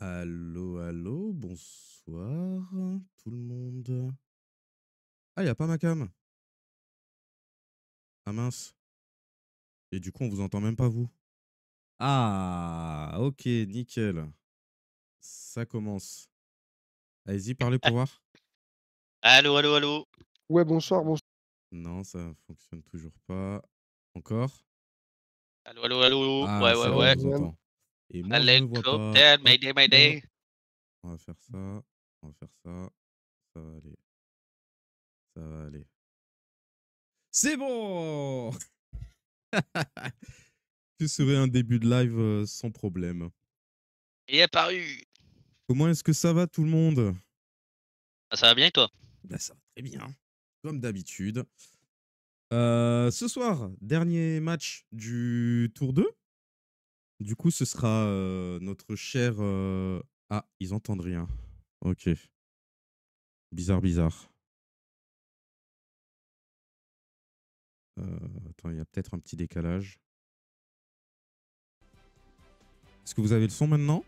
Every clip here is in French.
Allô, allô, bonsoir tout le monde. Ah, y a pas ma cam. Ah mince. Et du coup, on vous entend même pas vous. Ah, ok, nickel. Ça commence. Allez-y, parlez pour voir. Allô, allô, allô. Ouais, bonsoir, bonsoir. Non, ça fonctionne toujours pas. Encore. Allô, allô, allô. Ah, Ouais, ouais, ça y est, on ouais. vous entend. Et moi, je ne vois pas. Hélicoptère, Hop, Mayday, Ouais. Mayday. on va faire ça. On va faire ça. Ça va aller. Ça va aller. C'est bon. Ce serait un début de live sans problème. Il est apparu. Comment est-ce que ça va tout le monde? Ah, ça va bien et toi? Bah, ça va très bien, comme d'habitude. Ce soir, dernier match du tour 2. Du coup, ce sera notre cher. Ah, ils entendent rien. Ok. Bizarre, bizarre. Attends, il y a peut-être un petit décalage. Est-ce que vous avez le son maintenant?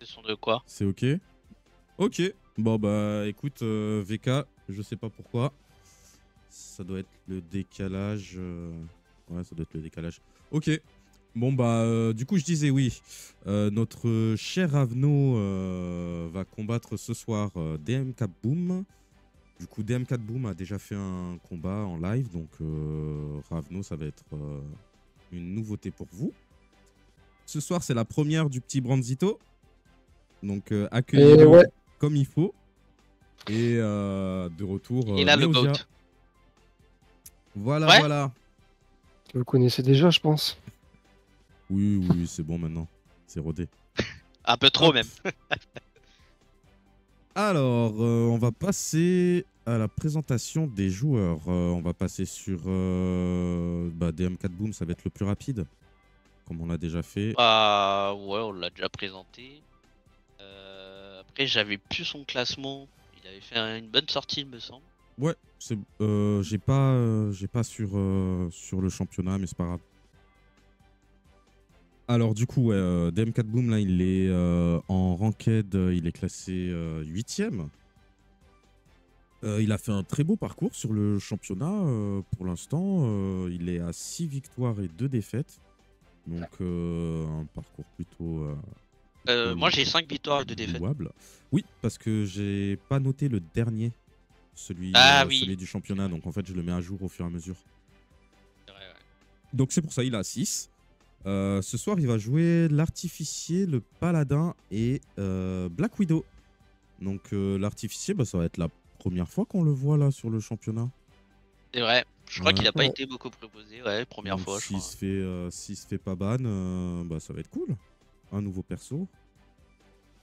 Ce sont de quoi? C'est ok? Ok. Bon, bah écoute, VK, je sais pas pourquoi. Ça doit être le décalage. Ouais, ça doit être le décalage. Ok. Bon, bah, du coup, je disais oui. Notre cher Avno va combattre ce soir DM4 Boom. Du coup, DM4 Boom a déjà fait un combat en live. Donc, Ravno, ça va être une nouveauté pour vous. Ce soir, c'est la première du petit Branzito. Donc, Et accueillez-le ouais, comme il faut. Et de retour, Il est là, le Neosia. GOAT. Voilà, Ouais? voilà. vous le connaissez déjà, je pense. Oui, oui, oui, c'est bon maintenant. C'est rodé. Un peu trop, Hop. même. Alors, on va passer à la présentation des joueurs. On va passer sur DM4 Boom, ça va être le plus rapide, comme on l'a déjà fait. Bah, ouais, on l'a déjà présenté. Après, j'avais plus son classement. Il avait fait une bonne sortie, il me semble. Ouais, j'ai pas sur le championnat, mais c'est pas grave. Alors du coup, ouais, DM4 Boom, là, il est en ranked, il est classé 8e. Il a fait un très beau parcours sur le championnat. Pour l'instant, il est à 6 victoires et 2 défaites. Donc, un parcours Moi, plutôt j'ai 5 victoires et 2 défaites. louable. Oui, parce que j'ai pas noté le dernier, Ah celui oui. du C'est championnat. vrai. Donc, en fait, je le mets à jour au fur et à mesure. C'est vrai, ouais. Donc, c'est pour ça il a 6. Ce soir, il va jouer l'artificier, le paladin et Black Widow. Donc, l'artificier, bah, ça va être la première fois qu'on le voit là sur le championnat. C'est vrai. Je crois Ouais. qu'il a pas Ouais. été beaucoup proposé. Ouais, première Donc fois, je s'il crois. se fait, s'il se fait pas ban, bah, ça va être cool. Un nouveau perso.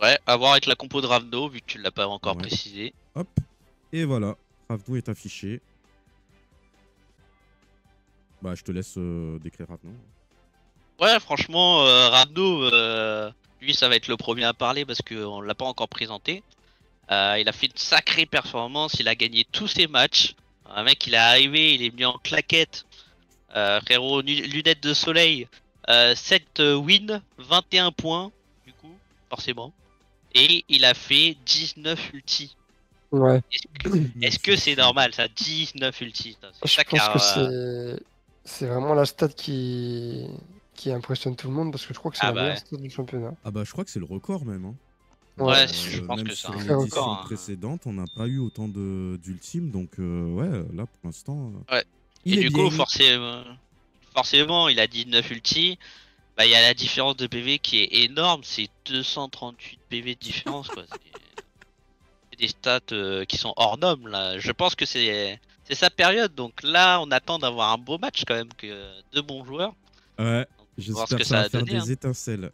Ouais, à voir avec la compo de Ravno, vu que tu l'as pas encore Ouais. précisé. Hop. Et voilà. Ravdo est affiché. Bah, je te laisse décrire Ravno. Ouais, franchement, Ravno, lui, ça va être le premier à parler parce qu'on l'a pas encore présenté. Il a fait une sacrée performance, il a gagné tous ses matchs. Un mec, il est arrivé, il est venu en claquette. Frérot, lunettes de soleil, 7 wins, 21 points, du coup, forcément. Et il a fait 19 ultis. Ouais. Est-ce que c'est normal ça? 19 ultis, c'est Je ça qui pense que a. c'est vraiment la stat qui impressionne tout le monde parce que je crois que c'est Ah la bah meilleure ouais. stat du championnat. Ah bah, je crois que c'est le record même, hein. Ouais, Ouais, c'est je pense Même que c'est sur un très record. l'édition record, hein. précédente, on n'a pas eu autant d'ultimes. Donc, ouais, là, pour l'instant, Ouais. Et il est du coup, bien. forcément, il a 19 ulti. Bah, il y a la différence de PV qui est énorme. C'est 238 PV de différence, quoi. C'est des stats qui sont hors normes, là. Je pense que c'est sa période. Donc là, on attend d'avoir un beau match, quand même, que deux bons joueurs. Ouais, Donc, on va voir ce j'espère que que ça ça va a faire donné, hein. des étincelles.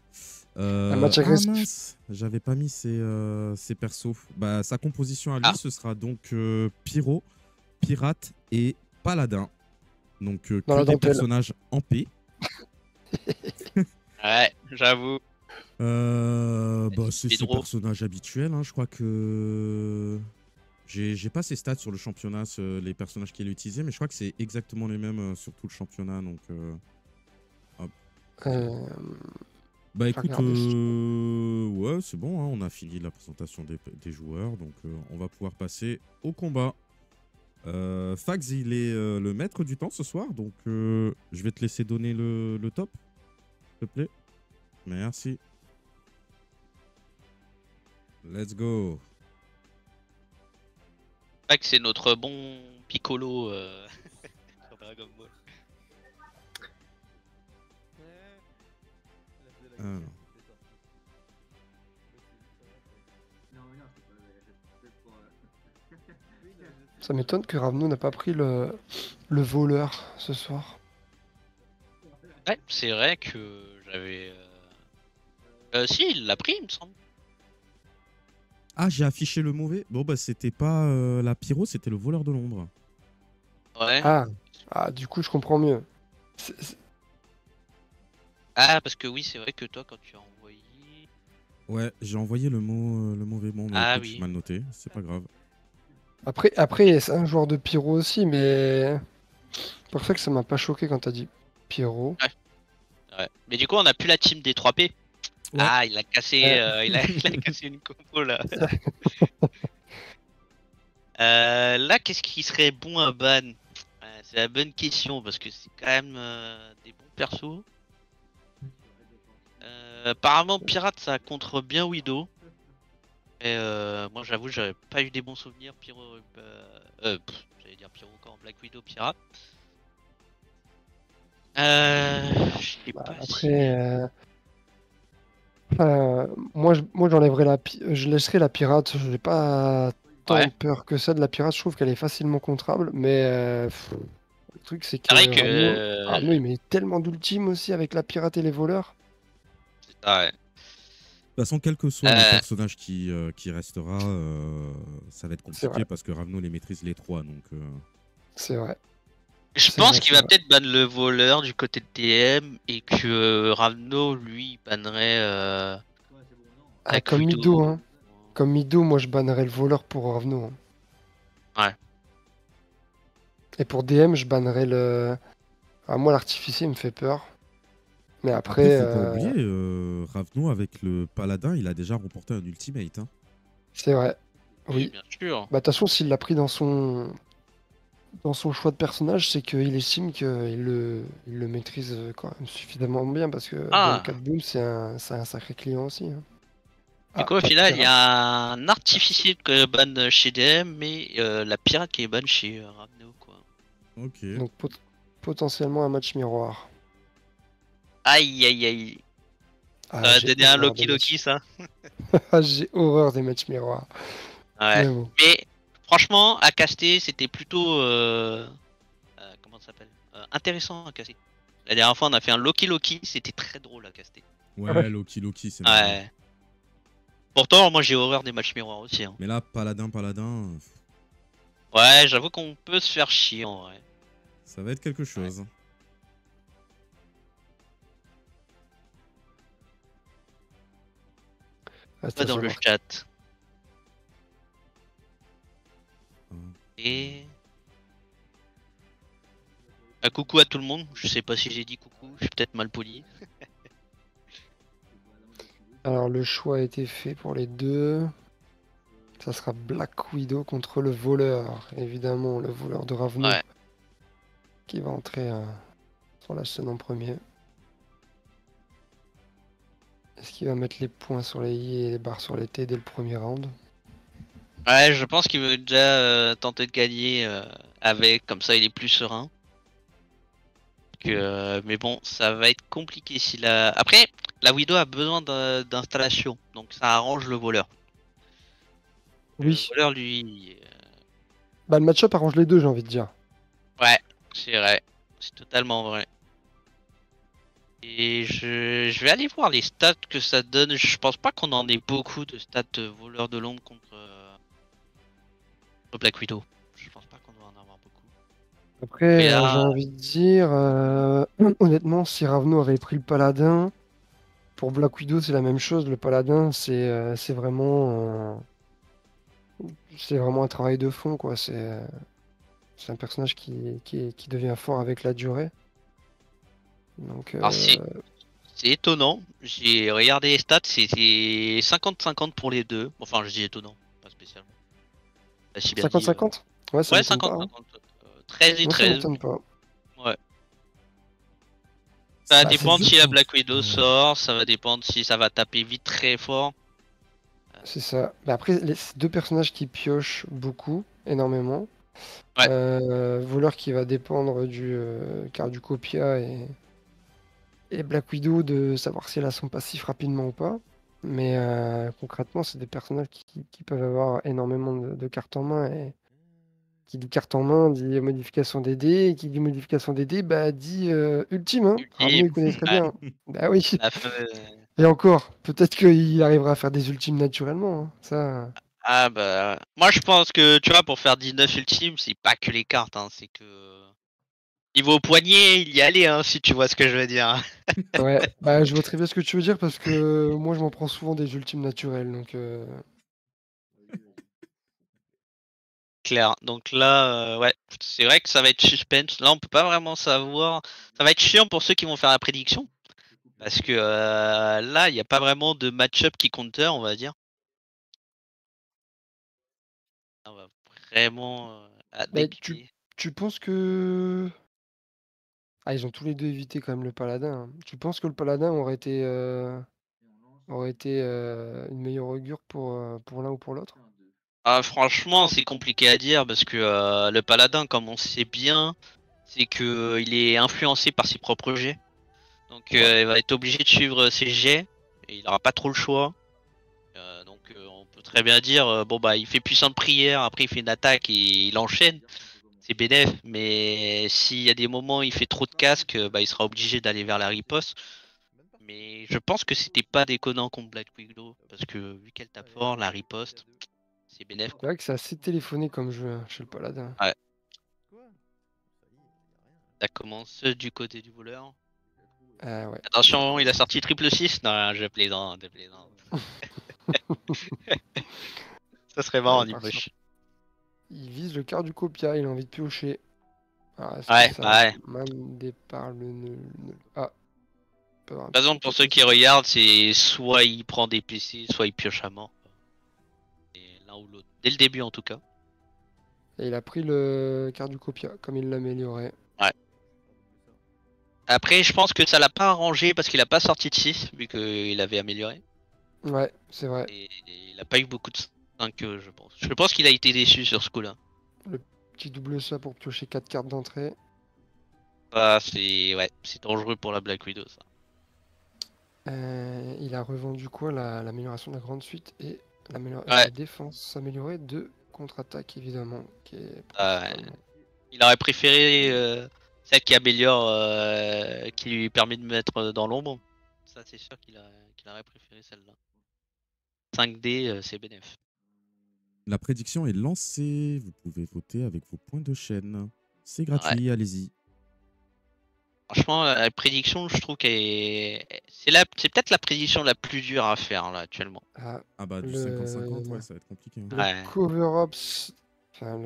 Un match Ah agressif. mince, j'avais pas mis ses persos. Bah, sa composition à lui, Ah, ce sera donc Pyro, Pirate et Paladin. Donc Dans que la des dentelle. personnages en paix. ouais, j'avoue. Bah, c'est ses Pedro. personnages habituels, hein. Je crois que j'ai pas ses stats sur le championnat, les personnages qu'il a utilisés, mais je crois que c'est exactement les mêmes sur tout le championnat. Donc hop. Euh, Bah Je vais écoute, regarder si- ouais, c'est bon, hein, on a fini la présentation des joueurs, donc on va pouvoir passer au combat. Fax, il est le maître du temps ce soir, donc je vais te laisser donner le top, s'il te plaît. Merci. Let's go. Pas que c'est notre bon Piccolo. Dragon Ball. Alors. Ça m'étonne que Ravno n'a pas pris le voleur ce soir. Ouais, c'est vrai que j'avais. Si, il l'a pris, il me semble. Ah, j'ai affiché le mauvais. Bon, bah, c'était pas la pyro, c'était le voleur de l'ombre. Ouais. Ah, du coup, je comprends mieux. Ah, parce que oui, c'est vrai que toi, quand tu as envoyé. Ouais, j'ai envoyé le mauvais. Bon, mais Ah écoute, oui. j'ai mal noté, c'est pas grave. Après c'est un joueur de pyro aussi, mais c'est pour ça que ça m'a pas choqué quand t'as dit pyro. Ouais. Mais du coup, on a plus la team des 3P. Ouais. Ah, il a cassé, Ouais. il a cassé une compo là. Là, qu'est-ce qui serait bon à ban? C'est la bonne question parce que c'est quand même des bons persos. Apparemment, Pirate ça contre bien Widow. Et moi, j'avoue, j'avais pas eu des bons souvenirs. J'allais dire Pyro quand Black Widow Pirate. Je sais Bah, pas si. après, moi j'enlèverais je laisserai la pirate. J'ai pas tant Ouais. peur que ça de la pirate. Je trouve qu'elle est facilement contrable, mais le truc c'est C'est vrai que que. Ravno il met tellement d'ultime aussi avec la pirate et les voleurs. Ouais. De toute façon, quel que soit le Euh, personnage qui restera, ça va être C'est compliqué vrai, parce que Ravno les maîtrise les trois. Donc, c'est vrai. Je C'est pense vrai, qu'il c'est va vrai. peut-être ban le voleur du côté de DM et que Ravno, lui, bannerait Ah, Black comme Mido, Widow. hein. Comme Mido, moi je bannerais le voleur pour Ravno, hein. Ouais. Et pour DM, je bannerais le. Ah, moi l'artificier me fait peur. Mais après, après, faut pas oublier, Ravno avec le paladin, il a déjà remporté un ultimate. Hein. c'est vrai. Oui, Oui. bien sûr. Bah, de toute façon, s'il l'a pris dans son choix de personnage, c'est qu'il estime il le maîtrise quand même suffisamment bien parce que Ah, BM4 Boom, c'est un sacré client aussi, hein. du Ah, coup, au final, il y pirate. a un Merci. artificier que ban chez DM, mais la pirate qui est ban chez Ravno, quoi. Ok. Donc potentiellement un match miroir. Aïe, aïe, aïe. Ça Ah, va j'ai donner un horreur Loki des Loki, matchs. ça. Ah, j'ai horreur des matchs miroirs. Ouais. Mais bon, Mais franchement, à caster, c'était plutôt. Comment ça s'appelle intéressant à caster. La dernière fois, on a fait un Loki Loki, c'était très drôle à caster. Ouais, ouais. Loki, c'est marrant. Ouais. Pourtant, moi j'ai horreur des matchs miroirs aussi, hein. Mais là, paladin, Ouais, j'avoue qu'on peut se faire chier en vrai. ça va être quelque Ouais. chose. Ah, Pas ça, dans ça le marche. chat. Hein. Et. Coucou à tout le monde. Je sais pas si j'ai dit coucou, je suis peut-être mal poli. Alors le choix a été fait pour les deux. Ça sera Black Widow contre le voleur. Évidemment, le voleur de Ravno Ouais. qui va entrer sur la scène en premier. Est-ce qu'il va mettre les points sur les I et les barres sur les T dès le premier round? Ouais, je pense qu'il veut déjà tenter de gagner avec, comme ça il est plus serein. Mais bon, ça va être compliqué si la. Après, la Widow a besoin d'installation, donc ça arrange le voleur. Le Oui. voleur, lui. Bah, le match-up arrange les deux, j'ai envie de dire. Ouais, c'est vrai. C'est totalement vrai. Et je vais aller voir les stats que ça donne. Je pense pas qu'on en ait beaucoup de stats voleur de l'ombre contre Black Widow. Je pense pas qu'on doit en avoir beaucoup. Après, Mais j'ai là, envie de dire, honnêtement, si Ravno avait pris le paladin, pour Black Widow, c'est la même chose. Le paladin, c'est vraiment un travail de fond, quoi. C'est un personnage qui devient fort avec la durée. Donc, alors C'est étonnant. J'ai regardé les stats, c'était 50-50 pour les deux. Enfin, je dis étonnant, pas spécialement. Pas si bien dit. 50-50? Ouais, ça Ouais, m'étonne pas, hein. 50-50. 13 et Moi, ça 13. m'étonne pas. Ouais. Ça va Bah, c'est dépendre dur si la quand. Black Widow Ouais. sort, ça va dépendre si ça va taper vite très fort. C'est ça. Mais après, c'est deux personnages qui piochent beaucoup, énormément. Ouais. Voleur qui va dépendre du Cardiophobia et Black Widow de savoir si elle a son passif rapidement ou pas. Mais concrètement, c'est des personnages qui peuvent avoir énormément de cartes en main. Et qui dit carte en main dit modification des dés. Et qui dit modification des dés, bah, dit ultime. Hein. Ramon, Ultime. il connaît très Ouais. bien. Bah oui. La fin, Et encore, peut-être qu'il arrivera à faire des ultimes naturellement. Hein. Ça. Ah bah. Moi je pense que tu vois, pour faire 19 ultimes, c'est pas que les cartes, hein, c'est que. Niveau poignet, il y allait, hein, si tu vois ce que je veux dire. Ouais, bah, je vois très bien ce que tu veux dire parce que moi je m'en prends souvent des ultimes naturels donc Clair. Donc là, ouais, c'est vrai que ça va être suspense. Là, on peut pas vraiment savoir. Ça va être chiant pour ceux qui vont faire la prédiction. Parce que là, il n'y a pas vraiment de match-up qui compteur, on va dire. On va vraiment à bah, tu, dépiter. tu penses que ah ils ont tous les deux évité quand même le paladin. Hein. Tu penses que le paladin aurait été une meilleure augure pour l'un ou pour l'autre? Ah, franchement, c'est compliqué à dire parce que le paladin, comme on sait bien, c'est que il est influencé par ses propres jets. Donc Ouais. il va être obligé de suivre ses jets et il n'aura pas trop le choix. Donc on peut très bien dire bon bah il fait puissante prière, après il fait une attaque et il enchaîne, c'est bénéf. Mais s'il y a des moments où il fait trop de casque, bah il sera obligé d'aller vers la riposte. Mais je pense que c'était pas déconnant contre Black Widow parce que vu qu'elle tape fort, la riposte, c'est bénéf C'est quoi. vrai que c'est assez téléphoné comme jeu hein, chez le paladin. Ouais, ça commence du côté du voleur. Ah ouais. Attention, il a sorti triple 6. Non, je plaisante, je plaisante. Ça serait Ouais, marrant il en part sur- imoche. il vise le Cardiophobia, il a envie de piocher. Ah, est-ce que Ouais, ça bah ouais. mandé par Ah, peut avoir un Par petit exemple, pour ceux contre-attaque. qui regardent, c'est soit il prend des PC, soit il pioche à mort. Et l'un ou l'autre. Dès le début en tout cas. Et il a pris le Cardiophobia, comme il l'a amélioré. Ouais. Après, je pense que ça l'a pas arrangé parce qu'il a pas sorti de 6, vu qu'il avait amélioré. Ouais, c'est vrai. Et il a pas eu beaucoup de 5, je pense. Je pense qu'il a été déçu sur ce coup-là. Le petit double ça pour piocher 4 cartes d'entrée. Bah, c'est ouais, c'est dangereux pour la Black Widow, ça. Il a revendu quoi l'amélioration de la grande suite et Ouais. la défense améliorée de contre-attaque évidemment, qui est Ouais. principalement. Il aurait préféré celle qui améliore, qui lui permet de mettre dans l'ombre. Ça, c'est sûr qu'il aurait préféré celle-là. 5D, c'est bénéf. La prédiction est lancée. Vous pouvez voter avec vos points de chaîne. C'est Ouais. gratuit, allez-y. Franchement, la prédiction, je trouve c'est peut-être la prédiction la plus dure à faire là actuellement. Ah, Ah bah du 50-50, ouais, le, ça va être compliqué. Hein. le Ouais. cover-ups, enfin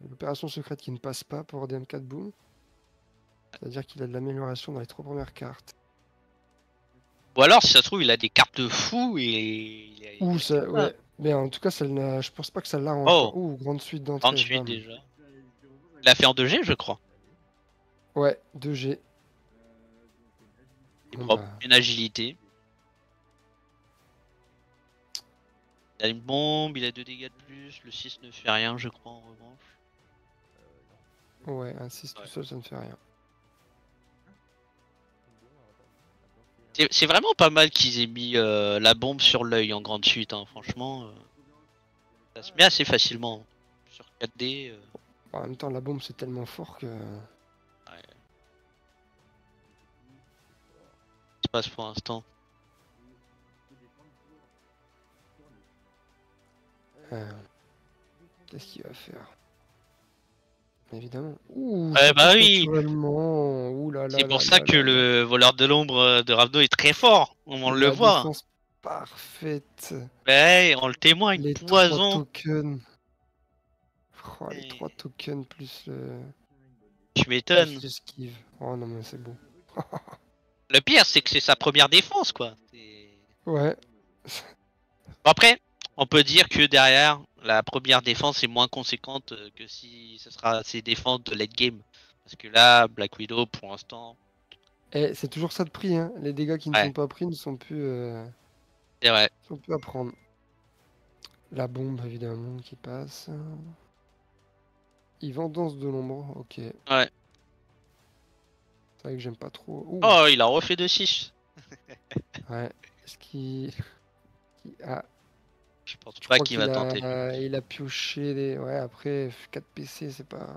l'opération secrète qui ne passe pas pour DM4 Boom. C'est-à-dire qu'il a de l'amélioration dans les 3 premières cartes. Ou alors, si ça se trouve, il a des cartes de fou et il Ouh, a que ça, ça. ouais. Mais en tout cas, je pense pas que ça l'arrange, quoi. Oh, Ouh, grande suite d'entrée, 38 bam. déjà. Il l'a fait en 2G, je crois. Ouais, 2G. C'est Bon propre. bah, Une agilité. Il a une bombe, il a 2 dégâts de plus. Le 6 ne fait rien, je crois, en revanche. ouais, un 6 tout Ouais. seul, ça ne fait rien. C'est vraiment pas mal qu'ils aient mis la bombe sur l'œil en grande suite, hein. Franchement. Ça se met assez facilement. Sur 4D. En même temps, la bombe, c'est tellement fort que. Ouais. Ce qui se passe pour l'instant. euh, Qu'est-ce qu'il va faire? Évidemment. Ouh, Ouais, ça bah touche oui. naturellement. Ouh là C'est là pour là ça là que là là. le voleur de l'ombre de Ravno est très fort. On le La voit. défense parfaite. Ouais, on le témoigne. Les 3 Poison. tokens. Oh, les Et 3 tokens plus tu plus m'étonnes. l'esquive. Oh non, mais c'est beau. Le pire, c'est que c'est sa première défense, quoi. Ouais. Bon, après, on peut dire que derrière, la première défense est moins conséquente que si ce sera ses défenses de late game. Parce que là, Black Widow, pour l'instant, Et c'est toujours ça de prix, hein. Les dégâts qui ne ouais, sont pas pris ne sont c'est vrai. plus à prendre. La bombe, évidemment, qui passe. Vendange de l'ombre, ok. C'est Ouais. vrai que j'aime pas trop. Ouh, Oh, il a refait de 6. ouais. Est-ce qu'il... Ah, Je pense je pas crois qu'il va qu'il tenter. il a pioché les... Ouais, après, 4 PC, c'est pas...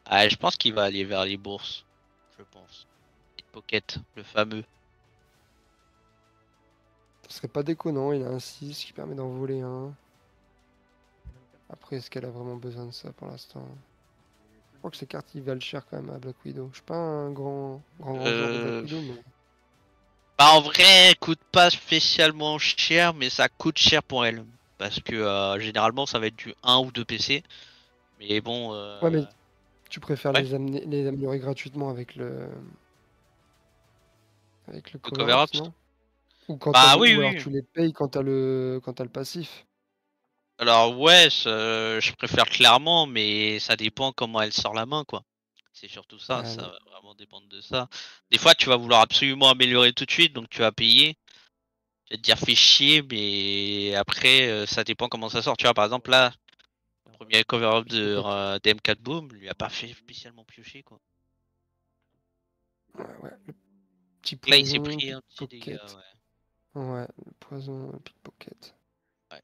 Ah, je pense qu'il va aller vers les bourses. Je pense. Pocket, le fameux. Ce serait pas déconnant, il a un 6 qui permet d'en voler un. Après, est-ce qu'elle a vraiment besoin de ça pour l'instant? Je crois que ces cartes, ils valent cher quand même à Black Widow. Je suis pas un grand joueur de Black Euh... Widow, mais... Bah, en vrai, elle coûte pas spécialement cher, mais ça coûte cher pour elle. Parce que généralement, ça va être du 1 ou 2 PC. Mais bon, Ouais, mais tu préfères ouais, les améliorer gratuitement avec le le cover-ups, cover-ups. non? Ou quand Bah oui, ou alors oui. tu les payes quand t'as le passif. Alors ouais, je préfère clairement, mais ça dépend comment elle sort la main, quoi. C'est surtout ça, Ouais, ça non. va vraiment dépendre de ça. Des fois, tu vas vouloir absolument améliorer tout de suite, donc tu vas payer. Tu vas te dire fais chier, mais après, ça dépend comment ça sort. Tu vois, par exemple, là, le premier cover-up de Pickpocket. DM4 Boom lui a pas fait spécialement piocher, quoi. Ouais, ouais. Le petit Là, il s'est poison, pris un petit dégât, pickpocket. ouais. Ouais, le poison, pickpocket. Ouais.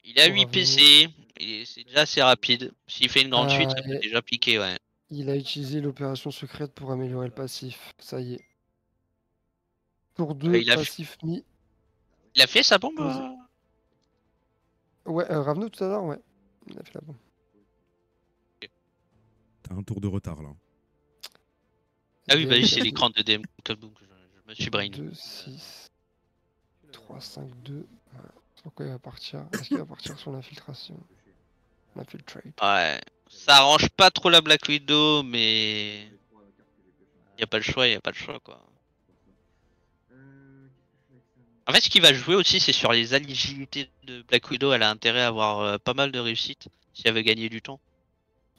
Il a Pour 8 Ravno. PC, et c'est déjà assez rapide. S'il fait une grande fuite, Ah, ça peut et déjà piquer, ouais. il a utilisé l'opération secrète pour améliorer le passif. Ça y est. Tour 2, Il a, passif mis. il a fait sa bombe Posé. Ouais, Ravno tout à l'heure, ouais. Il a fait la bombe. T'as un tour de retard là. Ah oui, bah oui, c'est DM4 l'écran de DM4 Boom que je me suis brain. 2, 6, 3, 5, 2. Voilà. Sur quoi il va partir? Est-ce qu'il va partir sur l'infiltration? L'infiltrate. Ouais. Ça arrange pas trop la Black Widow, mais y a pas le choix, y a pas le choix, quoi. En fait, ce qui va jouer aussi, c'est sur les agilités de Black Widow. Elle a intérêt à avoir pas mal de réussite si elle veut gagner du temps.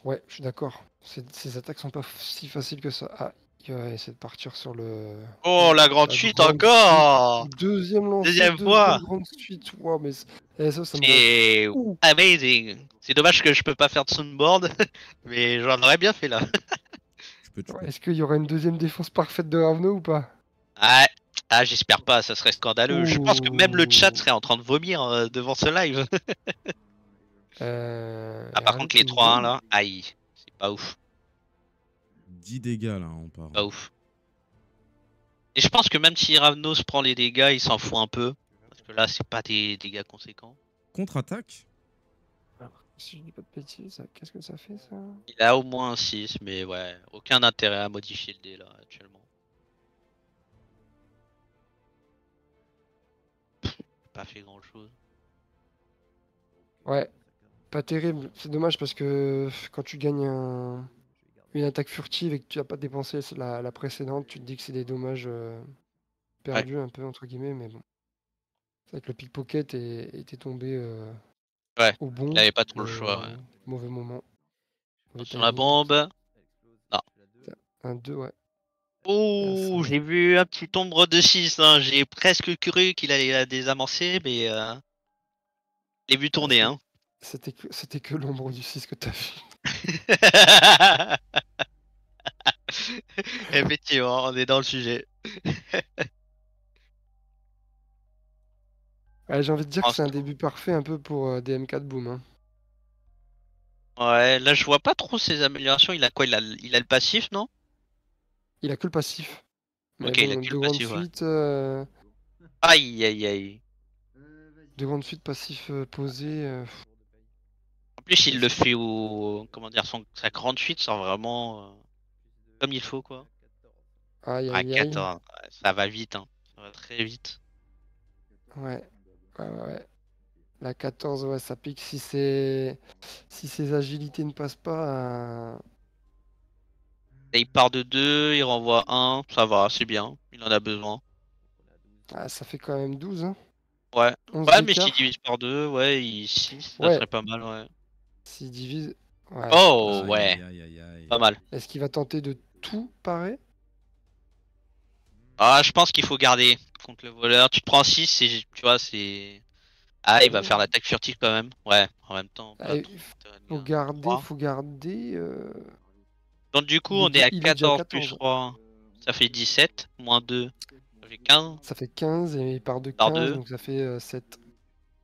Ouais, je suis d'accord. Ces attaques sont pas si faciles que ça. Ah, il va essayer de partir sur le... Oh, la grande la suite grande suite. encore! Deuxième lancé, Deuxième deuxième fois! grande suite. Wow, mais ça me rend C'est fou. amazing! C'est dommage que je peux pas faire de soundboard, mais j'en aurais bien fait là. Tu Ouais, peux. est-ce qu'il y aura une deuxième défense parfaite de Ravno ou pas? Ah, ah j'espère pas, ça serait scandaleux. Je pense que même le chat Ouh. serait en train de vomir devant ce live. Ah, Il y a par Ravno contre, qui les me 3-1 donne là, aïe, c'est pas ouf, 10 dégâts là, on part. pas ouf. Et je pense que même si Ravnos prend les dégâts, il s'en fout un peu. Parce que là, c'est pas des dégâts conséquents. Contre-attaque. Si je dis pas de bêtises, qu'est-ce que ça fait ça? Il a au moins un 6, mais ouais, aucun intérêt à modifier le dé là actuellement. Pas fait grand chose. Ouais, pas terrible. C'est dommage parce que quand tu gagnes une attaque furtive et que tu n'as pas dépensé la précédente, tu te dis que c'est des dommages Ouais, perdus un peu entre guillemets, mais bon. C'est vrai que le pickpocket était tombé ouais, au il bon, avait pas trop le mais choix. Ouais. mauvais moment, mauvais Attention la timing. bombe. Non. Un 2, ouais. Et un Oh, 5. j'ai vu un petit ombre de 6, hein. J'ai presque cru qu'il allait la désamorcer, mais j'ai vu Ah, tourner, hein. c'était que l'ombre du 6 que t'as vu. Effectivement, on est dans le sujet. Ouais, j'ai envie de dire que c'est un Ensuite- début parfait un peu pour DM4 Boom, hein. Ouais, là je vois pas trop ses améliorations. Il a quoi? Il a le passif, non? Il a que le passif. Mais Ok, il a bon, que le deux grandes passif, ouais. suites, Aïe, aïe, aïe. passif posé. En plus, il le Est-ce que... fait au. Comment dire, sa grande fuite sort vraiment comme il faut, quoi. Aïe Ah, aïe aïe. 14. Ouais, ça va vite, hein. Ça va très vite. Ouais. Ouais. La 14, ouais, ça pique si ses agilités ne passent pas. Là, il part de 2, il renvoie 1, ça va, c'est bien. Il en a besoin. Ah, ça fait quand même 12, hein. Ouais. 11 Ouais, mais s'il d'écart. divise par 2, ouais, 6, ça Ouais, serait pas mal, ouais. s'il divise. Ouais, c'est pas Oh, ça. Aïe, aïe, ouais, aïe, aïe, aïe. pas mal. Est-ce qu'il va tenter de tout parer? Ah, je pense qu'il faut garder contre le voleur. Tu te prends 6, tu vois, c'est. Ah, il va faire Oh. l'attaque furtive quand même. Ouais, en même temps, Ah, pas il trop. faut garder, 3. faut garder. Donc, du coup, on est à Il est déjà à 14 plus 14. 3. Ça fait 17. Moins 2. Ça fait 15. Ça fait 15 et il part de Par 15, 2. donc ça fait 7.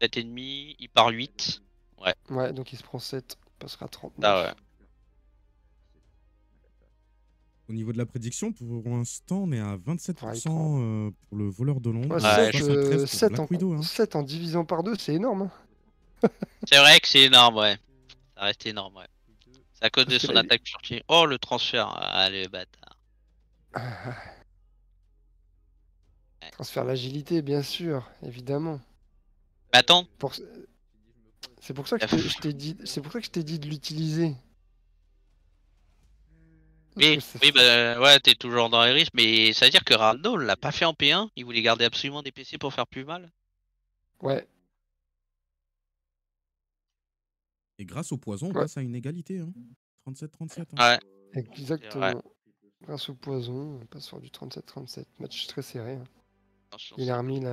7,5. Il part 8. Ouais, Ouais, donc il se prend 7, il passera à ça, ouais. 39. Au niveau de la prédiction, pour l'instant, on est à Ouais, il prend. 27% pour le voleur de l'ombre Ouais, et Ouais, 73 pour 7 en, Black Widow. Hein. 7 en divisant par 2, c'est énorme, c'est vrai que c'est énorme, ouais. Ça reste énorme, ouais. C'est à cause Parce de que son là, attaque furtive. Oh, le transfert. Ah, le bâtard. Ouais. transfère l'agilité, bien sûr, évidemment. Mais attends. Pour- C'est pour ça que je t'ai dit, c'est pour ça que je t'ai dit de l'utiliser. Parce que Oui, oui, bah ouais, t'es toujours dans les risques, mais ça veut dire que Rando l'a pas fait en P1, il voulait garder absolument des PC pour faire plus mal. Ouais, Et grâce au poison, on ouais, passe à une égalité. Hein. 37-37. Hein. Ouais, c'est vrai. exactement. Grâce au poison, on passe sur du 37-37. Match très serré, hein. Attention, Il ça a bloque. remis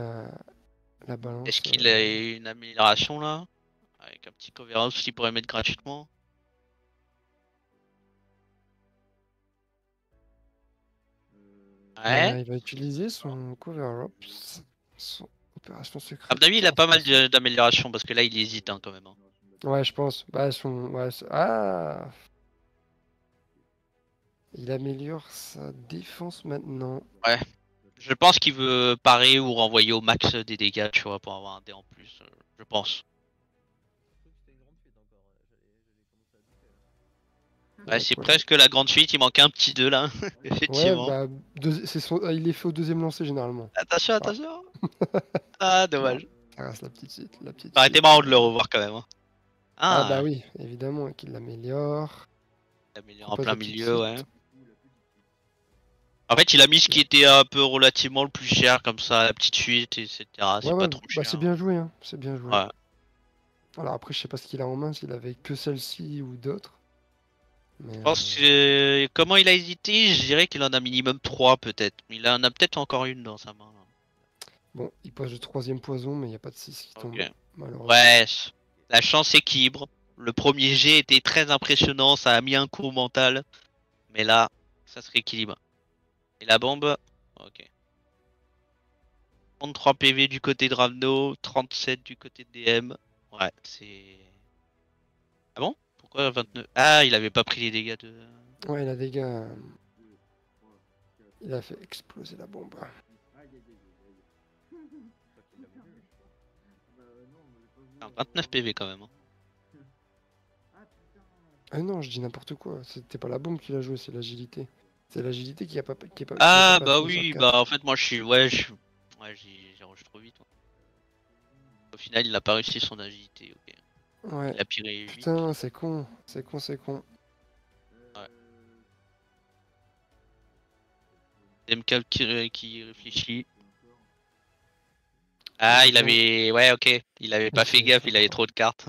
la balance. Est-ce qu'il a une amélioration là? Avec un petit coverhouse qu'il pourrait mettre gratuitement? Ouais. Il va utiliser son cover up, son opération À secrète. mon avis, il a pas mal transmission. d'améliorations parce que là, il hésite hein, quand même. Hein. Ouais, je pense. Bah, ouais, ah! Il améliore sa défense maintenant. Ouais. Je pense qu'il veut parer ou renvoyer au max des dégâts, tu vois, pour avoir un dé en plus. Je pense. Ouais, c'est Voilà. presque la grande suite, il manque un petit 2 là, Ouais, effectivement. bah, il est fait au deuxième lancer généralement. Attention, Ah, attention. Ah, non, dommage. ça reste la petite suite. La petite Ça aurait été suite. marrant de le revoir quand même. Hein. Ah, bah Ah, oui, évidemment qu'il l'améliore. il améliore en Propose plein la petite milieu, ouais. suite. En fait, il a mis ce qui était un peu relativement le plus cher, comme ça, la petite suite, etc. Ouais, C'est pas ouais, trop bah c'est cher. bien joué, hein. C'est bien joué. Ouais. Alors après, je sais pas ce qu'il a en main, s'il avait que celle-ci ou d'autres. Mais Je pense que comment il a hésité, je dirais qu'il en a minimum 3 peut-être. Il en a peut-être encore une dans sa main. Là. bon, il pose le troisième poison, mais il n'y a pas de 6 qui Ok. tombe, malheureusement. Ouais, la chance équilibre. Le premier jet était très impressionnant, ça a mis un coup au mental. Mais là, ça se rééquilibre. Et la bombe? Ok. 33 PV du côté de Ravno, 37 du côté de DM. Ouais, c'est... Ah bon? Pourquoi 29? Ah, il avait pas pris les dégâts de... Ouais, il a des dégâts. Il a fait exploser la bombe. 29 PV quand même. Hein. Ah non, je dis n'importe quoi. C'était pas la bombe qui l'a joué, c'est l'agilité. C'est l'agilité qui a pas Ah bah passé sur oui, 4. bah en fait moi je suis... Ouais, ouais j'ai rangé trop vite. Hein. Au final, il a pas réussi son agilité, ok. Ouais. Il a piré 8. Putain, c'est con. C'est con, c'est con. Ouais. MK qui réfléchit. Ah, il avait... Ouais, ok. Il avait pas fait gaffe, il avait trop de cartes.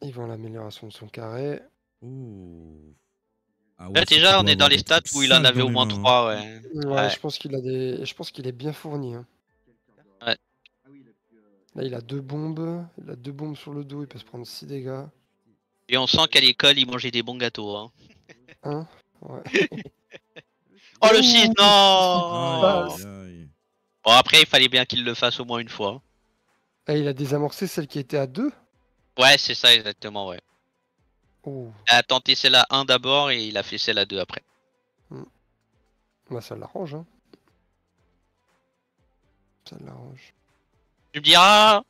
Ils vont l'amélioration de son carré. Oh. Ah Là ouais, c'est qu'il déjà, on doit est dans avoir les des stats trucs où il en sales avait dans au les moins mains. Hein. 3, ouais. Ouais, je pense qu'il est bien fourni, hein. Ouais. Là, il a 2 bombes. Il a 2 bombes sur le dos. Il peut se prendre 6 dégâts. Et on sent qu'à l'école, il mangeait des bons gâteaux. Hein. Hein? Ouais. Oh le 6, Ouh, qu'est-ce qui Aïe, non. passe? aïe, aïe. Bon après, il fallait bien qu'il le fasse au moins une fois. Ah, il a désamorcé celle qui était à 2? Ouais, c'est ça exactement, ouais. Oh. Il a tenté celle à 1 d'abord et il a fait celle à 2 après. Bah, ça l'arrange, hein. Ça l'arrange. Tu me diras,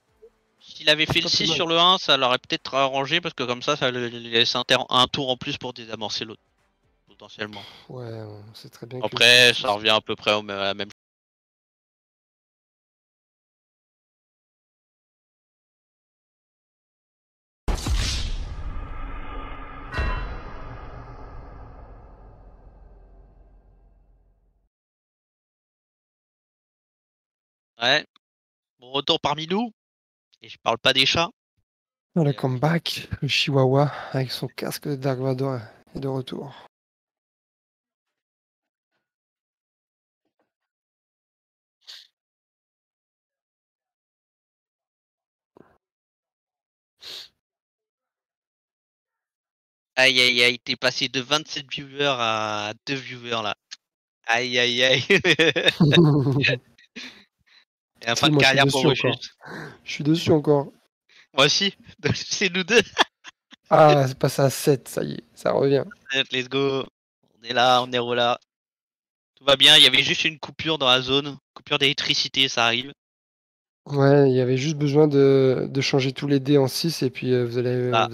s'il avait C'est fait le pas plus 6 mal. sur le 1, ça l'aurait peut-être arrangé parce que comme ça lui laisse un tour en plus pour désamorcer l'autre, potentiellement. Ouais, on sait très bien que Après, si ça revient à peu près à la même Ouais. Bon retour parmi nous. Et je parle pas des chats. Le comeback, le Chihuahua avec son casque de Dark Vador est de retour. Aïe aïe aïe, t'es passé de 27 viewers à 2 viewers là. Aïe aïe aïe. Et un fin Si, de moi je suis carrière pour dessus encore. Rufus. Je suis dessus encore. Moi aussi. C'est nous deux. Ah, c'est passé à 7, ça y est, ça revient. Let's go. On est là, on est là. Tout va bien, il y avait juste une coupure dans la zone. Coupure d'électricité, ça arrive. Ouais, il y avait juste besoin de changer tous les dés en 6 et puis vous allez, Ah.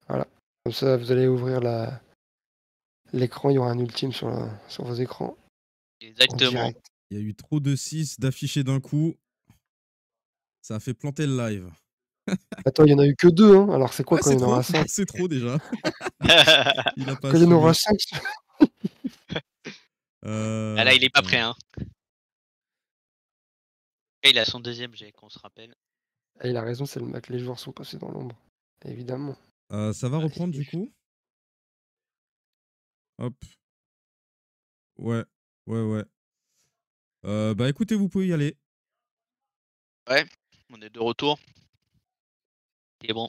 voilà. Comme ça, vous allez ouvrir l'écran, il y aura un ultime sur vos écrans. En Exactement. direct. Il y a eu trop de 6 d'affichés d'un coup. Ça a fait planter le live. Attends, il y en a eu que 2, hein. Alors c'est quoi Ouais, quand c'est il y en trop. aura 5? C'est trop déjà. Il a pas Quand il y en assumé. aura 5, Ah là, il est pas prêt, hein. Et il a son deuxième jet, qu'on se rappelle. et il a raison, c'est le match, les joueurs sont passés dans l'ombre. Évidemment. Ça va reprendre du coup. Hop. Ouais, ouais. Bah écoutez, vous pouvez y aller. Ouais, on est de retour. Et bon,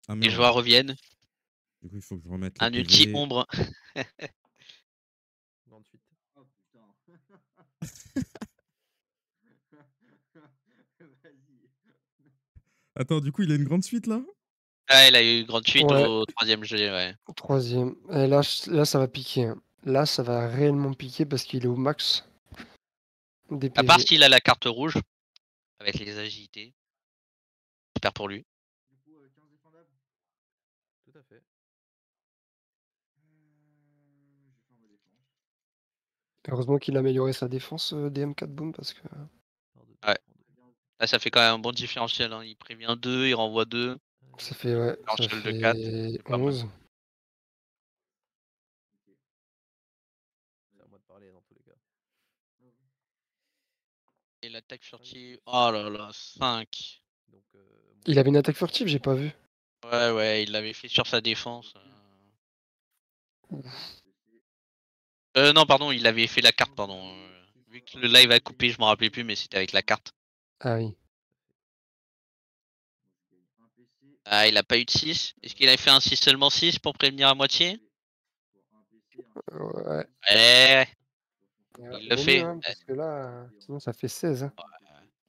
Ah, les merde. joueurs reviennent. Du coup, il faut que je remette les Un PV. ulti ombre. 28. Oh putain. Vas-y. Attends, du coup, il a une grande suite là? Ah, il a eu une grande suite Ouais. au troisième jet, ouais. Troisième. Et là, ça va piquer, hein. Là, ça va réellement piquer parce qu'il est au max des À part PV. s'il a la carte rouge, avec les agilités. J'espère pour lui. Du coup, 15 défendables. Tout à fait. Je vais faire ma défense. Heureusement qu'il a amélioré sa défense, DM4 Boom, parce que... Ouais. Là, ça fait quand même un bon différentiel, hein. Il prévient 2, il renvoie 2. Ça fait, ouais, ça Différentiel de 4, fait c'est pas mal. 11. C'est à moi de parler dans tous les cas. Et l'attaque furtive, oh là là, 5. Donc, Il avait une attaque furtive, j'ai pas vu. Ouais, il l'avait fait sur sa défense. Non, pardon, il avait fait la carte, pardon. Vu que le live a coupé, je m'en rappelais plus, mais c'était avec la carte. Ah oui. Ah, il a pas eu de 6. Est-ce qu'il avait fait un 6 seulement 6 pour prévenir à moitié? Ouais. Ouais, Ouais, il le vaut fait. mieux, hein, parce que là, sinon ça fait 16. Hein.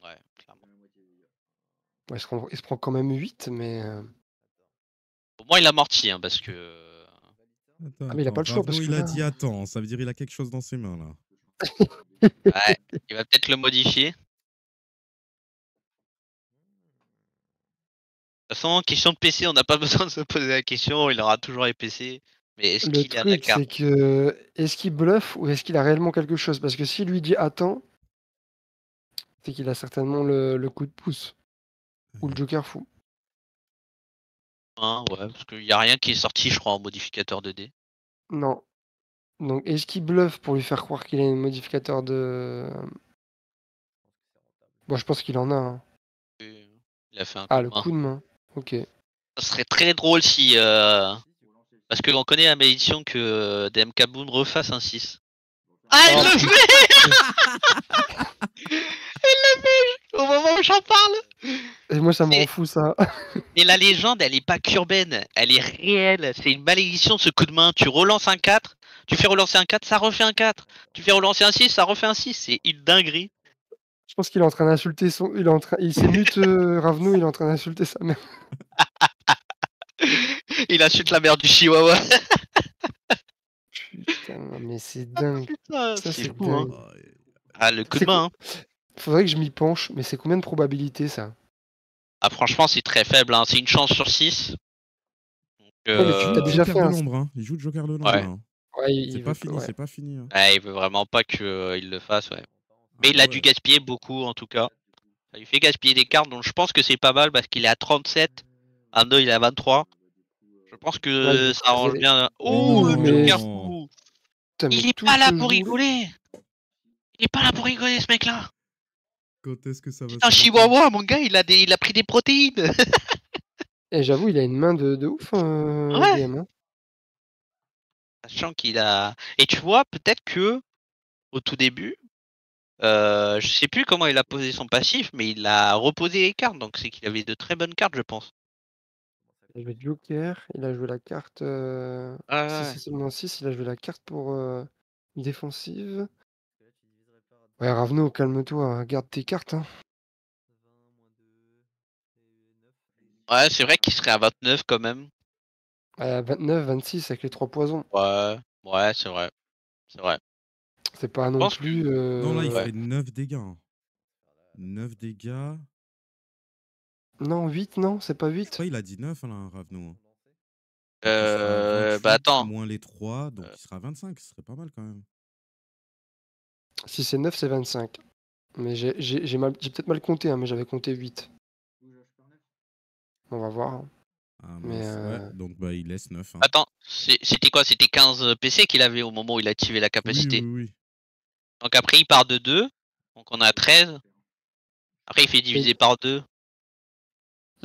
Ouais, clairement. Ouais, il se prend quand même 8, mais... Au moins, il a morti, hein, parce que... Attends, Ah, mais il a pas le choix, parce Ravno, que il a là... dit attends, ça veut dire il a quelque chose dans ses mains là. Ouais, il va peut-être le modifier. De toute façon, question de PC, on n'a pas besoin de se poser la question, il aura toujours les PC. Mais est-ce Le qu'il a la truc, carte? c'est que... Est-ce qu'il bluffe ou est-ce qu'il a réellement quelque chose? Parce que s'il lui dit attends, c'est qu'il a certainement le coup de pouce. Ou le Joker fou. Hein, ouais, parce qu'il n'y a rien qui est sorti, je crois, en modificateur 2D. Non. Donc, est-ce qu'il bluffe pour lui faire croire qu'il a un modificateur de... Bon, je pense qu'il en a. Hein. Il a fait un Ah, coup de le main. coup de main. Ok. Ça serait très drôle si... Parce qu'on connaît la malédiction que DMK Boom refasse un 6. Ah, il Oh, le fait. Il le fait au moment où j'en parle. Et moi, ça me Et- rend fou, ça. Et la légende, elle est pas qu'urbaine, elle est réelle. C'est une malédiction ce coup de main. Tu relances un 4, tu fais relancer un 4, ça refait un 4. Tu fais relancer un 6, ça refait un 6. C'est une dinguerie. Je pense qu'il est en train d'insulter son... Il s'est mute, Ravno, il est en train d'insulter sa mère. Il insulte la mère du Chihuahua. Putain, mais c'est dingue. Putain, Ça, c'est c'est fou, hein. dingue. Ah, le coup de C'est main, hein. Faudrait que je m'y penche, mais c'est combien de probabilité, ça? Ah, franchement, c'est très faible, hein. C'est une chance sur 6. Donc, Ouais, mais tu Il t'as joue déjà Joker fait de un... l'ombre, hein. Il joue Joker de l'ombre Ouais. là. Hein. Ouais, C'est pas fini, c'est pas fini. Hein. Ouais, il veut vraiment pas qu'il le fasse, ouais. Mais Ah, il a ouais. dû gaspiller beaucoup, en tout cas. Ça lui fait gaspiller des cartes, donc je pense que c'est pas mal parce qu'il est à 37. Ando, il est à 23. Je pense que Ouais, il veut ça creuser arrange les- bien. Mais Oh, le non. Joker fou! Putain, mais Il est tout pas là ce pour jeu- rigoler! Il est pas là pour rigoler, ce mec-là! Quand est-ce que ça va Un s'arrêter? chihuahua, mon gars, il a pris des protéines. Et j'avoue, il a une main de ouf, Ouais. DM. Hein. Sachant qu'il a. Et tu vois, peut-être que au tout début, je sais plus comment il a posé son passif, mais il a reposé les cartes, donc c'est qu'il avait de très bonnes cartes, je pense. Il a joué Joker, il a joué la carte. Si Ouais. c'est seulement 6, il a joué la carte pour défensive. Ouais, Ravno, calme-toi, garde tes cartes. Hein. Ouais, c'est vrai qu'il serait à 29 quand même. 29, 26 avec les 3 poisons. Ouais, c'est vrai. C'est vrai. C'est pas Je non pense que. plus. Non, là, il Ouais. fait 9 dégâts. Hein. 9 dégâts. Non, 8, non, c'est pas Je 8. crois qu'il a dit 9, là, Ravno. Donc, il sera à 28, Bah attends. moins les 3, donc il sera à 25. Ce serait pas mal quand même. Si c'est 9, c'est 25. Mais j'ai peut-être mal compté, hein, mais j'avais compté 8. On va voir. Hein. Ah Mais mince, ouais. Donc bah, il laisse 9. Hein. Attends, c'était quoi? C'était 15 PC qu'il avait au moment où il a activé la Oui, capacité. oui, oui. Donc après, il part de 2. Donc on a 13. Après, il fait diviser par 2. Ça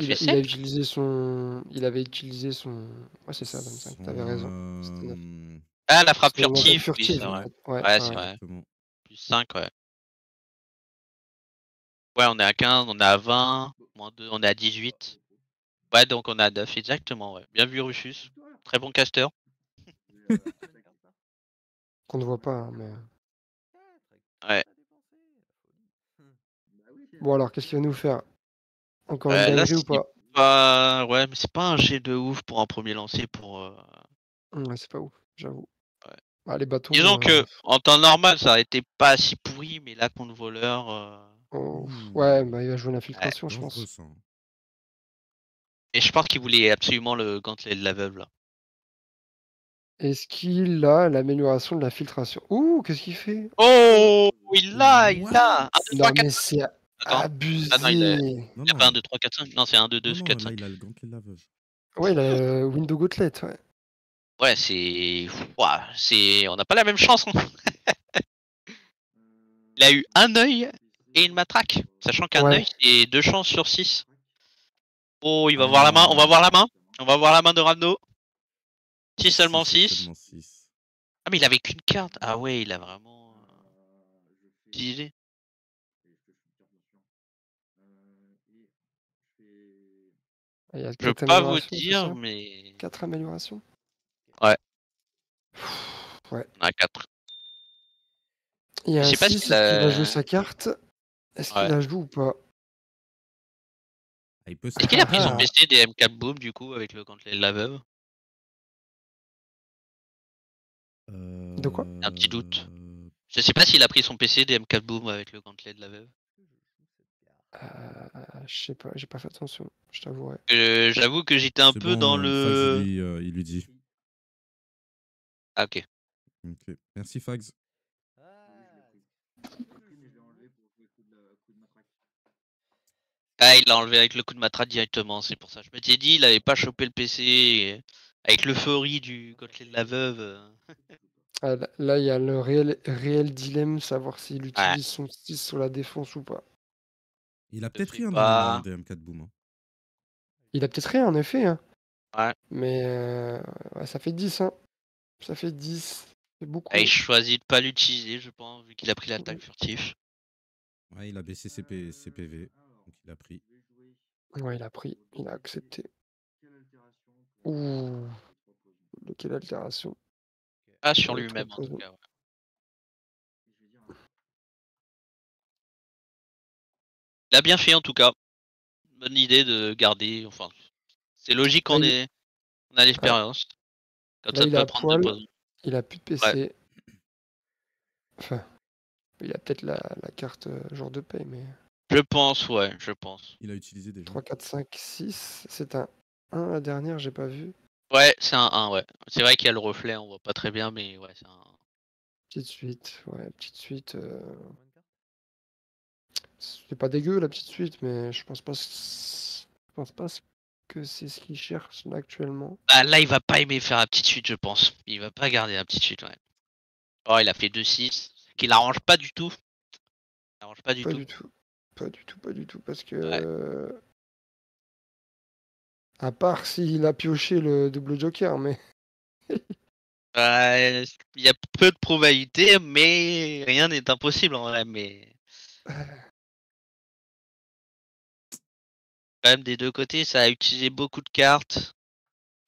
fait il a 7. utilisé son. Il avait utilisé son. Ouais, c'est ça, 25. T'avais raison. C'était 9. Ah, la frappe Son attaque furtive. Oui, c'est furtive, en vrai. fait. Ouais, Ouais, c'est ouais. vrai. Exactement. Plus 5, ouais. Ouais, on est à 15, on est à 20. Moins 2, on est à 18. Ouais, donc on est à 9, exactement, ouais. Bien vu, Rufus. Très bon caster. Qu'on ne voit pas, hein, mais. Ouais. Bon, alors, qu'est-ce qu'il va nous faire? Encore une Là, dinguerie ou c'est pas? pas. Ouais, mais c'est pas un jet de ouf pour un premier lancer pour. Ouais, c'est pas ouf, j'avoue. Ouais. Ah, les bâtons. Disons que en temps normal, ça aurait été pas si pourri, mais là, contre voleur. Oh, Ouh, ouais, bah il va jouer l'infiltration, je dangereux pense. ça. Et je pense qu'il voulait absolument le gantelet de la veuve, là. Est-ce qu'il a l'amélioration de la filtration? Ouh, qu'est-ce qu'il fait? Oh, il l'a, il What? l'a. 1, 2, 3, Non, 4, mais 5. c'est Attends. Ah non, il a abusé. Non, pas 1, non. 2, 3, 4, 5. Non, c'est 1, 2, 2, Non, 4, là, 5. il a le gantelet de la veuve. Ouais, il a le Window Gauntlet, ouais. Ouais, c'est. Ouah, c'est. On n'a pas la même chance. Hein. Il a eu un œil et une matraque. Sachant qu'un Ouais. œil, c'est 2 chances sur 6. Oh, il va Ah. voir la main. On va voir la main. On va voir la main de Ravno. Si seulement Si, c'est 6. seulement 6. Ah, mais il avait qu'une carte. Ah ouais, il a vraiment. Utilisé. Il y a Je peux 4 pas vous améliorations, c'est dire, ça? mais. 4 améliorations? Ouais. Ouais. On a 4. Il y Je a un sais pas 6, s'il est-ce qu'il va a. jouer sa carte? Est-ce qu'il Ouais. la joue ou pas? Ah, il peut se Est-ce qu'il a pris son Ah, PC des M4 Boom du coup avec le gantelet de la veuve? De quoi? Un petit doute. Je sais pas s'il a pris son PC des M4 Boom avec le gantelet de la veuve. Je sais pas, j'ai pas fait attention, je t'avouerai. J'avoue que j'étais un C'est peu bon, dans Fax, le. il lui dit. Ah, ok. Ok. Merci, Fax. Ah, il l'a enlevé avec le coup de matraque directement, c'est pour ça. Je m'étais dit, il avait pas chopé le PC avec l'euphorie du gantelet de la veuve. Ah, là, il y a le réel dilemme, savoir s'il Ouais, utilise son 6 sur la défense ou pas. Il a je peut-être sais rien dans les mains, pas. DM4 Boom. Hein. Il a peut-être rien, en effet, hein. Ouais. Mais ouais, ça fait 10, hein. Ça fait 10. C'est beaucoup. Ah, il choisit de pas l'utiliser, je pense, vu qu'il a pris l'attaque furtif. Ouais, il a baissé ses PV. Donc il a pris. Ouais, il a pris, il a accepté. Ouh, de quelle altération. Ah, sur Ouais, lui-même, en tout 3 cas. Ouais. Il a bien fait, en tout cas. Bonne idée de garder. Enfin, c'est logique Là, qu'on on a l'expérience. Comme là, ça, il est peut à prendre 2 poil, poisons. il a plus de Ouais. PC. Enfin, il a peut-être la carte jour de paye, mais... Je pense, ouais, je pense. Il a utilisé déjà. 3, 4, 5, 6. C'est un 1, la dernière, j'ai pas vu. Ouais, c'est un 1, ouais. C'est vrai qu'il y a le reflet, on voit pas très bien, mais ouais, c'est un. Petite suite, ouais, petite suite. C'est pas dégueu la petite suite, mais je pense pas, je pense pas que c'est ce qu'il cherche là, actuellement. Bah, là, il va pas aimer faire la petite suite, je pense. Il va pas garder la petite suite, ouais. Oh, il a fait 2-6, qui l'arrange pas du tout. Il l'arrange pas du Pas tout. du tout. Pas du tout, pas du tout, parce Ouais. que... À part s'il a pioché le double joker, mais... Il y a peu de probabilités, mais rien n'est impossible en vrai. Mais quand même, des deux côtés, ça a utilisé beaucoup de cartes.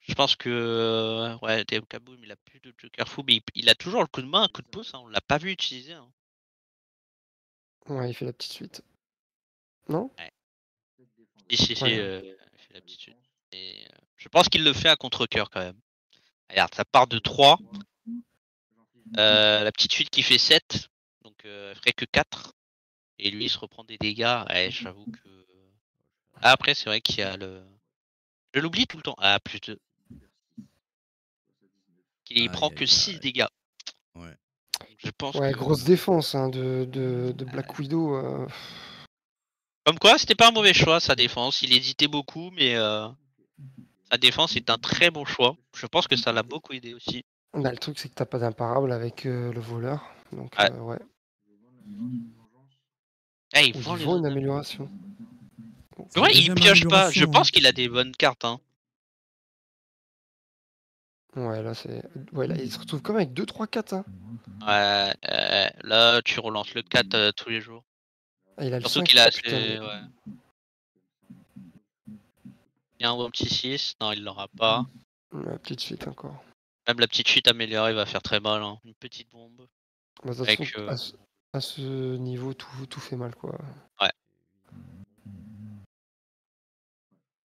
Je pense que ouais, TMK Boom, il a plus de Joker fou, mais il a toujours le coup de main, un coup de pouce. Hein, on l'a pas vu utiliser. Hein. Ouais, il fait la petite suite. Non? Ouais. Si, Ouais. il fait la petite suite. Et, je pense qu'il le fait à contre-cœur quand même. Regarde, ça part de 3. La petite suite qui fait 7. Donc elle ferait que 4. Et lui, il se reprend des dégâts. Ouais, j'avoue que. Ah, après, c'est vrai qu'il y a le. Je l'oublie tout le temps. Ah, plus de. Il prend que 6 dégâts. Ouais. Donc, je pense Ouais, que. grosse défense hein, de Black Widow. Comme quoi, c'était pas un mauvais choix, sa défense. Il hésitait beaucoup, mais sa défense est un très bon choix. Je pense que ça l'a beaucoup aidé aussi. Bah, le truc, c'est que t'as pas d'imparable avec le voleur. Donc, Ouais. ouais. Ah, il Ou vend ils les vont une zones. amélioration. C'est Ouais, la il deuxième pioche pas. Je amélioration, pense hein. qu'il a des bonnes cartes. Hein. Ouais, là, c'est. Ouais, là, il se retrouve comme avec 2, 3, 4. Hein. Ouais, là, tu relances le 4 tous les jours. Ah, il a le Surtout 5. qu'il a Oh, assez. putain, mais... Ouais. Il y a un bon petit 6. Non, il l'aura pas. La petite suite encore. Même la petite chute améliorée va faire très mal. Hein. Une petite bombe. Bah, de toute Avec. façon, à ce niveau, tout fait mal, quoi. Ouais.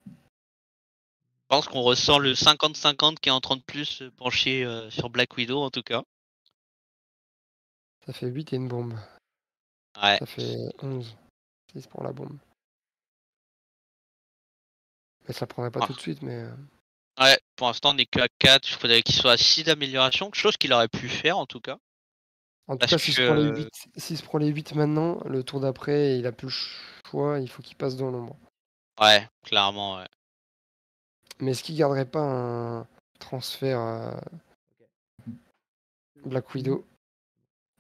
Je pense qu'on ressent le 50-50 qui est en train de plus se pencher sur Black Widow en tout cas. Ça fait 8 et une bombe. Ouais. Ça fait 11. 6 pour la bombe. Mais ça prendrait pas Ah. tout de suite, mais... Ouais, pour l'instant on n'est que à 4. Il faudrait qu'il soit à 6 d'amélioration. Chose qu'il aurait pu faire en tout cas. En tout Parce cas, s'il se prend les que. 8, s'il se prend les 8 maintenant, le tour d'après, il a plus le choix, il faut qu'il passe dans l'ombre. Ouais, clairement, ouais. Mais est-ce qu'il garderait pas un transfert Black Widow?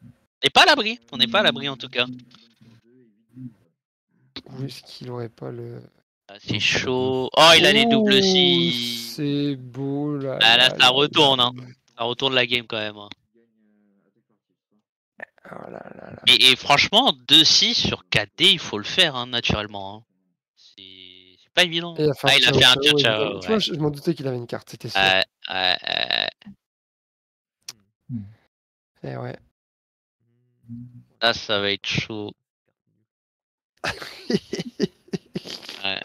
On n'est pas à l'abri. On n'est pas à l'abri en tout cas. Ou est-ce qu'il aurait pas le... Ah, c'est Non, c'est pas chaud. Oh, il a les doubles Oh, aussi. c'est beau là. Ah là, Là, ça là, retourne. là. Hein. Ça retourne la game quand même. Hein. Oh là là là. Et franchement, 2-6 sur 4D, il faut le faire hein, naturellement. Hein. C'est pas évident. Et il a fait un Ah, il a fait un ciao, ciao évidemment. ciao. Tu Ouais. vois, je m'en doutais qu'il avait une carte, c'était sûr. Ouais. Et ouais. Là, ça va être chaud. Ouais.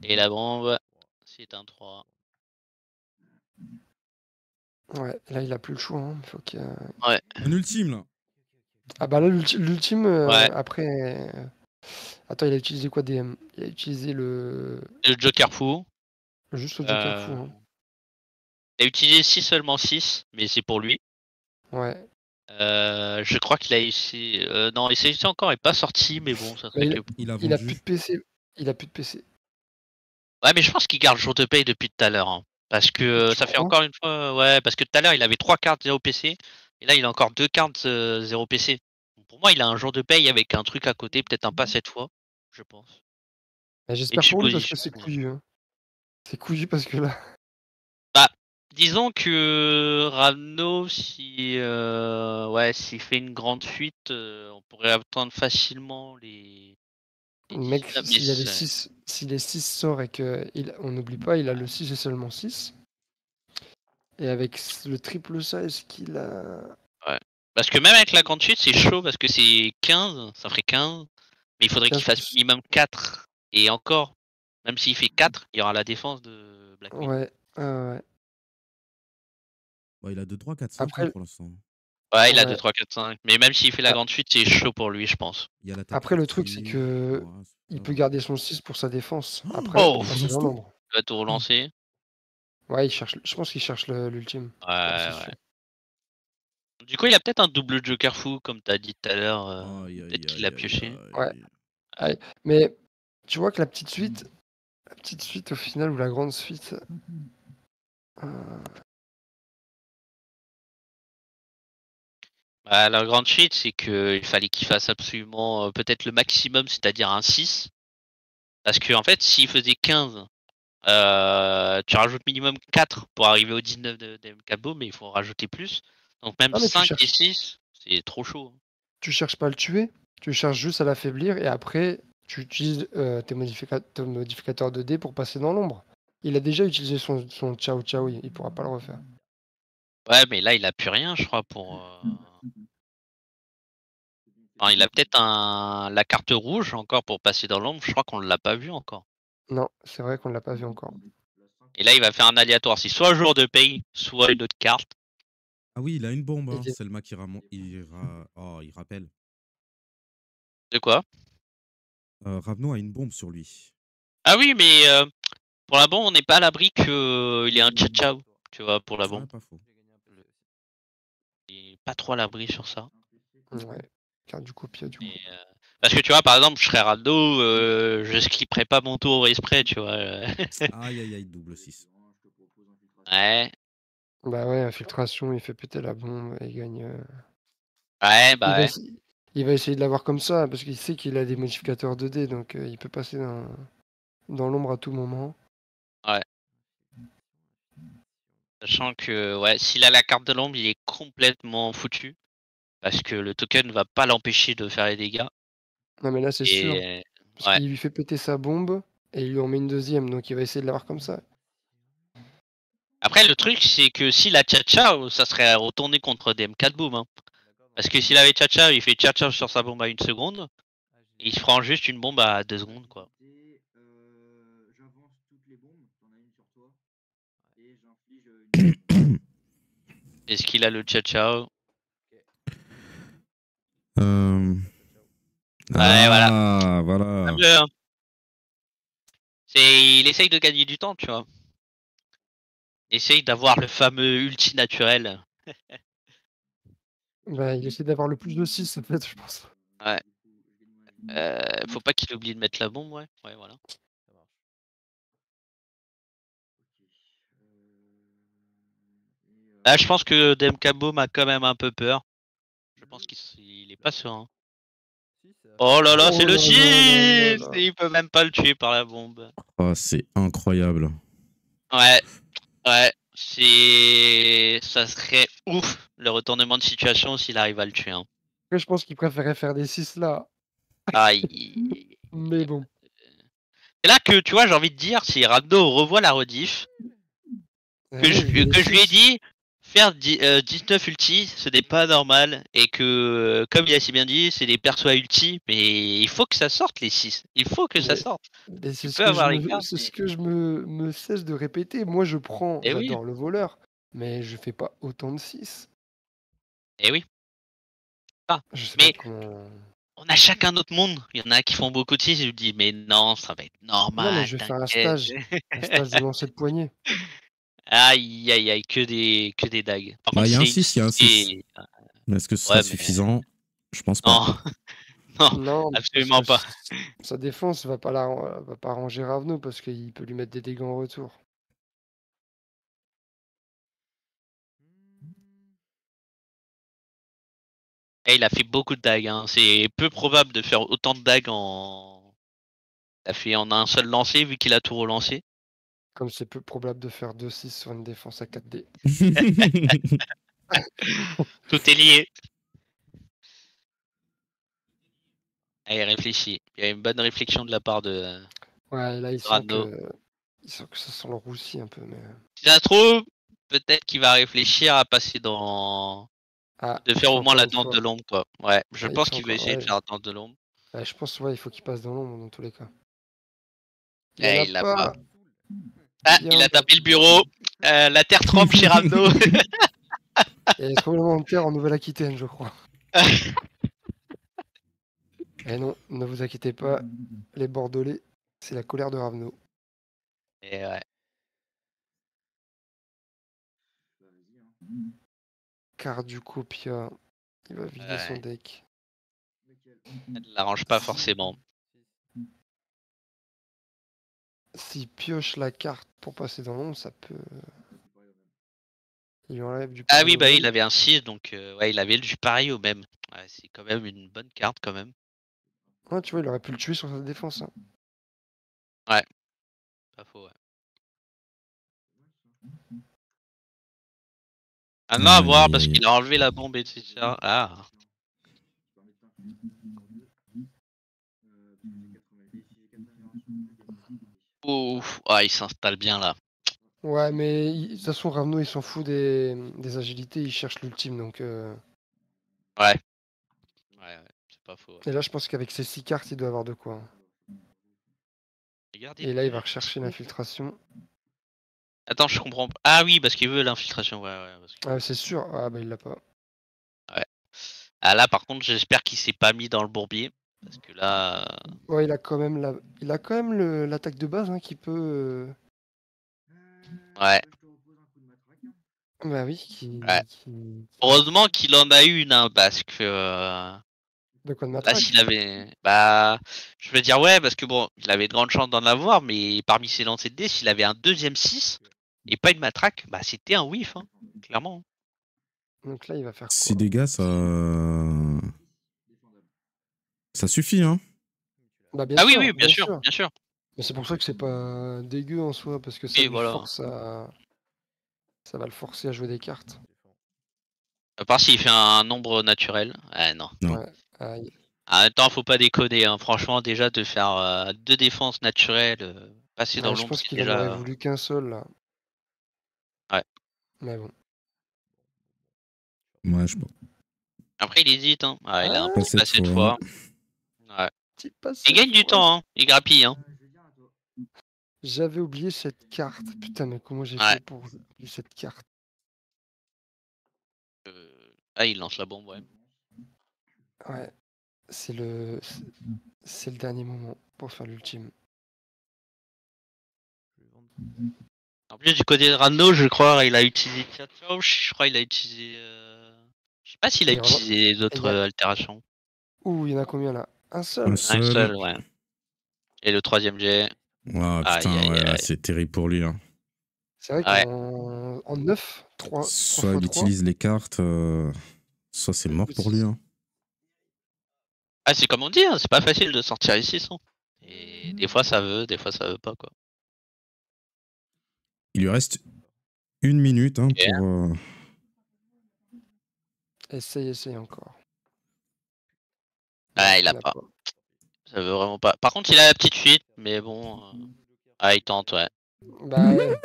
Et la bombe, c'est un 3. Ouais, là, il a plus le choix. Hein. Faut qu'il... Ouais. Un ultime, là. Ah bah là, l'ultime, Ouais. après... Attends, il a utilisé quoi DM? Il a utilisé Le Joker fou. juste le Joker fou. Hein. Il a utilisé 6 seulement 6, mais c'est pour lui. Ouais. Je crois qu'il a essayé. Non, il s'est essayé encore, il n'est pas sorti, mais bon, ça serait Mais que. Il a il a plus vendu. de PC. Il a plus de PC. Ouais, mais je pense qu'il garde jour de paye depuis tout à l'heure. Hein. Parce que Tu ça fait crois? encore une fois. Ouais, parce que tout à l'heure, il avait 3 cartes 0 PC. Et là, il a encore 2 cartes 0 PC. Donc, pour moi, il a un jour de paye avec un truc à côté, peut-être un pas cette fois, je pense. Mais Et une j'espère pour lui parce que supposition. c'est couillu. Hein. C'est couillu parce que là... Bah, disons que Rano, si ouais, s'il fait une grande fuite, on pourrait attendre facilement les Le mec, 18 mais s'il a les 6, si les 6 sort et que on n'oublie pas, il a le 6 et seulement 6. Et avec le triple ça, est-ce qu'il a... ouais. Parce que même avec la grande fuite, c'est chaud parce que c'est 15, ça ferait 15. Mais il faudrait qu'il 15 fasse plus... minimum 4. Et encore, même s'il fait 4, il y aura la défense de Black Widow. Ouais, ouais. Bah, il a 2, 3, 4, 5 hein, Après, pour l'instant. Ouais, il a ouais. 2, 3, 4, 5. Mais même s'il fait la Ah, grande fuite, c'est chaud pour lui, je pense. Il y a la Après, le truc, c'est tactique. que Ouais, il ça peut va. garder son 6 pour sa défense. Après, Oh, pour Il passer relance dans tout. l'ombre. il va tout relancer. Ouais, il cherche... je pense qu'il cherche l'ultime. Ouais, C'est sûr. Du coup, il a peut-être un double Joker fou, comme t'as dit tout à l'heure. Aïe, aïe, Peut-être qu'il aïe, a aïe, pioché. Ouais. aïe. Allez. Mais tu vois que la petite suite au final, ou la grande suite... euh, Bah, la grande cheat, c'est qu'il fallait qu'il fasse absolument peut-être le maximum, c'est-à-dire un 6. Parce que en fait, s'il faisait 15, tu rajoutes minimum 4 pour arriver au 19 de MKBO, mais il faut en rajouter plus. Donc même Ah, mais 5 et 6, c'est trop chaud. tu cherches pas à le tuer, tu cherches juste à l'affaiblir et après tu utilises tes modificateurs de dés pour passer dans l'ombre. Il a déjà utilisé son Ciao Ciao, il pourra pas le refaire. Ouais, mais là, il a plus rien, je crois, pour. Enfin, il a peut-être la carte rouge encore pour passer dans l'ombre. Je crois qu'on l'a pas vu encore. Non, c'est vrai qu'on l'a pas vu encore. Et là, il va faire un aléatoire. C'est soit un jour de paye, soit une autre carte. Ah oui, il a une bombe, hein. Et- Selma qui oh, il rappelle. De quoi? Ravno a une bombe sur lui. Ah oui, mais pour la bombe, on n'est pas à l'abri qu'il ait un tcha-tchao. Tu vois, pour la bombe. Ouais, pas faux. Il est pas trop à l'abri sur ça. Ouais, carte du copia du coup. Et, parce que tu vois, par exemple, je serais Raldo, je skipperais pas mon tour exprès, tu vois. Aïe, aïe, aïe, double 6. Ouais, Bah ouais, infiltration, il fait péter la bombe et il gagne. ouais, Il bah va, ouais. essa- il va essayer de l'avoir comme ça parce qu'il sait qu'il a des modificateurs 2D, donc il peut passer dans l'ombre à tout moment. Ouais. Sachant que, ouais, s'il a la carte de l'ombre, il est complètement foutu. Parce que le token va pas l'empêcher de faire les dégâts. Non mais là c'est sûr, Et parce ouais. qu'il lui fait péter sa bombe et il lui en met une deuxième, donc il va essayer de l'avoir comme ça. Après, le truc, c'est que s'il a Tcha-Tcha, ça serait retourné contre DM4 Boom. Hein. Parce que s'il avait Tcha-Tcha, il fait Tcha-Tcha sur sa bombe à 1 seconde. Et il se prend juste une bombe à 2 secondes, quoi. J'avance toutes les bombes, t'en as une sur toi, et j'inflige une. Est-ce qu'il a le Tcha-Tcha? Ouais, voilà. Ah, voilà. Hein. Il essaye de gagner du temps, tu vois. Il essaye d'avoir le fameux ulti naturel. Bah, il essaie d'avoir le plus de 6 en fait, je pense. Ouais. Faut pas qu'il oublie de mettre la bombe, ouais. Ouais, voilà. Là, je pense que DMK Boom a quand même un peu peur. Je pense qu'il est pas serein. Oh là là, Oh c'est le là là là 6! là. Il peut même pas le tuer par la bombe. Oh, c'est incroyable. Ouais, ouais. Ça serait ouf le retournement de situation s'il arrive à le tuer. Hein. Après, je pense qu'il préférait faire des 6 là. Aïe. Mais bon. C'est là que, tu vois, j'ai envie de dire, si Rando revoit la rediff, que je lui ai dit, faire 19 ulti, ce n'est pas normal, et que, comme il a si bien dit, c'est des persos à ulti, mais il faut que ça sorte les 6. Il faut que ça sorte. Mais Tu c'est ce peux que je avoir les me, cartes, c'est ce mais... que je me cesse de répéter. Moi, Eh oui, j'adore le voleur, mais je fais pas autant de 6. eh oui. Ah, Je sais pas mais comment. on a chacun notre monde. Il y en a qui font beaucoup de 6, je me dis, mais non, ça va être Non, mais normal, je vais faire t'inquiète. un stage de lancer de poignet. Aïe, aïe, aïe, que des dagues. Par Bah, contre, il y a un c'est une 6, il y a un 6. C. Mais est-ce que ce sera Ouais, mais suffisant? Je pense pas. non, non, Non, parce absolument que pas. sa défense va pas arranger Ravno parce qu'il peut lui mettre des dégâts en retour. Et il a fait beaucoup de dagues. Hein. C'est peu probable de faire autant de dagues en. Il a fait en un seul lancer vu qu'il a tout relancé. Comme c'est peu probable de faire 2-6 sur une défense à 4D. Tout est lié. Et il réfléchit. Il y a une bonne réflexion de la part de Ouais, là, Rando. il sent que ça sent le roussi un peu, mais. Si ça se trouve, peut-être qu'il va réfléchir à passer dans. Ah, De il faire fait au moins encore la une danse fois. de l'ombre, quoi. Ouais, je Ah, il pense fait qu'il va encore. essayer de Ouais. faire la danse de l'ombre. Ouais, je pense il faut qu'il passe dans l'ombre dans tous les cas. Il y en Et a il l'a pas. pas. Ah, Bien il a tapé le battu. bureau. La terre trempe chez Rando. Il y a tremblement de terre en Nouvelle-Aquitaine, je crois. Et non, ne vous inquiétez pas, les Bordelais, c'est la colère de Ravno. Et ouais. Carducopia, il va vider son Ouais. deck. Ça ne l'arrange pas forcément. S'il pioche la carte pour passer dans l'ombre, ça peut. Il lui enlève du Ah pari oui, au bah même. il avait un 6, donc ouais, il avait du pari au même. Ouais, c'est quand même une bonne carte quand même. Ouais, tu vois, il aurait pu le tuer sur sa défense. Hein. Ouais, pas faux, ouais. Ah non, à Aïe, voir aïe, parce aïe. qu'il a enlevé la bombe, etc. Ah. Ouf, ah, il s'installe bien là. Ouais, mais de toute façon, Ravno, il s'en fout des agilités, il cherche l'ultime. Donc, Ouais. Ouais, c'est pas faux. Ouais. Et là, je pense qu'avec ses 6 cartes, il doit avoir de quoi. Hein. Regardez Et là, il va bien. rechercher l'infiltration. Attends, je comprends pas. Ah oui, parce qu'il veut l'infiltration, ouais. Parce que... Ah, c'est sûr. Ah, bah, il l'a pas. Ouais. Ah là, par contre, j'espère qu'il s'est pas mis dans le bourbier. Parce que là. Ouais, il a quand même l'attaque de base hein, qui peut. Ouais. Bah oui, Ouais. qui- Heureusement qu'il en a une, hein, parce que. De quoi de Là, matraque? s'il avait. Bah. Je veux dire, ouais, parce que bon, il avait de grandes chances d'en avoir, mais parmi ses lancers de dés, s'il avait un deuxième 6 et pas une matraque, bah c'était un whiff, hein, clairement. Donc là, il va faire 6 quoi? dégâts, ça suffit, hein. Bah bien Ah oui, sûr, oui, bien bien sûr, sûr. bien sûr. Mais c'est pour ça que c'est pas dégueu en soi, parce que ça Et lui voilà. force à. Ça va le forcer à jouer des cartes. À part s'il fait un nombre naturel. Ah non. Non. Ouais. Aïe. En même temps, faut pas déconner, hein. Franchement, déjà de faire 2 défenses naturelles, passer dans Ouais, je l'ombre, pense c'est qu'il en aurait déjà. voulu qu'un seul là. Ouais. Mais bon. Ouais, je pense Après, il hésite, hein. Ah, il a un Ah, pas petit pas cette cette fois. fois. Ouais. petit pas Il cette gagne du fois. temps, hein. Il grappille, hein. J'avais oublié cette carte. Putain, mais comment j'ai Ouais. fait pour oublier cette carte? Ah, il lance la bombe, ouais. Ouais. C'est le dernier moment pour faire l'ultime. En plus, du côté de Rando, je crois, il a utilisé Tchatcho, je crois il a utilisé. Je sais pas s'il a Et vraiment- utilisé et d'autres y a- altérations. Ouh, il y en a combien là? Un Un seul? Un seul. seul, ouais. Et le troisième jet. Ah Aïe, putain, aïe, ouais, là, aïe. c'est terrible pour lui, hein. C'est vrai Ouais. qu'en 9, 3 Soit fois il 3. utilise les cartes, soit c'est mort pour lui, hein. Ah, c'est comme on dit, hein, c'est pas facile de sortir ici sans. Et des fois ça veut, des fois ça veut pas, quoi. Il lui reste 1 minute, hein, Ok. pour. Essaye encore. Ah, Non, il a n'a pas. Ça veut vraiment pas. Par contre, il a la petite fuite, mais bon. Ah, il tente, ouais. Bah ouais.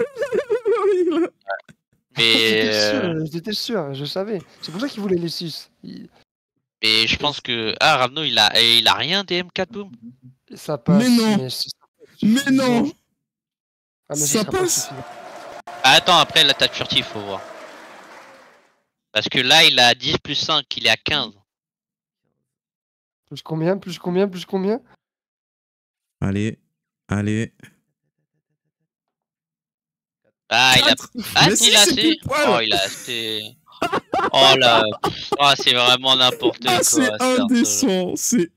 Mais, J'étais sûr, je savais. C'est pour ça qu'il voulait les 6. mais je pense que. Ah, Ravno, il a rien des M4 Boom. Ça passe, Mais non. mais ce sera pas Mais suffisant. non. Ah, mais ce Ça sera pas passe. suffisant. Ah, attends, après l'attaque furtive, faut voir. Parce que là, il a 10 plus 5, il est à 15. Plus combien? Plus combien? Plus combien? Allez, allez. Ah, il a. 4. Ah, Mais si, si, il a c'est assez. pile poil. Oh, il a assez. Oh là. Oh, c'est vraiment n'importe Ah, quoi. c'est ce perso. indécent, c'est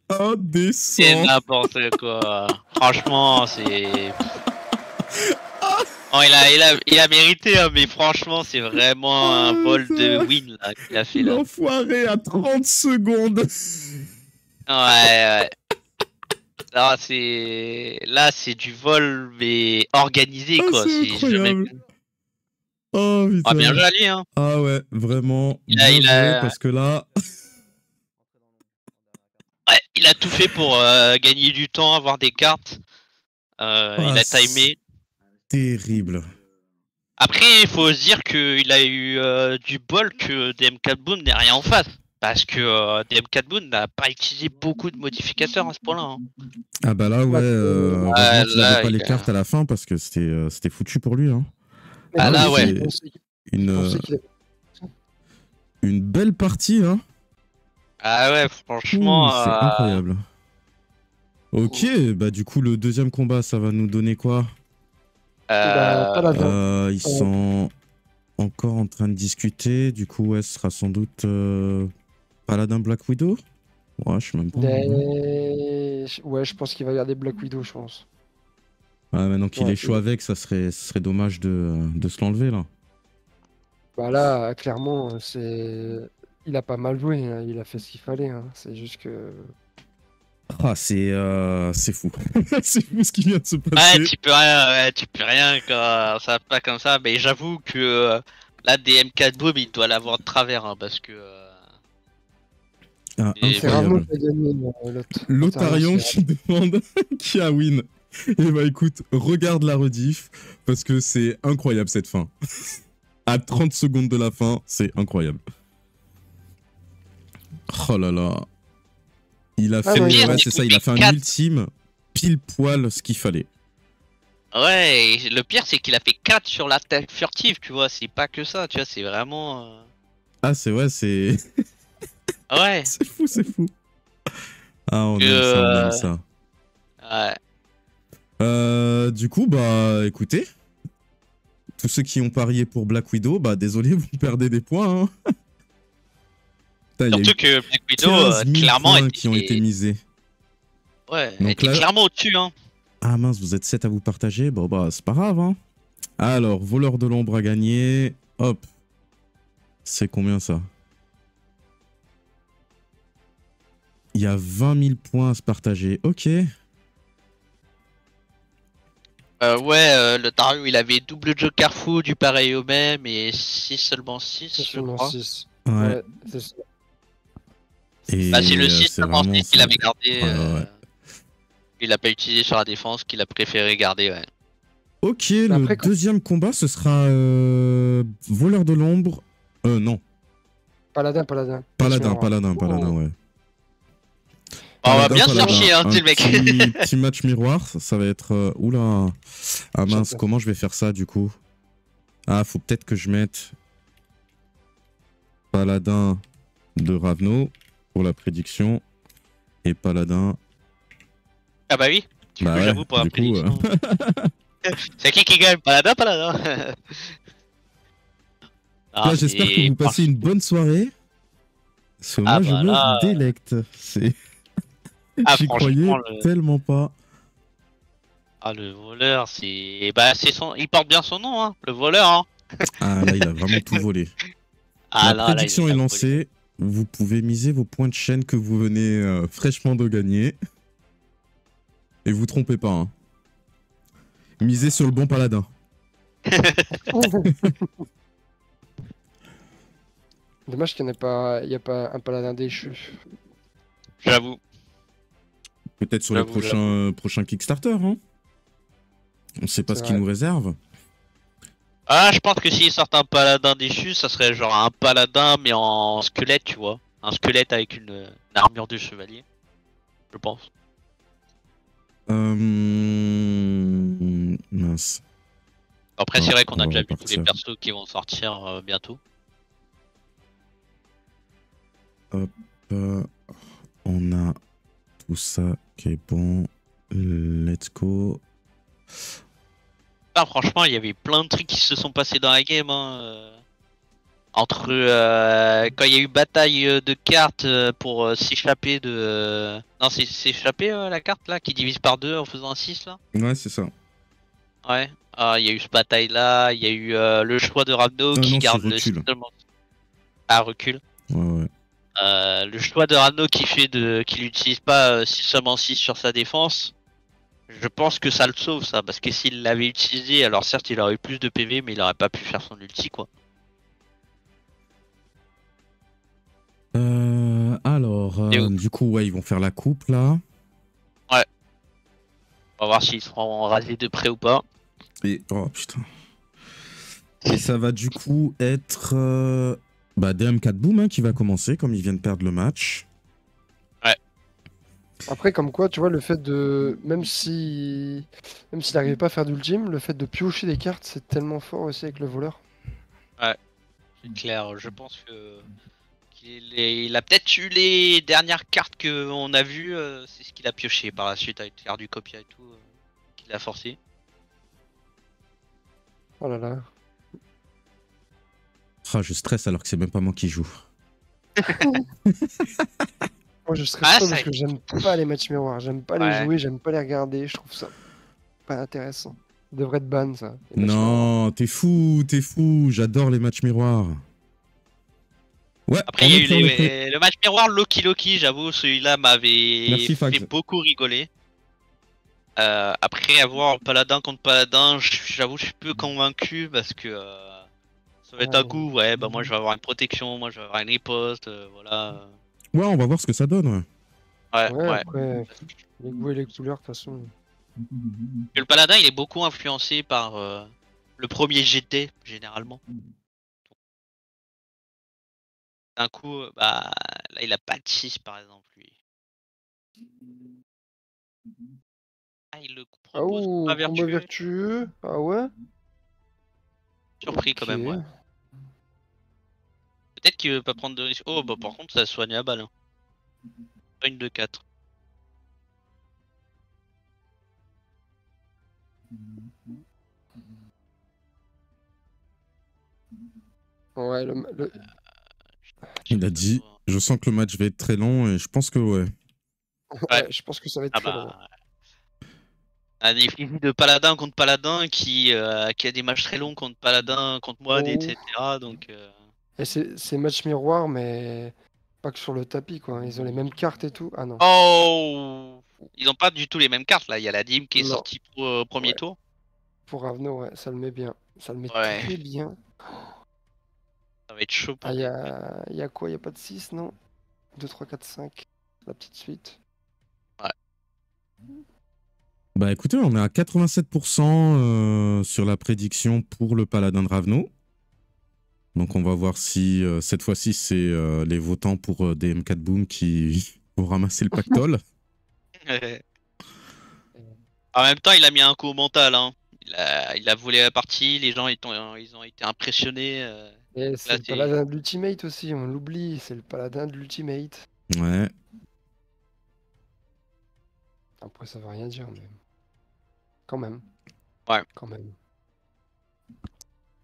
C'est indécent. n'importe quoi. Franchement, c'est. Oh, il a mérité, hein, mais franchement, c'est vraiment un Oh, vol de putain. win là, qu'il a fait là. L'enfoiré à 30 secondes. Ouais. Là, c'est du vol, mais organisé, Ah, quoi. c'est C'est jamais. incroyable. Oh Ah, bien putain. joué à lui, hein. Ah ouais, vraiment Il a- bien il joué a- parce que là, Ouais, il a tout fait pour gagner du temps, avoir des cartes. Il a timé. terrible. Après, il faut se dire qu'il a eu du bol que DM4 Boom n'ait rien en face. Parce que DM4 Boom n'a pas utilisé beaucoup de modificateurs à ce point-là. Hein. Ah bah là, ouais, heureusement qu'il là, n'avait pas il les a- cartes à la fin parce que c'était foutu pour lui. Hein. Mais Ah, non, là, mais ouais. je pensais Une, qu'il avait- une belle partie, hein. Ah ouais, franchement. C'est incroyable. Ok, bah du coup, le deuxième combat, ça va nous donner quoi? Bah, pas la Ils sont encore en train de discuter. Du coup, ouais, ce sera sans doute Paladin Black Widow. Ouais, je sais même pas. Ouais, je pense qu'il va garder Black Widow, je pense. Ouais, maintenant qu'il Ouais, est chaud avec, ça serait dommage de se l'enlever là. Bah là, clairement, il a pas mal joué, hein, il a fait ce qu'il fallait, hein. C'est juste que. Ah, c'est fou. C'est fou ce qui vient de se Ouais, passer. tu peux rien, quand ça va pas comme ça. Mais j'avoue que là, des M4 Boom, il doit l'avoir de travers, hein, parce que. Ah, Et C'est Ravno incroyable. qui a gagné, l'autre. Lotarion Lotarion, qui demande qui a win. Et bah écoute, regarde la rediff parce que c'est incroyable cette fin. À 30 secondes de la fin, c'est incroyable. Oh là là. Il a Ah fait, non, il ouais, a- c'est ça, il a fait un 4. ultime pile poil ce qu'il fallait. Ouais, et le pire, c'est qu'il a fait 4 sur l'attaque furtive, tu vois. C'est pas que ça, tu vois, c'est vraiment. Ah, c'est ouais, c'est Ouais. c'est fou, c'est fou. Ah, on Que, aime ça, on aime ça. ouais. Du coup, bah écoutez, tous ceux qui ont parié pour Black Widow, bah désolé, vous perdez des points. Hein. Putain, il y a eu Surtout que Black Widow, 15 000 clairement, points qui ont été misés. ouais, Donc était là- clairement au-dessus, hein. Ah mince, vous êtes 7 à vous partager. Bon bah c'est pas grave. Hein. Alors, voleur de l'ombre a gagné. Hop. C'est combien ça? Il y a 20 000 points à se partager. Ok. Ouais, le Dario, il avait double Joker fou, du pareil au même, et 6 seulement 6, C'est je seulement crois. 6. Ouais. Ouais, c'est ça. Et Bah, c'est le 6 c'est seulement vraiment 6 qu'il ça. avait gardé. Ouais. Il l'a pas utilisé sur la défense, qu'il a préféré garder, ouais. Ok, le après, quand- deuxième combat, ce sera voleur de l'ombre. Non, Paladin. paladin, Paladin. paladin, ouais. Bah, on va Paladin, bien paladin. chercher, hein, Un tu le mec. petit match miroir, ça va être. Oula. Ah mince, J'attends. comment je vais faire ça du coup? Ah, faut peut-être que je mette paladin de Ravno pour la prédiction et paladin. Ah bah oui, du Bah coup, ouais, j'avoue, pour la du coup, prédiction. C'est qui gagne? Paladin, paladin. Ah, Là, j'espère que c'est- vous passez une bonne soirée. Parce que Ah moi, je bah me là- délecte. C'est. Ah, J'y croyais franchement, le... tellement pas. Ah, le voleur, c'est... Bah, c'est son... Il porte bien son nom, hein, le voleur, hein. Ah là, il a vraiment tout volé. Ah, La là, prédiction il a est volé. lancée. Vous pouvez miser vos points de chaîne que vous venez fraîchement de gagner. Et vous trompez pas. Hein. Misez sur le bon paladin. Dommage qu'il n'y a pas un paladin déchu. J'avoue. Peut-être sur les J'avoue, prochains Kickstarter. Hein. On sait pas C'est ce qu'ils vrai. nous réservent. Ah, je pense que s'ils sortent un paladin déchu, ça serait genre un paladin, mais en squelette, tu vois. Un squelette avec une armure de chevalier. Je pense. Mince. Après, c'est Ah, vrai qu'on on a va déjà vu tous les repartir. persos qui vont sortir bientôt. On a tout ça qui est bon. Let's go. Ah, franchement, il y avait plein de trucs qui se sont passés dans la game. Hein, entre quand il y a eu bataille de cartes pour s'échapper de. Non, c'est s'échapper la carte là qui divise par deux en faisant un 6 là. Ouais, c'est ça. Ouais. Ah, il y a eu ce bataille là. Il y a eu le choix de Ravno Ah qui non, garde c'est le recul. seulement. Ah, recul. Ouais. Le choix de Ravno qui fait de qu'il n'utilise pas seulement 6 sur sa défense. Je pense que ça le sauve ça, parce que s'il l'avait utilisé, alors certes il aurait eu plus de PV, mais il aurait pas pu faire son ulti quoi. Alors, Et où du coup, ouais, ils vont faire la coupe là. On va voir s'ils seront rasés de près ou pas. Et oh putain. Et ça va du coup être DM4 Boom hein, qui va commencer comme ils viennent perdre le match. Après, comme quoi, tu vois, le fait de. Même s'il n'arrivait pas à faire d'ultime, le fait de piocher des cartes, c'est tellement fort aussi avec le voleur. C'est clair, je pense que il a peut-être eu les dernières cartes qu'on a vues, c'est ce qu'il a pioché par la suite avec faire du copia et tout, qu'il a forcé. Oh là là. Ah, je stresse alors que c'est même pas moi qui joue. Moi, je serais Ah, pas ça- parce que j'aime pas les matchs miroirs. J'aime pas Ouais. les jouer, j'aime pas les regarder. Je trouve ça pas intéressant. Ça devrait être ban, ça. les matchs miroirs. Non, t'es fou. J'adore les matchs miroirs. Ouais, Après, en il y a eu effet, on est prêt. le match miroir Loki Loki, j'avoue, celui-là m'avait Merci, fait Fags. beaucoup rigoler. Après, avoir Paladin contre Paladin, j'avoue, je suis peu convaincu parce que ça va être un Ouais. coup, ouais, bah moi je vais avoir une protection, moi je vais avoir une riposte, voilà. Ouais, on va voir ce que ça donne. Ouais, Ouais, ouais. après, les goûts et les couleurs, de toute façon. Que le Paladin, il est beaucoup influencé par le premier GT, généralement. D'un coup, bah là, il a pas de 6 par exemple, lui. Ah, il le Ah propose ouh, pas combat vertueux. vertueux. Ah ouais? Surpris quand même, ouais. Ok. Peut-être qu'il veut pas prendre de risque. Oh, bah par contre, ça soigne à balle. Hein. Pas une de 4. Ouais, Il a dit, je sens que le match va être très long et je pense que ouais. ouais, je pense que ça va être Ah très long. bah. Un effigie de Paladin contre Paladin qui a des matchs très longs contre Paladin, contre Moine, Oh. etc. Donc. Et c'est match miroir, mais pas que sur le tapis, quoi. Ils ont les mêmes cartes et tout. Ah non. Oh! Ils ont pas du tout les mêmes cartes là. Il y a la Dim qui est Non. sortie au premier Ouais. tour. Pour Ravno, ouais, ça le met bien. Ça le met Ouais. très bien. Ça va être chaud pour Ah, lui. y a quoi? Y a pas de 6, non? 2, 3, 4, 5. La petite suite. Bah écoutez, on est à 87% sur la prédiction pour le Paladin de Ravno. Donc on va voir si cette fois-ci c'est les votants pour DM4 Boom qui vont ramasser le pactole. En même temps, il a mis un coup au mental. Hein. Il a volé la partie. Les gens ils ont été impressionnés. Et c'est Là, le paladin de l'ultimate aussi, on l'oublie. C'est le paladin de l'ultimate. Ouais. Après, ça veut rien dire, mais. Quand même. Ouais. Quand même.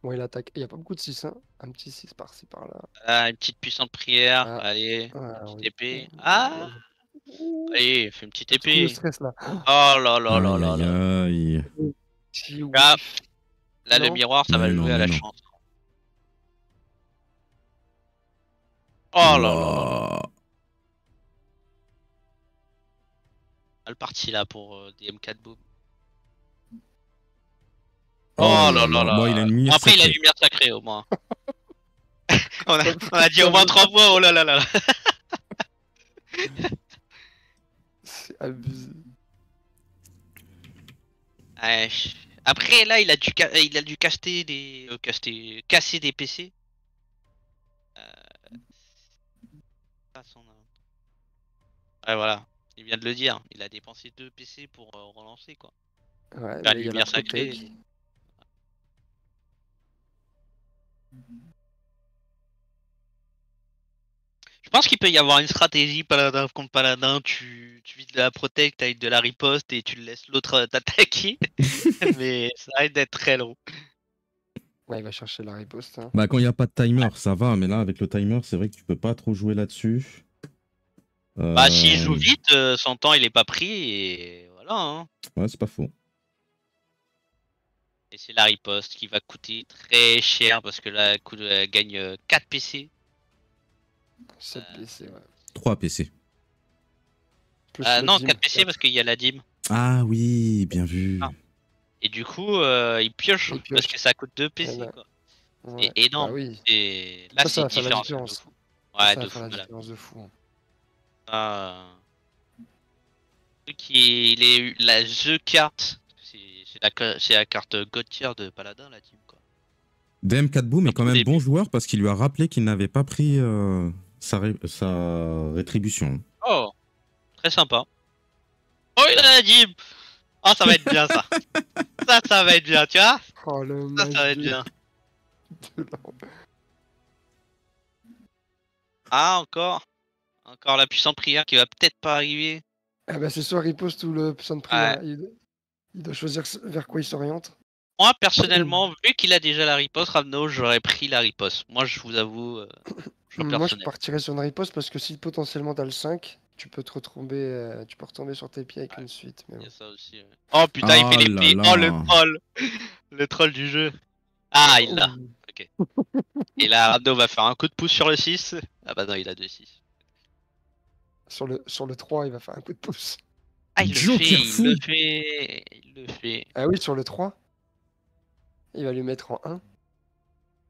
Bon, il attaque. Il y a pas beaucoup de 6, hein. Un petit 6 par-ci, par-là. Ah, une petite puissante prière. Ah. Allez, Ah, petite oui. épée. Ah! Allez, fais une petite Tout le épée. stress là. Oh là là là Aïe là aïe là. aïe. Si, oui. Là, là le Non. miroir, ça va Mais non, jouer à mais la non. chance. Oh là là là là. Ouah. Mal parti là pour DM4 Boom. Oh Oh là là là là. Bon, il a là. une lumière Après, il a sacrée. lumière sacrée au moins. on a dit au moins 3 fois. Oh là là là là. C'est abusé. Ouais. Après, là, il a dû casser des PC. Ah, ouais, voilà. Il vient de le dire. Il a dépensé 2 PC pour relancer quoi. Ouais, La mais il y a la lumière sacrée. protège. Je pense qu'il peut y avoir une stratégie paladin contre paladin. Tu vides de la protect, t'as de la riposte et tu laisses l'autre t'attaquer. Mais ça risque d'être très long. Ouais, il va chercher la riposte. Hein. Bah quand il n'y a pas de timer, ça va. Mais là, avec le timer, c'est vrai que tu peux pas trop jouer là-dessus. Bah, s'il joue vite, son temps il est pas pris et voilà. Hein. Ouais, c'est pas faux. Et c'est la riposte qui va coûter très cher parce que là, elle gagne 4 PC. 7 PC, ouais. 3 PC. Plus le Non, dim, 4 PC 4. parce qu'il y a la dim. Ah oui, bien vu. Ah. Et du coup, il pioche parce que ça coûte 2 PC. Ouais. Quoi. Ouais. C'est énorme. Bah oui. Et là, Ça c'est va faire la différent. différence. Ouais, Ça de va fou. faire la Voilà. différence de fou. Hein. Qui est la The carte. C'est la carte God tier de Paladin, la team. Quoi. DM4 Boom est quand même Début. bon joueur parce qu'il lui a rappelé qu'il n'avait pas pris sa rétribution. Oh, très sympa. Oh, il a la team. Oh, ça va être bien ça. ça va être bien, tu vois. Oh, le Ça va être bien. Ah, encore la puissante prière qui va peut-être pas arriver. Ah bah c'est soit riposte ou le puissant de prière. Il doit choisir vers quoi il s'oriente. Moi, personnellement, vu qu'il a déjà la riposte, Ravno, j'aurais pris la riposte. Moi, je vous avoue, Moi, je partirais sur une riposte parce que si potentiellement t'as le 5, tu peux te retomber, tu peux retomber sur tes pieds avec une suite. Mais Il y bon. a ça aussi. Ouais. Oh putain, il Ah fait les là plis. là. Oh le troll. Le troll du jeu. Ah, il l'a. Ouh. Ok. Et là, Rando va faire un coup de pouce sur le 6. Ah bah non, il a 2-6. Sur le 3, il va faire un coup de pouce. Ah, il le Joker fait, il fou. le fait. Il le fait. Ah oui, sur le 3, il va lui mettre en 1.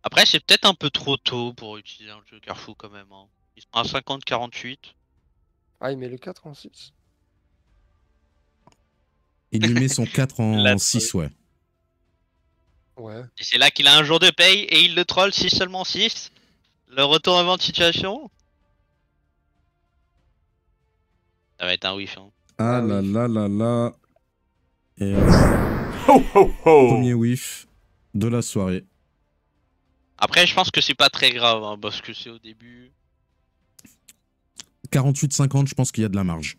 Après, c'est peut-être un peu trop tôt pour utiliser un Joker fou quand même. Hein. Ils sont à 50-48. Ah, il met le 4 en 6. Il lui met son 4 Il l'a en 6, ouais. Ouais. Et c'est là qu'il a un jour de paye et il le troll si seulement 6. Le retournement de situation. Ça va être un whiff. Hein. Ah Ah là oui. là là là. Et Ho ho ho! premier whiff de la soirée. Après, je pense que c'est pas très grave hein, parce que c'est au début. 48-50, je pense qu'il y a de la marge.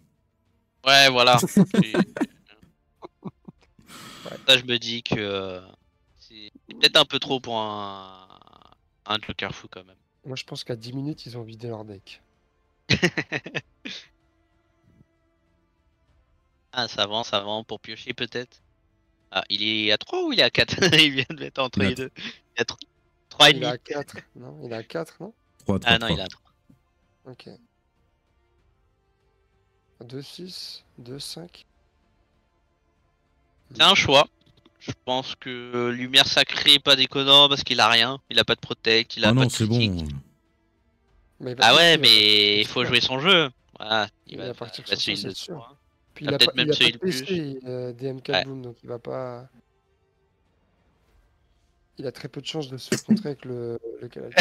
Ouais, voilà. Ça, je me dis que c'est peut-être un peu trop pour un Joker fou quand même. Moi, je pense qu'à 10 minutes, ils ont vidé leur deck. Ah, ça avance pour piocher peut-être. Ah, il est à 3 ou il est à 4? Il vient de mettre entre Il a les deux. Il est à 3 et Il est demi. à 4. Non, il est à 4, non? 3, 3, Ah non, 3. il est à 3. Ok. 2, 6, 2, 5. C'est un choix. Je pense que lumière sacrée, pas déconnant parce qu'il a rien. Il a pas de protect, il a Ah pas non, de c'est critique. bon. Mais Ah ouais, il va mais il faut jouer son jeu. Voilà, Il va partir il va sur ça, suivre c'est le sûr. tour. Hein. Puis Ah, peut-être il même a pas celui de le plus. PC, DM4 Ouais. Boom, donc il va pas. Il a très peu de chances de se faire contrer avec le Canal.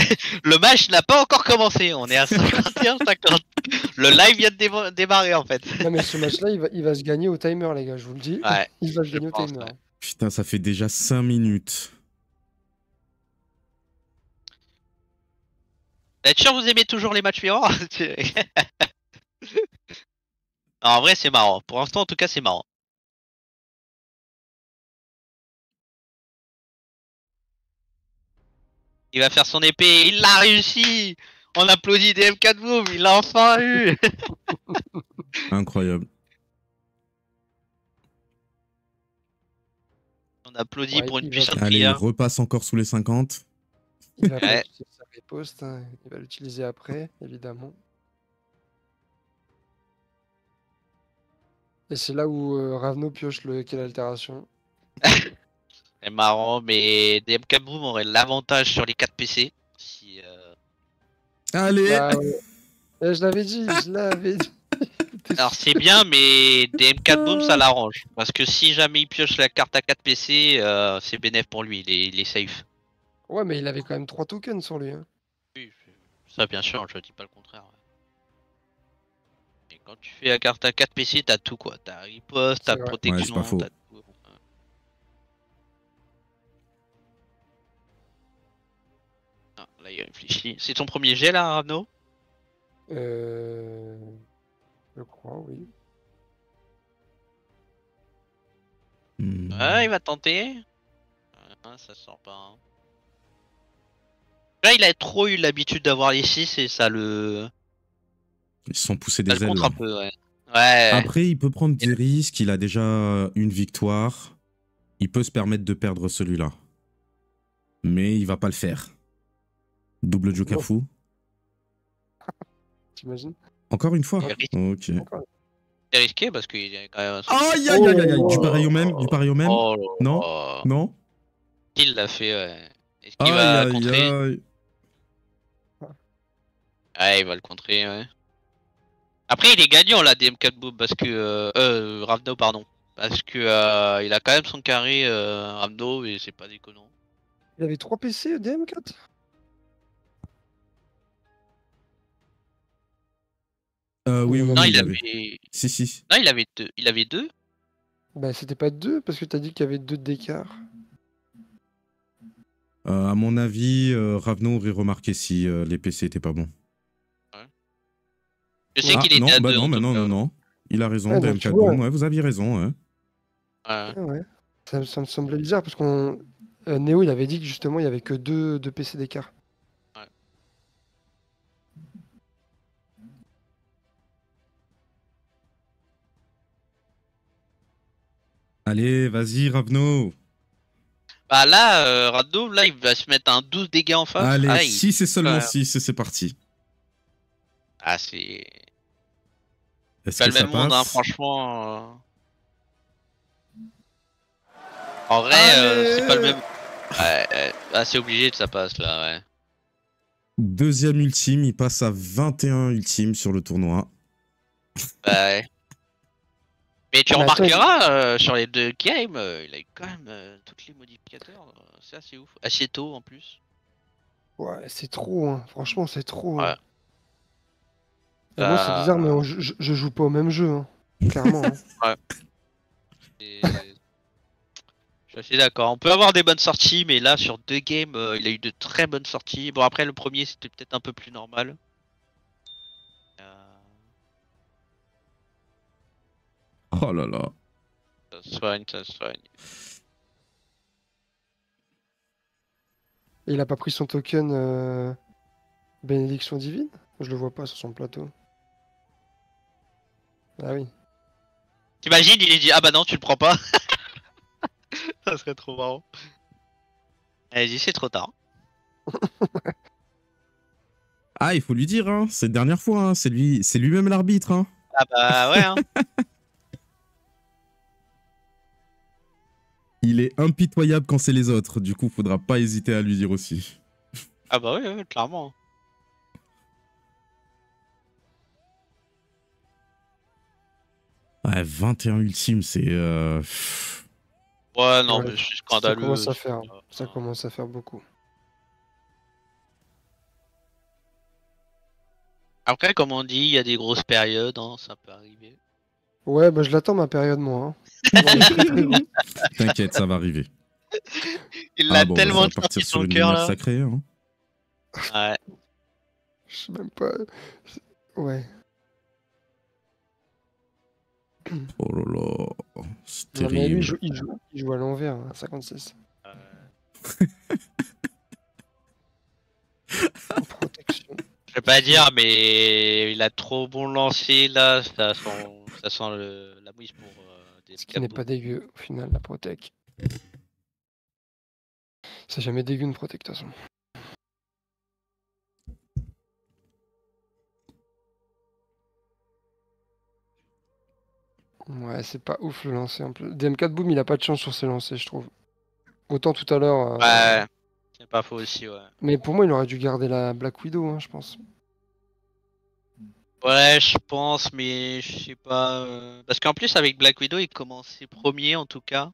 Le match n'a pas encore commencé. On est à 51-50. Le live vient de démarrer en fait. Non, mais ce match-là, il va se gagner au timer, les gars, je vous le dis. Ouais, Il va se je gagner au pense, timer. ouais. Putain, ça fait déjà 5 minutes. Êtes sûr vous aimez toujours les matchs mirror? En vrai, c'est marrant. Pour l'instant, en tout cas, c'est marrant. Il va faire son épée. Il l'a réussi. On applaudit DM4 Boom. Il l'a enfin eu. Incroyable. On applaudit Ouais, pour une il va- puissante Allez, il prière. repasse encore sous les 50. Il va pas Ouais. utiliser sa riposte, hein. Il va l'utiliser après, évidemment. Et c'est là où Ravno pioche le quelle altération. C'est marrant, mais DM4 Boom aurait l'avantage sur les 4 PC. Si, Allez. Bah, ouais. Je l'avais dit, je l'avais dit. Alors c'est bien, mais DM4 Boom ça l'arrange. Parce que si jamais il pioche la carte à 4 PC, c'est bénéf pour lui, il est safe. Ouais, mais il avait quand même 3 tokens sur lui. Hein. Oui, ça bien sûr, je dis pas le contraire. Et quand tu fais la carte à 4 PC, t'as tout quoi. T'as riposte, t'as C'est vrai. protection, Ouais, c'est pas faux. t'as tout. Ah, là il réfléchit. C'est ton premier jet là, Ravno? Je crois, oui. Ouais, il va tenter. Ça sort pas. Hein. Là, il a trop eu l'habitude d'avoir les 6 et ça le. Ils se sont poussés Ça des le ailes. contre là. un peu, ouais. Ouais. Après, il peut prendre des risques. Il a déjà une victoire. Il peut se permettre de perdre celui-là. Mais il va pas le faire. Double Joker Non. fou. T'imagines? Encore une fois. Ouais. Ok. Encore. C'est risqué parce qu'il est quand même. Aïe aïe aïe aïe aïe. Du pareil au même. Du pareil au même. Oh là Non. là. Non. Il l'a fait, ouais. Est-ce qu'il Aïe va aïe contrer? aïe. Ouais, il va le contrer, ouais. Après, il est gagnant là, DM4 Boom, parce que. Ravno, pardon. Parce que il a quand même son carré, Ravno, et c'est pas déconnant. Il avait 3 PC DM4? Oui, oui, Non, oui, il il avait. avait. Si, si. Non, il avait deux. Il avait deux. Bah, c'était pas 2 parce que t'as dit qu'il y avait 2 d'écart. À mon avis, Ravno aurait remarqué si les PC étaient pas bons. Je sais Ah, qu'il était non, à bah deux. non, en bah tout non, cas. non, non. Il a raison, Ouais, donc tu DM4 vois. Boom. Ouais, vous aviez raison. Ouais. Ouais. Ah ouais. Ça me semblait bizarre parce qu'on. Néo, il avait dit que justement, il y avait que 2 PC d'écart. Allez, vas-y, Ravno. Bah là, Rado, là, il va se mettre un 12 dégâts en face. Allez, Ah, 6 et seulement ouais. 6 et c'est parti. Ah, c'est Est-ce pas que le ça même monde, hein, passe? franchement. En vrai, c'est pas le Allez même. Ouais, ah, c'est obligé que ça passe là, ouais. Deuxième ultime, il passe à 21 ultimes sur le tournoi. Bah, ouais. Mais tu Mais attends, remarqueras, sur les deux games, il a eu quand même tous les modificateurs. C'est assez ouf. Assez tôt en plus. ouais, c'est trop, hein. Franchement, c'est trop. Ouais. Hein. Et moi, c'est bizarre, mais je joue pas au même jeu, hein. Clairement. Hein. Ouais. Je suis assez d'accord. On peut avoir des bonnes sorties, mais là, sur deux games, il a eu de très bonnes sorties. Bon, après, le premier, c'était peut-être un peu plus normal. Oh là là. Ça se soigne, ça se soigne. Et il a pas pris son token bénédiction divine? Je le vois pas sur son plateau. Ah oui. T'imagines, il est dit, ah bah non, tu le prends pas. Ça serait trop marrant. Allez, c'est trop tard. Ah, il faut lui dire, hein, c'est la dernière fois, hein, c'est lui-même l'arbitre. Hein. Ah bah ouais, hein. Il est impitoyable quand c'est les autres, du coup, faudra pas hésiter à lui dire aussi. Ah bah ouais, ouais, clairement. Ouais, 21 ultimes, c'est... Ouais, non, Ouais, mais c'est ça scandaleux. commence à faire. Ça commence à faire beaucoup. Après, comme on dit, il y a des grosses périodes, hein, ça peut arriver. Ouais, bah je l'attends ma période, moi. Hein. Dans les très, très gros. T'inquiète, ça va arriver. Il Ah l'a bon, bah, ça tellement va sorti partir de sur son une cœur lumière là. sacrée. Hein. Ouais. Je sais même pas. Ouais. Oh là là, c'est Non, mais lui, terrible. il joue à l'envers, hein, 56. En protection. Je vais pas dire, mais il a trop bon lancé là. Ça sent la mouise pour des Ce qui n'est cabos. pas dégueu, au final, la protec. C'est jamais dégueu une protec, de toute façon. Ouais, c'est pas ouf le lancer en plus. DM4 Boom, il a pas de chance sur ses lancers, je trouve. Autant tout à l'heure. Ouais, c'est pas faux aussi, ouais. Mais pour moi, il aurait dû garder la Black Widow, hein, je pense. Ouais, je pense, mais je sais pas. Parce qu'en plus, avec Black Widow, il commençait premier en tout cas.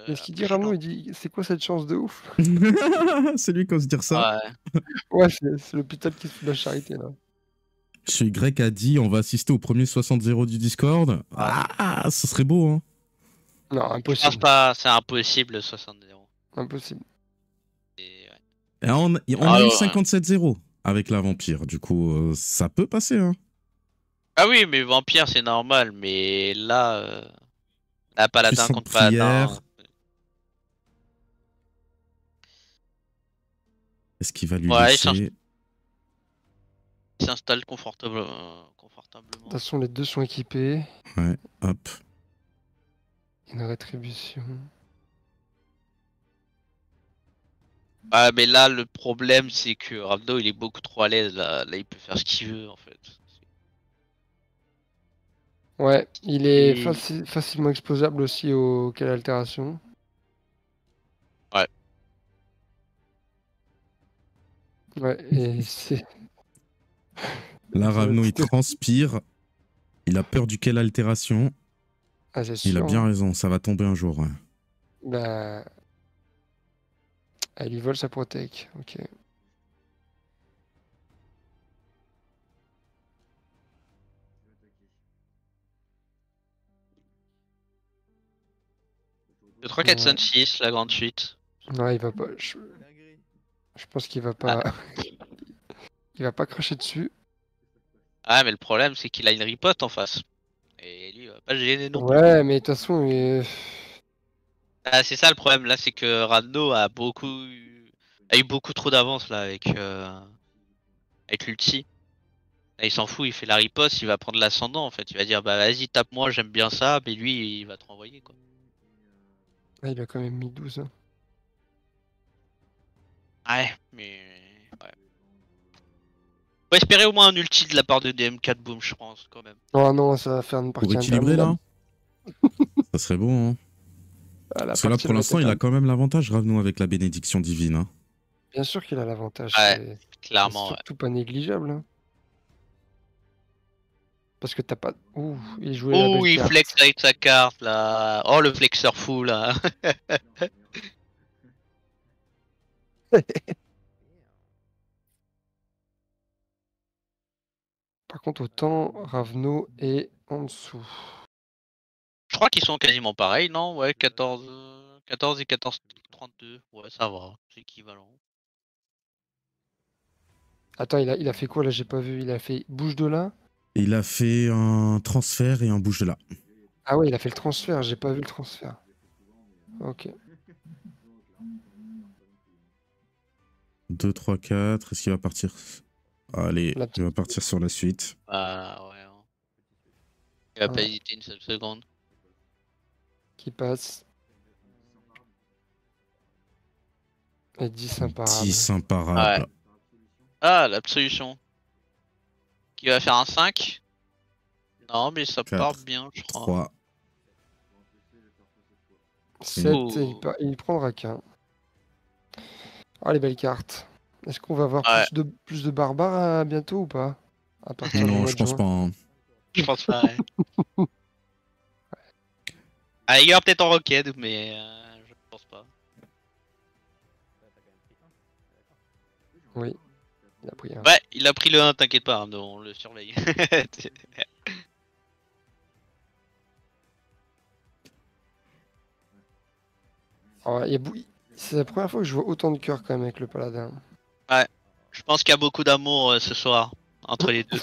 Et ce qu'il dit, Après, Ramon, non. il dit c'est quoi cette chance de ouf? C'est lui qui ose dire ça. Ouais. Ouais, c'est l'hôpital qui se fout de la charité, là. Chez Y a dit on va assister au premier 60-0 du Discord. Ah, ce serait beau, hein. Non, Je pense impossible. pas, c'est impossible 60-0. Impossible. Et, ouais. Et on Ah, a eu ouais. 57-0 avec la vampire. Du coup, ça peut passer, hein. Ah oui, mais Vampire, c'est normal, mais là, Paladin Puissante contre Paladin. prière. Est-ce qu'il va lui Ouais, laisser... il s'installe confortablement. De toute façon, les deux sont équipés. Ouais, hop. Une rétribution. Ah, mais là, le problème, c'est que Ravno, il est beaucoup trop à l'aise. Là, il peut faire ce qu'il veut, en fait. Ouais, il est Et- facilement exposable aussi aux quelle altération. Ouais. Ouais, et c'est. Là, Ça va Ravno, il être- transpire. Il a peur duquel altération. Ah, c'est Il a sûr. bien Hein. raison, ça va tomber un jour. Ouais. Bah. Elle lui vole sa protec. Ok. Le 3, 4, Ouais. 5, 6, la grande suite. Ouais, il va pas. Je pense qu'il va pas. Il va pas cracher dessus. Ah, mais le problème, c'est qu'il a une ripote en face. Et lui, il va pas se gêner non plus. Ouais, mais de toute façon, Ah, c'est ça le problème, là, c'est que Rando a eu beaucoup trop d'avance, là, avec l'ulti. Là, il s'en fout, il fait la riposte, il va prendre l'ascendant en fait. Il va dire bah vas-y tape-moi, j'aime bien ça, mais lui il va te renvoyer quoi. Ah, il a quand même mis 12. Hein. Ouais, mais ouais. Faut espérer au moins un ulti de la part de DM4 Boom, je pense quand même. Oh non, ça va faire une Pour partie équilibrer là. interminable. Ça serait bon. Hein. Ah, la Parce que là, partie pour va l'instant, être il a quand même l'avantage, Ravno, avec la bénédiction divine. Hein. Bien sûr qu'il a l'avantage, Ouais, c'est clairement. Ouais. surtout pas négligeable. Hein. Parce que t'as pas. Ouh, il jouait la Oh, belle il carte. flex avec sa carte là. Oh, le flexeur fou là. Par contre, autant Ravno est en dessous. Je crois qu'ils sont quasiment pareils, non? Ouais, 14, 14 et 14,32. Ouais, ça va, c'est équivalent. Attends, il a fait quoi là? J'ai pas vu. Il a fait bouge de là? Il a fait un transfert et un bouge de là. Ah ouais, il a fait le transfert. J'ai pas vu le transfert. Ok. 2, 3, 4. Est-ce qu'il va partir? Allez, La il petite- va partir sur la suite. Bah ouais. Hein. Il va pas Ouais. hésiter une seule seconde. Qui passe. Et 10 imparables. 10 imparables. Ouais. Ah, l'absolution. Qui va faire un 5? Non, mais ça part 4, bien, je crois. 3. 7 Oh. et il prendra qu'un. Ah, les belles cartes. Est-ce qu'on va avoir Ouais. plus de barbares bientôt ou pas? À partir du Non, mois je de pense juin. pas. Hein. Je pense pas, ouais. À la rigueur, peut-être en roquette, mais je pense pas. Oui. Il a pris un. Ouais, il a pris le 1, t'inquiète pas, hein, on le surveille. Ah, c'est la première fois que je vois autant de cœur quand même avec le paladin. Je pense qu'il y a beaucoup d'amour ce soir entre les deux.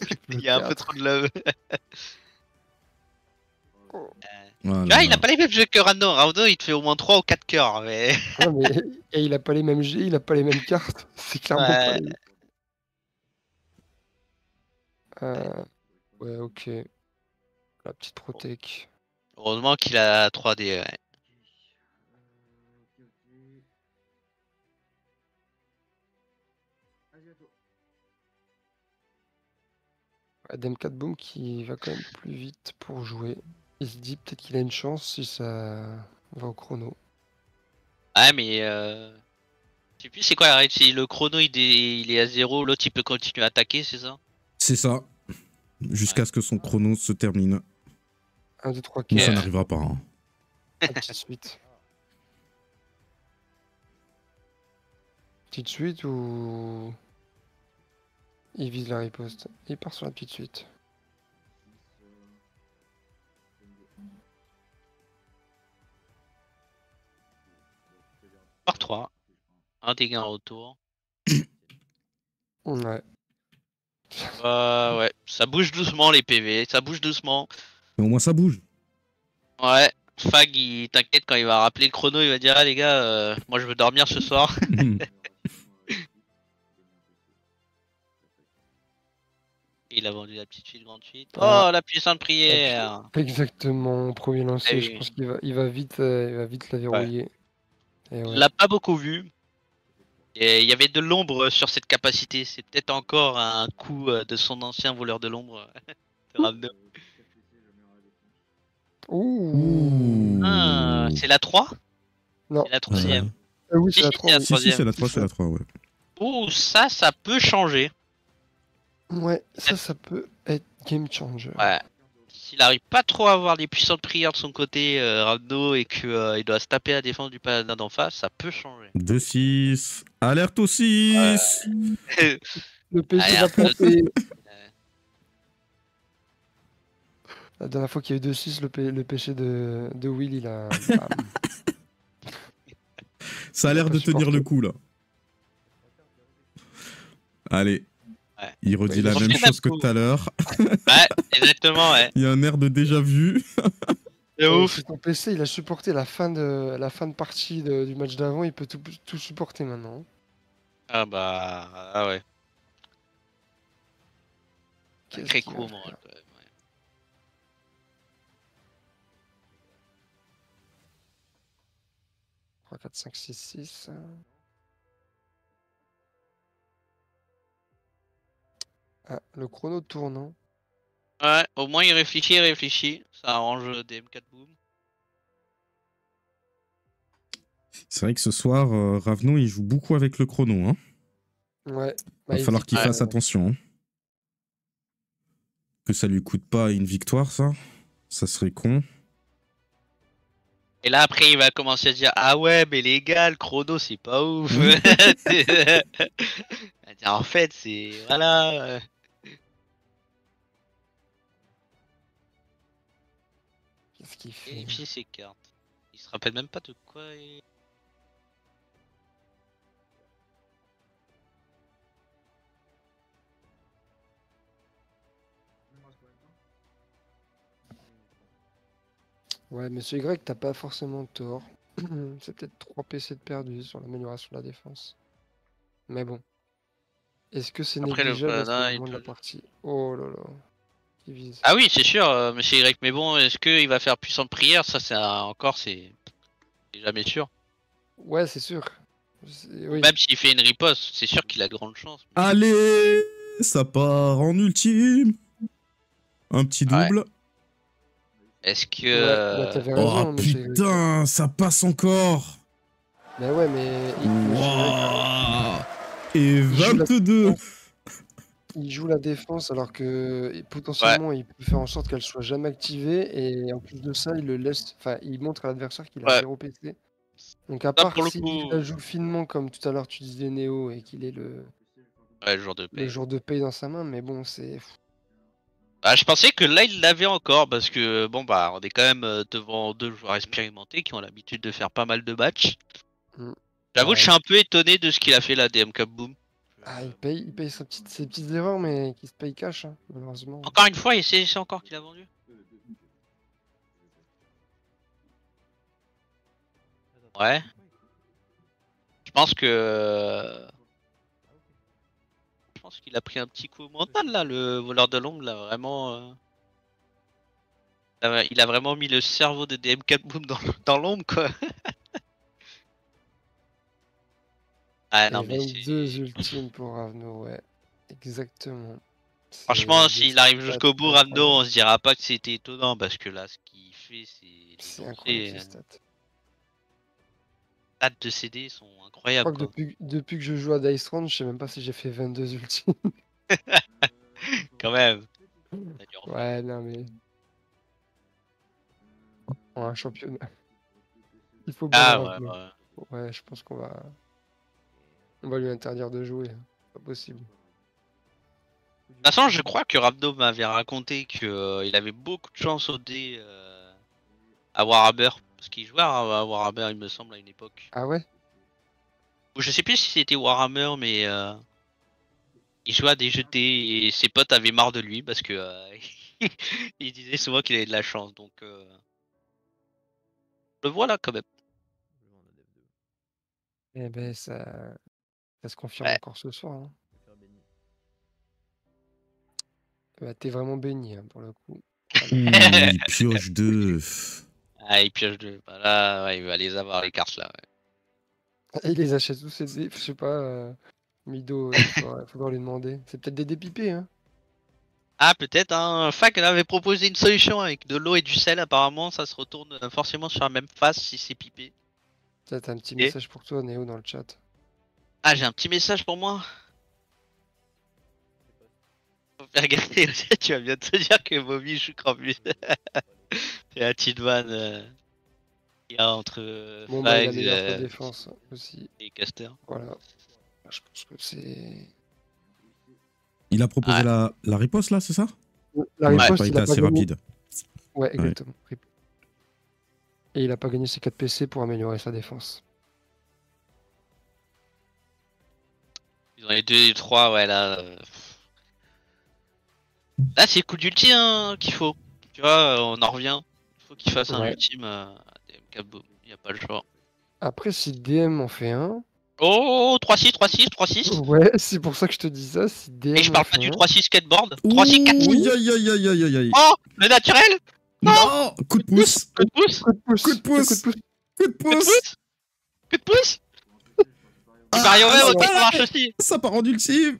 Le Il y a un peu 4. trop de love. Oh. Voilà. Tu vois, il a pas les mêmes jeux que Rando. Rando, il te fait au moins 3 ou 4 cœurs. Mais... Ah, mais... Et il a pas les mêmes jets, il a pas les mêmes cartes. C'est clairement pas Ouais. les. Ouais, ok. La petite protec. Heureusement qu'il a 3D. Ouais. Adam 4 Boom qui va quand même plus vite pour jouer. Il se dit peut-être qu'il a une chance si ça va au chrono. Ouais, mais je sais plus c'est quoi la règle. Si le chrono il est à 0, l'autre il peut continuer à attaquer, c'est ça? C'est ça. Jusqu'à ce que son chrono se termine. 1, 2, 3, Mais ça 4. n'arrivera pas. Hein. Petite suite. Petite suite ou. Il vise la riposte. Il part sur la petite suite. Par 3. Un dégât en retour. Ouais. Ouais, ça bouge doucement les PV, ça bouge doucement. Mais au moins ça bouge. Ouais, Fag, il t'inquiète quand il va rappeler le chrono, il va dire ah les gars, moi je veux dormir ce soir. Il a vendu la petite suite, grande suite. Ah. Oh la puissante prière. Exactement. Premier lancé, Ah je oui. pense qu'il va vite la verrouiller. Et On ouais. l'a pas beaucoup vu. Et il y avait de l'ombre sur cette capacité. C'est peut-être encore un coup de son ancien voleur de l'ombre. de Ravno. Ouh. Ah, c'est la 3? Non. C'est la troisième. Oui, c'est Si, la si, 3. c'est la Oui. Si, si, c'est troisième. la 3, c'est la 3, ouais. Ouh, ça peut changer. Ouais, ça peut être game changer. Ouais. S'il arrive pas trop à avoir les puissantes prières de son côté, Ravno, et que il doit se taper à la défense du paladin d'en face, ça peut changer. 2-6. Alerte au 6. Le PC Allez, va un peu. planter. La dernière fois qu'il y a eu 2-6, le péché de Will, il a. Bam. Ça a l'air pas de tenir supporté. le coup là. Allez. Ouais. Il redit Ouais, la il a même changé chose que d'un coup. tout à l'heure. Ouais, exactement, ouais. Il y a un air de déjà vu. De ouf. Si ton PC il a supporté la fin de partie du match d'avant, il peut tout supporter maintenant. Ah bah, ah ouais. Qu'est-ce Sacré qu'il coup va au moral, faire? quand même. Ouais. 3, 4, 5, 6, 6. Ah, le chrono tourne, hein. Ouais, au moins il réfléchit. Ça arrange DM4 Boom. C'est vrai que ce soir, Ravno, il joue beaucoup avec le chrono. Hein. Ouais. Va il falloir dit qu'il que, fasse attention. Hein. Que ça lui coûte pas une victoire, ça. Ça serait con. Et là après il va commencer à dire ah ouais mais les gars le chrono c'est pas ouf. Il va dire, en fait c'est voilà. Qu'est-ce qu'il fait? Vérifier ses cartes. Il se rappelle même pas de quoi. Ouais, Monsieur Y, t'as pas forcément tort. C'est peut-être 3 PC de perdu sur l'amélioration de la défense. Mais bon. Est-ce que c'est Après le négligeable à ce paladin, il moment de la peut- partie? Oh là là. Qui vise? Ah oui c'est sûr Monsieur Y mais bon est-ce qu'il va faire puissante prière ça encore c'est jamais sûr. Ouais, c'est sûr. Oui. Même s'il fait une riposte c'est sûr qu'il a de grandes chances. Allez, ça part en ultime. Un petit Ouais. double. Est-ce que Ouais, bah t'avais Oh raison, Monsieur Y. putain, ça passe encore. Mais ouais, mais Monsieur Y, Wouah. Et joue la 22. il joue la défense alors que ouais potentiellement il peut faire en sorte qu'elle soit jamais activée et en plus de ça, il le laisse. Enfin, il montre à l'adversaire qu'il a ouais 0 PC. Donc à ça part pour le s'il coup la joue finement comme tout à l'heure tu disais Néo et qu'il ait ouais le jour de le paye. jour de paye dans sa main, mais bon, c'est. Ah, je pensais que là il l'avait encore parce que bon bah on est quand même devant deux joueurs expérimentés qui ont l'habitude de faire pas mal de matchs. Mm. J'avoue Ouais. que je suis un peu étonné de ce qu'il a fait là DM Cup Boom. Ah, il paye ses petites erreurs, mais qui se paye cash, hein, malheureusement. Encore une fois et c'est encore qu'il a vendu. Ouais. Je pense que qu'il a pris un petit coup au mental là le voleur de l'ombre là vraiment. Il a vraiment mis le cerveau de DM Cup Boom dans l'ombre quoi. Ah non Et mais 22 c'est. ultimes pour Ravno, ouais. Exactement. Franchement, Des s'il arrive stats jusqu'au bout, Ramdo, incroyables. on se dira pas que c'était étonnant parce que là, ce qu'il fait, c'est C'est les incroyable lancers, ces stats. stats de CD sont Je incroyables crois que quoi. depuis que je joue à Dice Round, je sais même pas si j'ai fait 22 ultimes. Quand même. Ça dure pas. Ouais, non mais. Pour un championnat. Il faut ban Ah Ravno. ouais. Ouais, je pense qu'on va. On va lui interdire de jouer. Pas possible. De toute façon, je crois que Ramdo m'avait raconté que il avait beaucoup de chance au dé à Warhammer. Parce qu'il jouait à Warhammer, il me semble, à une époque. Ah ouais? Ou je sais plus si c'était Warhammer, mais il jouait à des jeux de dés et ses potes avaient marre de lui parce que il disait souvent qu'il avait de la chance. Donc, le voilà quand même. Eh ben ça se confirme Ouais. encore ce soir, hein. Bah, t'es vraiment béni, hein, pour le coup. Ouh, il pioche 2. Ah, il pioche deux. Bah là, ouais, il va les avoir les cartes là. Ouais. Il les achète tous ces dés, je sais pas, Mido, faudra lui demander. C'est peut-être des dépipés, hein. Ah, peut-être, hein. Fac elle avait proposé une solution avec de l'eau et du sel. Apparemment, ça se retourne forcément sur la même face si c'est pipé. T'as un petit Et message pour toi, Néo, dans le chat. ah, j'ai un petit message pour moi. Faut faire gaffe, tu vas bien te dire que Bobby joue Krampus. C'est la petite vanne qu'il y a entre Bon, bah, il Fags améliore sa défense aussi. et Caster. Voilà. Je pense que c'est. Il a proposé Ouais. la riposte là, c'est ça? La Il a riposte, pas il été a pas assez gagné. rapide. Ouais, exactement. Rip. Et il a pas gagné ses 4 PC pour améliorer sa défense. Ils ont les 2 et les 3, ouais, là. Là, c'est le coup d'ulti hein, qu'il faut. Tu vois, on en revient. Il faut qu'il fasse un Ouais. ultime à DMK Boom. Il n'y a pas le choix. Après, si DM en fait un, Oh, 3-6, 3-6, 3-6. Ouais, c'est pour ça que je te dis ça. Si DM Et je parle le pas du font, 3-6 skateboard. 3-6, 4 Ouh, aïe, aïe, aïe, aïe, aïe, aïe. Oh, le naturel. Non, coup de pouce. Coup de pouce. coup de pouce. Coup de pouce. Coup de pouce. Coup de Coup de pouce. pouce. Coup de pouce. Il Ah, varie au même, non, ok, ça marche aussi. Ça part en ultime.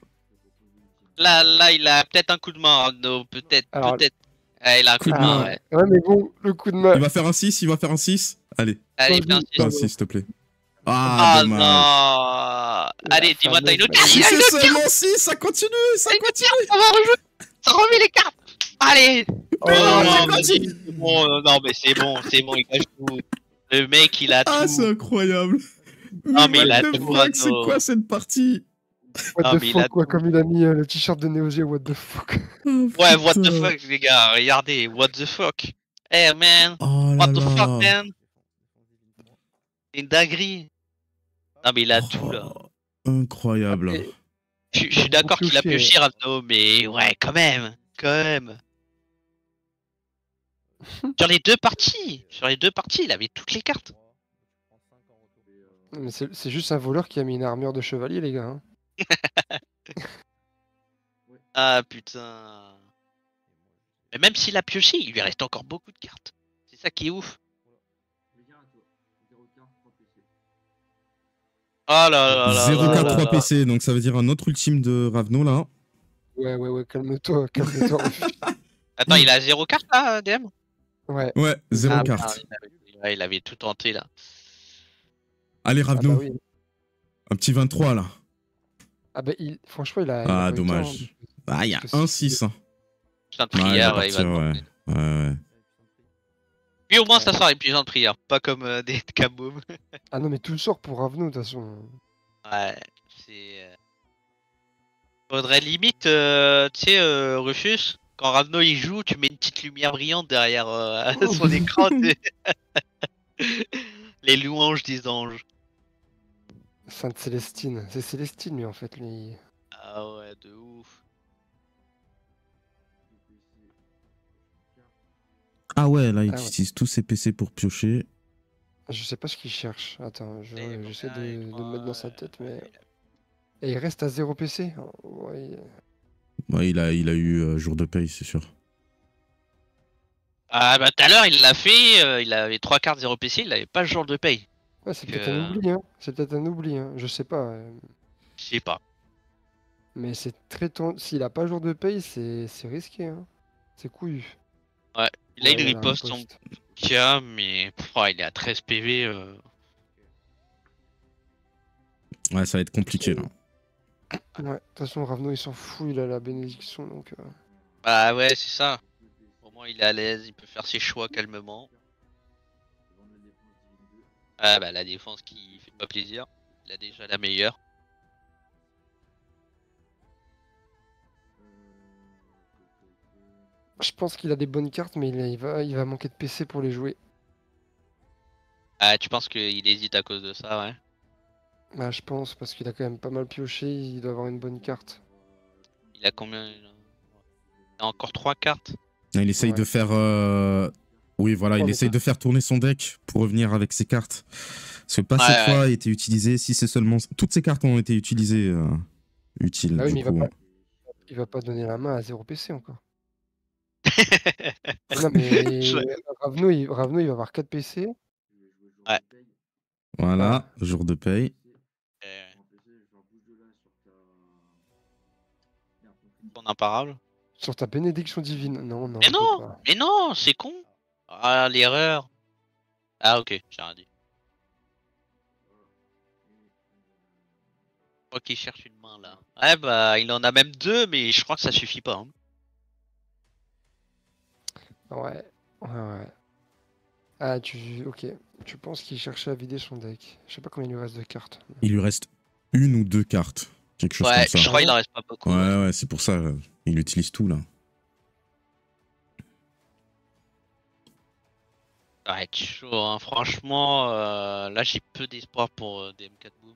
Là, il a peut-être un coup de main, Arnaud. Peut-être, Alors- peut-être. Ah, il a un coup de de main, main. ouais. Ouais, mais bon, le coup de main. Il va faire un 6, il va faire un 6. Allez, Allez, Vas-y. fais un fais un 6. 6, s'il te plaît. Ah, Ah dommage. non. Allez, dis-moi, t'as une autre carte. Si Il a c'est une autre seulement 6, ça continue, ça continue. carte, ça va rejouer. Ça remet les cartes. Allez. Oh, non, non, ça vas-y, continue. c'est bon, non, mais c'est bon, il cache tout. Le mec, il a Ah, tout. c'est incroyable. Non, mais il a what the tout, fuck, c'est Arnaud. quoi cette partie? What Ah, the mais il a fuck, quoi, tout. comme il a mis le t-shirt de Neo Geo, what the fuck. Oh, Ouais, what the putain. fuck, les gars, regardez, what the fuck. Hey, man, Oh là what the fuck, là. man. C'est une dinguerie. Non, mais il a tout, là. Oh, incroyable. Et- Je suis d'accord qu'il a pioché. pioché, Arnaud, mais ouais, quand même, quand même. Sur les deux parties, il avait toutes les cartes. Mais c'est juste un voleur qui a mis une armure de chevalier, les gars. Hein. Ah, putain. Mais même s'il a pioché, il lui reste encore beaucoup de cartes. C'est ça qui est ouf. Oh là là là 0 là 4 là 3 là. PC, donc ça veut dire un autre ultime de Ravno là. Ouais, calme-toi, calme-toi. Attends, il a 0 carte là, DM? Ouais. Ouais, 0 Ah, carte. ouais, il avait tout tenté là. Allez, Ah bah Ravno, oui. un petit 23 là. Ah bah franchement, il a Ah, pas eu le temps, dommage. hein. Ah, il y a Parce que un si- 6. Hein. Putain de Ouais, il va prière, il va partir, ouais. tenter. Ouais. Lui au moins ça sort les pigeons de prière, pas comme des kaboom. Ah non, mais tout sort pour Ravno, de toute façon. Ouais, c'est. Faudrait limite, tu sais, Rufus, quand Ravno il joue, tu mets une petite lumière brillante derrière son écran. Les louanges des anges. Sainte Célestine. C'est Célestine, lui, en fait. Lui. Ah ouais, de ouf. Ah ouais, là, il Ah ouais. utilise tous ses PC pour piocher. Je sais pas ce qu'il cherche. Attends, Et j'essaie combien, de moi, me mettre dans sa tête, mais. Et il reste à 0 PC. Ouais. Ouais, il a eu jour de paye, c'est sûr. Ah bah tout à l'heure il l'a fait, il avait 3 cartes 0 PC, il avait pas le jour de paye. Ouais, c'est Que- peut-être un oubli, hein. C'est peut-être un oubli, hein. Je sais pas. Je sais pas. Mais c'est très tendu. S'il a pas jour de paye, c'est risqué, hein. C'est couillu. Là il Ouais, riposte son cas, mais il est à 13 PV. Ouais, ça va être compliqué là. Ouais, de toute façon, Ravno, il s'en fout, il a la bénédiction, donc... Bah ouais, c'est ça. Au moins il est à l'aise, il peut faire ses choix calmement. Ah bah la défense qui fait pas plaisir. Il a déjà la meilleure. Je pense qu'il a des bonnes cartes, mais il va manquer de PC pour les jouer. Ah tu penses qu'il hésite à cause de ça, ouais. Bah, je pense, parce qu'il a quand même pas mal pioché, il doit avoir une bonne carte. Il a combien? Il a encore 3 cartes. Il essaye Ouais. de faire. Oui, voilà, Ouais, il mais essaye ça- de faire tourner son deck pour revenir avec ses cartes. Parce que pas Ouais, cette ouais. fois a été utilisé. Si c'est seulement. Toutes ces cartes ont été utilisées. Utiles. Ah oui, du mais coup. il va pas donner la main à 0 PC encore. Non, mais Ravno, il va avoir 4 PC. Ouais. Voilà, jour de paye. Ton imparable. Sur ta bénédiction divine. Non, Mais on peut non, pas. mais non, c'est con. Ah l'erreur. Ah ok, j'ai rien dit. Je crois qu'il cherche une main là. Ouais bah il en a même 2 mais je crois que ça suffit pas. Hein. Ouais. Ah, ok. Tu penses qu'il cherchait à vider son deck. Je sais pas combien il lui reste de cartes. Il lui reste une ou deux cartes. Quelque chose Ouais, comme ça. je crois qu'il en reste pas beaucoup. Ouais, c'est pour ça. Il utilise tout là. Ouais, chaud, hein. Franchement, là j'ai peu d'espoir pour DM4 Boom.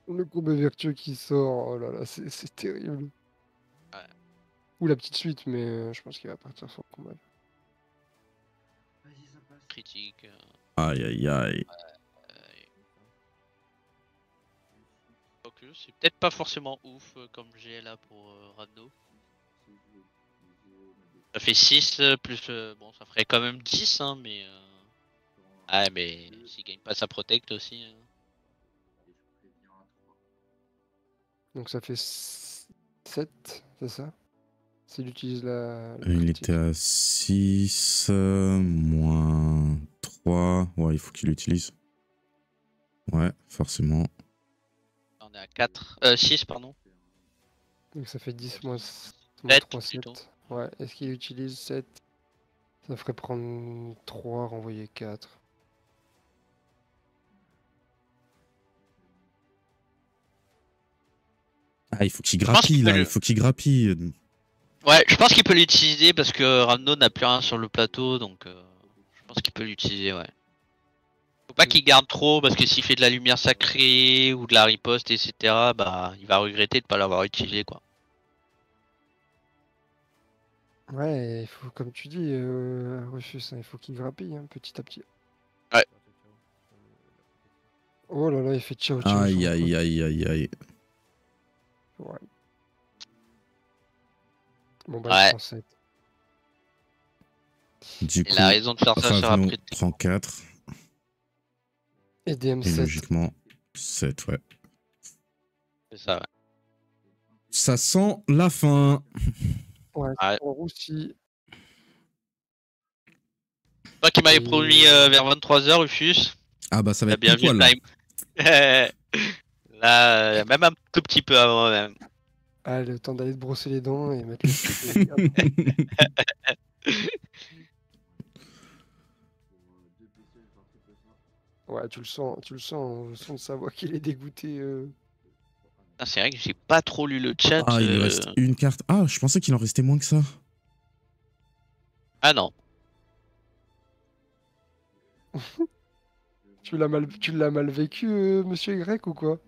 Le courbe vertueux qui sort. Oh là là, c'est terrible. Ouais. Ou la petite suite, mais je pense qu'il va partir sur le combat. Critique. Aïe. que c'est peut-être pas forcément ouf comme j'ai là pour Rado. Ça fait 6 plus. Bon, ça ferait quand même 10, hein, mais. Ah, mais s'il gagne pas sa protect aussi. Donc ça fait 7, c'est ça? S'il utilise la. le Il critique. était à 6, moins 3. Ouais, il faut qu'il l'utilise. Ouais, forcément. On est à 4. 6, pardon. Donc ça fait 10 moins 3, 7 7. plutôt. Ouais, est-ce qu'il utilise 7? Ça ferait prendre 3, renvoyer 4. Ah, il faut qu'il pense grappille qu'il peut là, le- il faut qu'il grappille. Ouais, je pense qu'il peut l'utiliser parce que Rando n'a plus rien sur le plateau, donc je pense qu'il peut l'utiliser, ouais. Faut pas qu'il garde trop parce que s'il fait de la lumière sacrée ou de la riposte, etc., bah il va regretter de pas l'avoir utilisé, quoi. Ouais, il faut, comme tu dis, Rufus, hein, il faut qu'il grappille hein, petit à petit. Ouais. Oh là là, il fait ciao ciao. Aïe, sur le aïe, aïe, aïe, aïe. pot. Ouais. Bon bah, Ouais. il prend 7. Du Il a raison de faire ça sur Ravno après. prend 4. Et DM Et 7. logiquement, 7, ouais. C'est ça, ouais. Ça sent la fin. Ouais, Ouais. en roussi. Toi qui m'avais Et- promis vers 23h, Rufus, Ah bah ça va t'as être bien pile vu le poil. time. Là, même un tout petit peu avant même. Ah, le temps d'aller te brosser les dents et mettre le Ouais, tu le sens, au son de sa voix qu'il est dégoûté. Ah, c'est vrai que j'ai pas trop lu le chat. Ah, il lui reste une carte. Ah, je pensais qu'il en restait moins que ça. Ah non. Tu l'as mal vécu, monsieur Y ou quoi?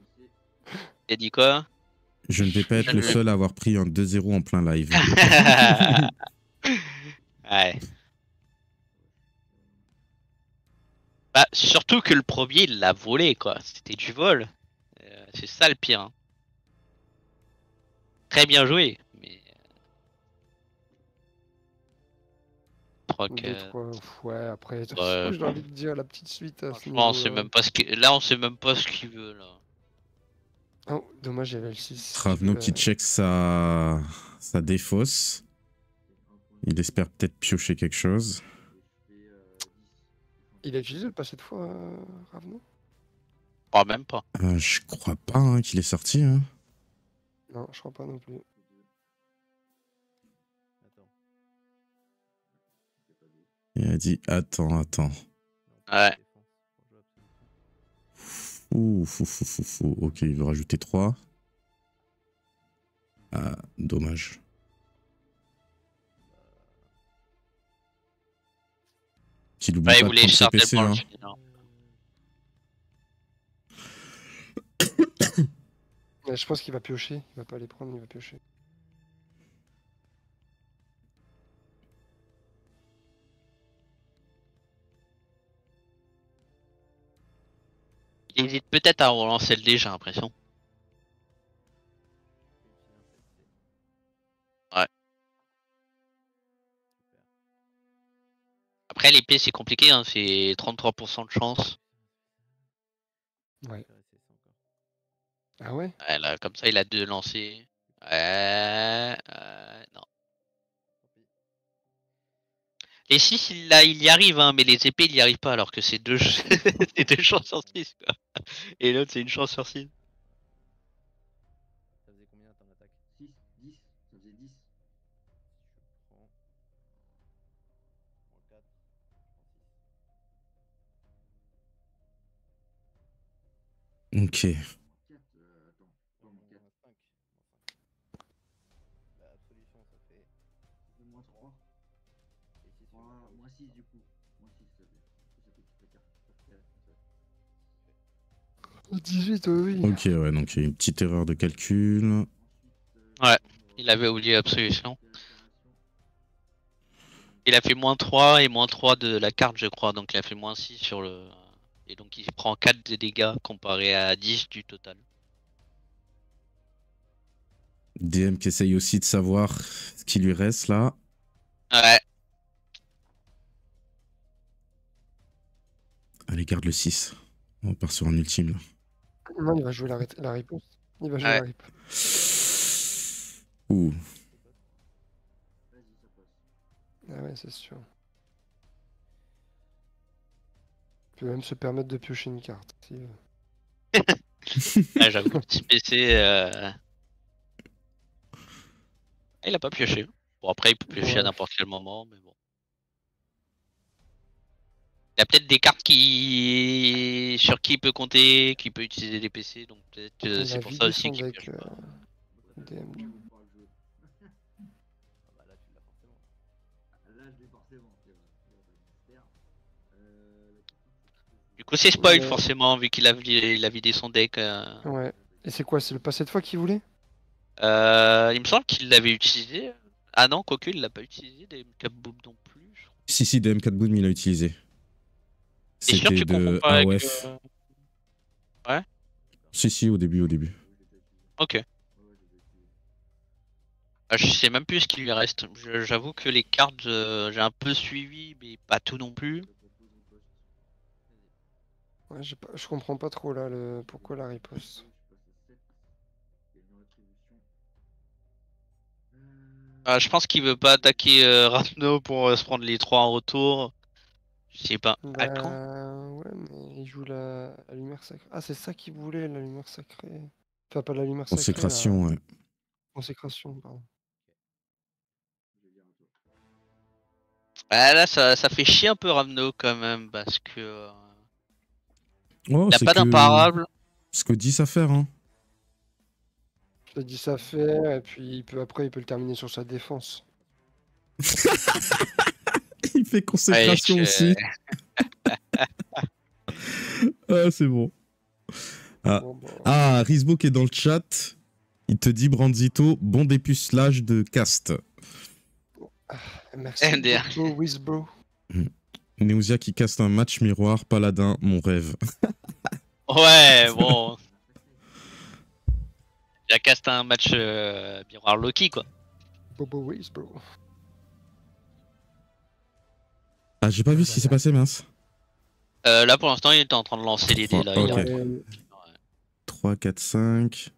T'as dit quoi? Je ne vais pas être le seul à avoir pris un 2-0 en plein live. Ouais. Bah, surtout que le premier, il l'a volé, quoi. C'était du vol. C'est ça le pire. Hein. Très bien joué, mais. Je crois Deux, que. trois. Ouais, après, Ouais. j'ai envie de dire la petite suite à ce Franchement, on sait niveau-là. même pas ce que. Là, on sait même pas ce qu'il veut, là. Oh, dommage, il y avait le 6. Ravno qui check sa défausse. Il espère peut-être piocher quelque chose. Il a utilisé le pas cette fois, Ravno? Oh, même pas. Je crois pas hein, qu'il est sorti. Hein. Non, je crois pas non plus. Il a dit attends. Ouais. Fou. Ok, il veut rajouter 3. Ah, dommage. Qu'il oublie Ouais, il pas de voulait prendre ses starter PC. le Hein. final. Ouais, je pense qu'il va piocher. Il va pas les prendre, il va piocher. Il hésite peut-être à relancer le dé, j'ai l'impression. Ouais. Après, l'épée, c'est compliqué, hein. C'est 33% de chance. Ouais. Ah ouais? Ouais, là, comme ça, il a 2 lancers. Ouais. Non. Les 6, il y arrive, hein, mais les épées, il y arrive pas, alors que c'est 2 c'est 2 chances sur 6, quoi. Et l'autre, c'est une chance sur 6. Ça faisait combien ton attaque 6, 10, ça faisait 10. Je prends. Moins 4, je prends 6. Ok. 4, attends, moins 4. 5. La solution, ça fait. Moins 3. Et 6, moins 6 du coup. Moins 6, ça fait toute la carte. Ça fait 18, oui. Ok, ouais, donc il y a une petite erreur de calcul. Ouais, il avait oublié l'absolution. Il a fait moins 3 et moins 3 de la carte, je crois. Donc il a fait moins 6 sur le. Et donc il prend 4 de dégâts comparé à 10 du total. DM qui essaye aussi de savoir ce qui lui reste là. Ouais. Allez, garde le 6. On part sur un ultime là. Non, il va jouer la réponse. Il va jouer Ouais. la réponse. Ouh. Vas-y, ça passe. Ah ouais, c'est sûr. Il peut même se permettre de piocher une carte. Si... Ouais, j'avoue, petit PC. Il a pas pioché. Bon, après, il peut piocher Ouais. à n'importe quel moment, mais bon. Il y a peut-être des cartes sur qui il peut compter, qui peut utiliser des PC, donc peut-être que Il c'est a pour vidé ça aussi son qu'il deck, pioche pas. DM, du coup. Ah bah là, tu l'as forcément. Là, je l'ai forcément, c'est vrai. Il y a pas de mystère. La question, c'est Du coup, c'est spoil Ouais. forcément, vu qu'il a, il a vidé son deck. Ouais. Et c'est quoi? C'est le pas cette fois qu'il voulait? Il me semble qu'il l'avait utilisé. Ah non, quoique, il l'a pas utilisé, des Capboom non plus. Je crois. Si, DM4 Boom, il a utilisé. T'es sûr que C'était tu confonds de pas avec. AOF. Ouais, Si, au début. ok. Ah, je sais même plus ce qu'il lui reste. J'avoue que les cartes, j'ai un peu suivi, mais pas tout non plus. Ouais, je comprends pas trop là pourquoi la riposte. Je pense qu'il veut pas attaquer Rafno pour se prendre les 3 en retour. Je sais pas. À quand? Ouais, mais il joue la lumière sacrée. Ah, c'est ça qu'il voulait, la lumière sacrée. Enfin, pas la lumière sacrée, la Consécration, ouais. consécration, pardon. Ah, là, ça fait chier un peu Ravno quand même, parce que Oh, il a c'est pas que d'imparable. ce que 10 à faire, hein. Je te dis ça faire, et puis après, il peut le terminer sur sa défense. Il fait consécration Ouais, aussi. Ah, c'est bon. Ah, Bon, bah, ah Rizbo qui est dans le chat. Il te dit, Branzito, bon dépucelage de cast. merci, MDR. Bobo Wizbro. Neousia qui caste un match miroir, Paladin, mon rêve. Ouais, bon. Il a casté un match miroir Loki, quoi. Bobo Wizbro. Ah, j'ai pas vu ce qui s'est passé, mince. Là, pour l'instant, il était en train de lancer les dés. Là, il est en Ok. train de- 3, 4, 5.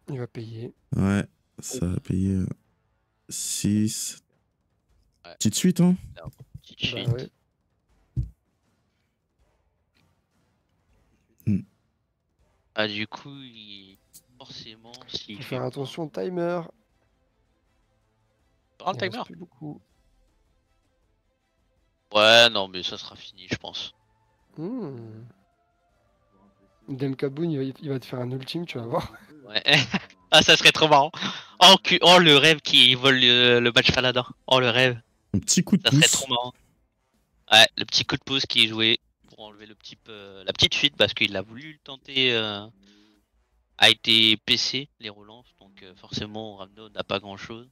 Il va payer. Ouais, ça a payé 6. Ouais. Petite suite, hein. Petite Bah suite. ouais. Ah, du coup, forcément, s'il Faut fait faire attention au timer. prend le Il reste timer. plus beaucoup. Ouais, non, mais ça sera fini, je pense. Demkaboon, il va te faire un ultime, tu vas voir. Ouais. Ah, ça serait trop marrant. Oh, oh, le rêve qui vole le match Paladin. Oh, le rêve. Un petit coup de Ça serait pouce. trop marrant. Ouais, le petit coup de pouce qui est joué pour enlever la petite fuite parce qu'il a voulu le tenter. A été PC les relances, donc forcément Ravno n'a pas grand chose.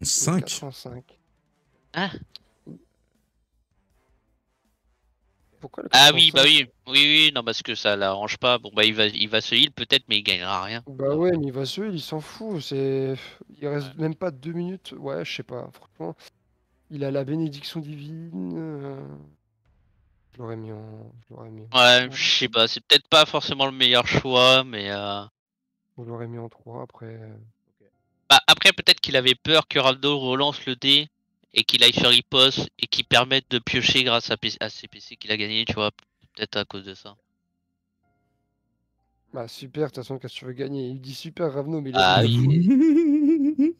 5. 405. Ah, Pourquoi le ah oui, 405? bah oui, oui, non, parce que ça l'arrange pas. Bon, bah il va se heal peut-être, mais il gagnera rien. Bah ouais, mais il va se heal, il s'en fout. Il reste même pas 2 minutes. Ouais, je sais pas. Franchement, il a la bénédiction divine. Je l'aurais mis en. Ouais, je sais pas, c'est peut-être pas forcément le meilleur choix, mais Je l'aurais mis en 3 après. bah, après peut-être qu'il avait peur que Ravno relance le dé et qu'il aille sur riposte et qu'il permette de piocher grâce à ses PC qu'il a gagné, tu vois. Peut-être à cause de ça. Bah super, de toute façon, qu'est-ce que tu veux gagner? Il dit super Ravno, mais il Ah a oui.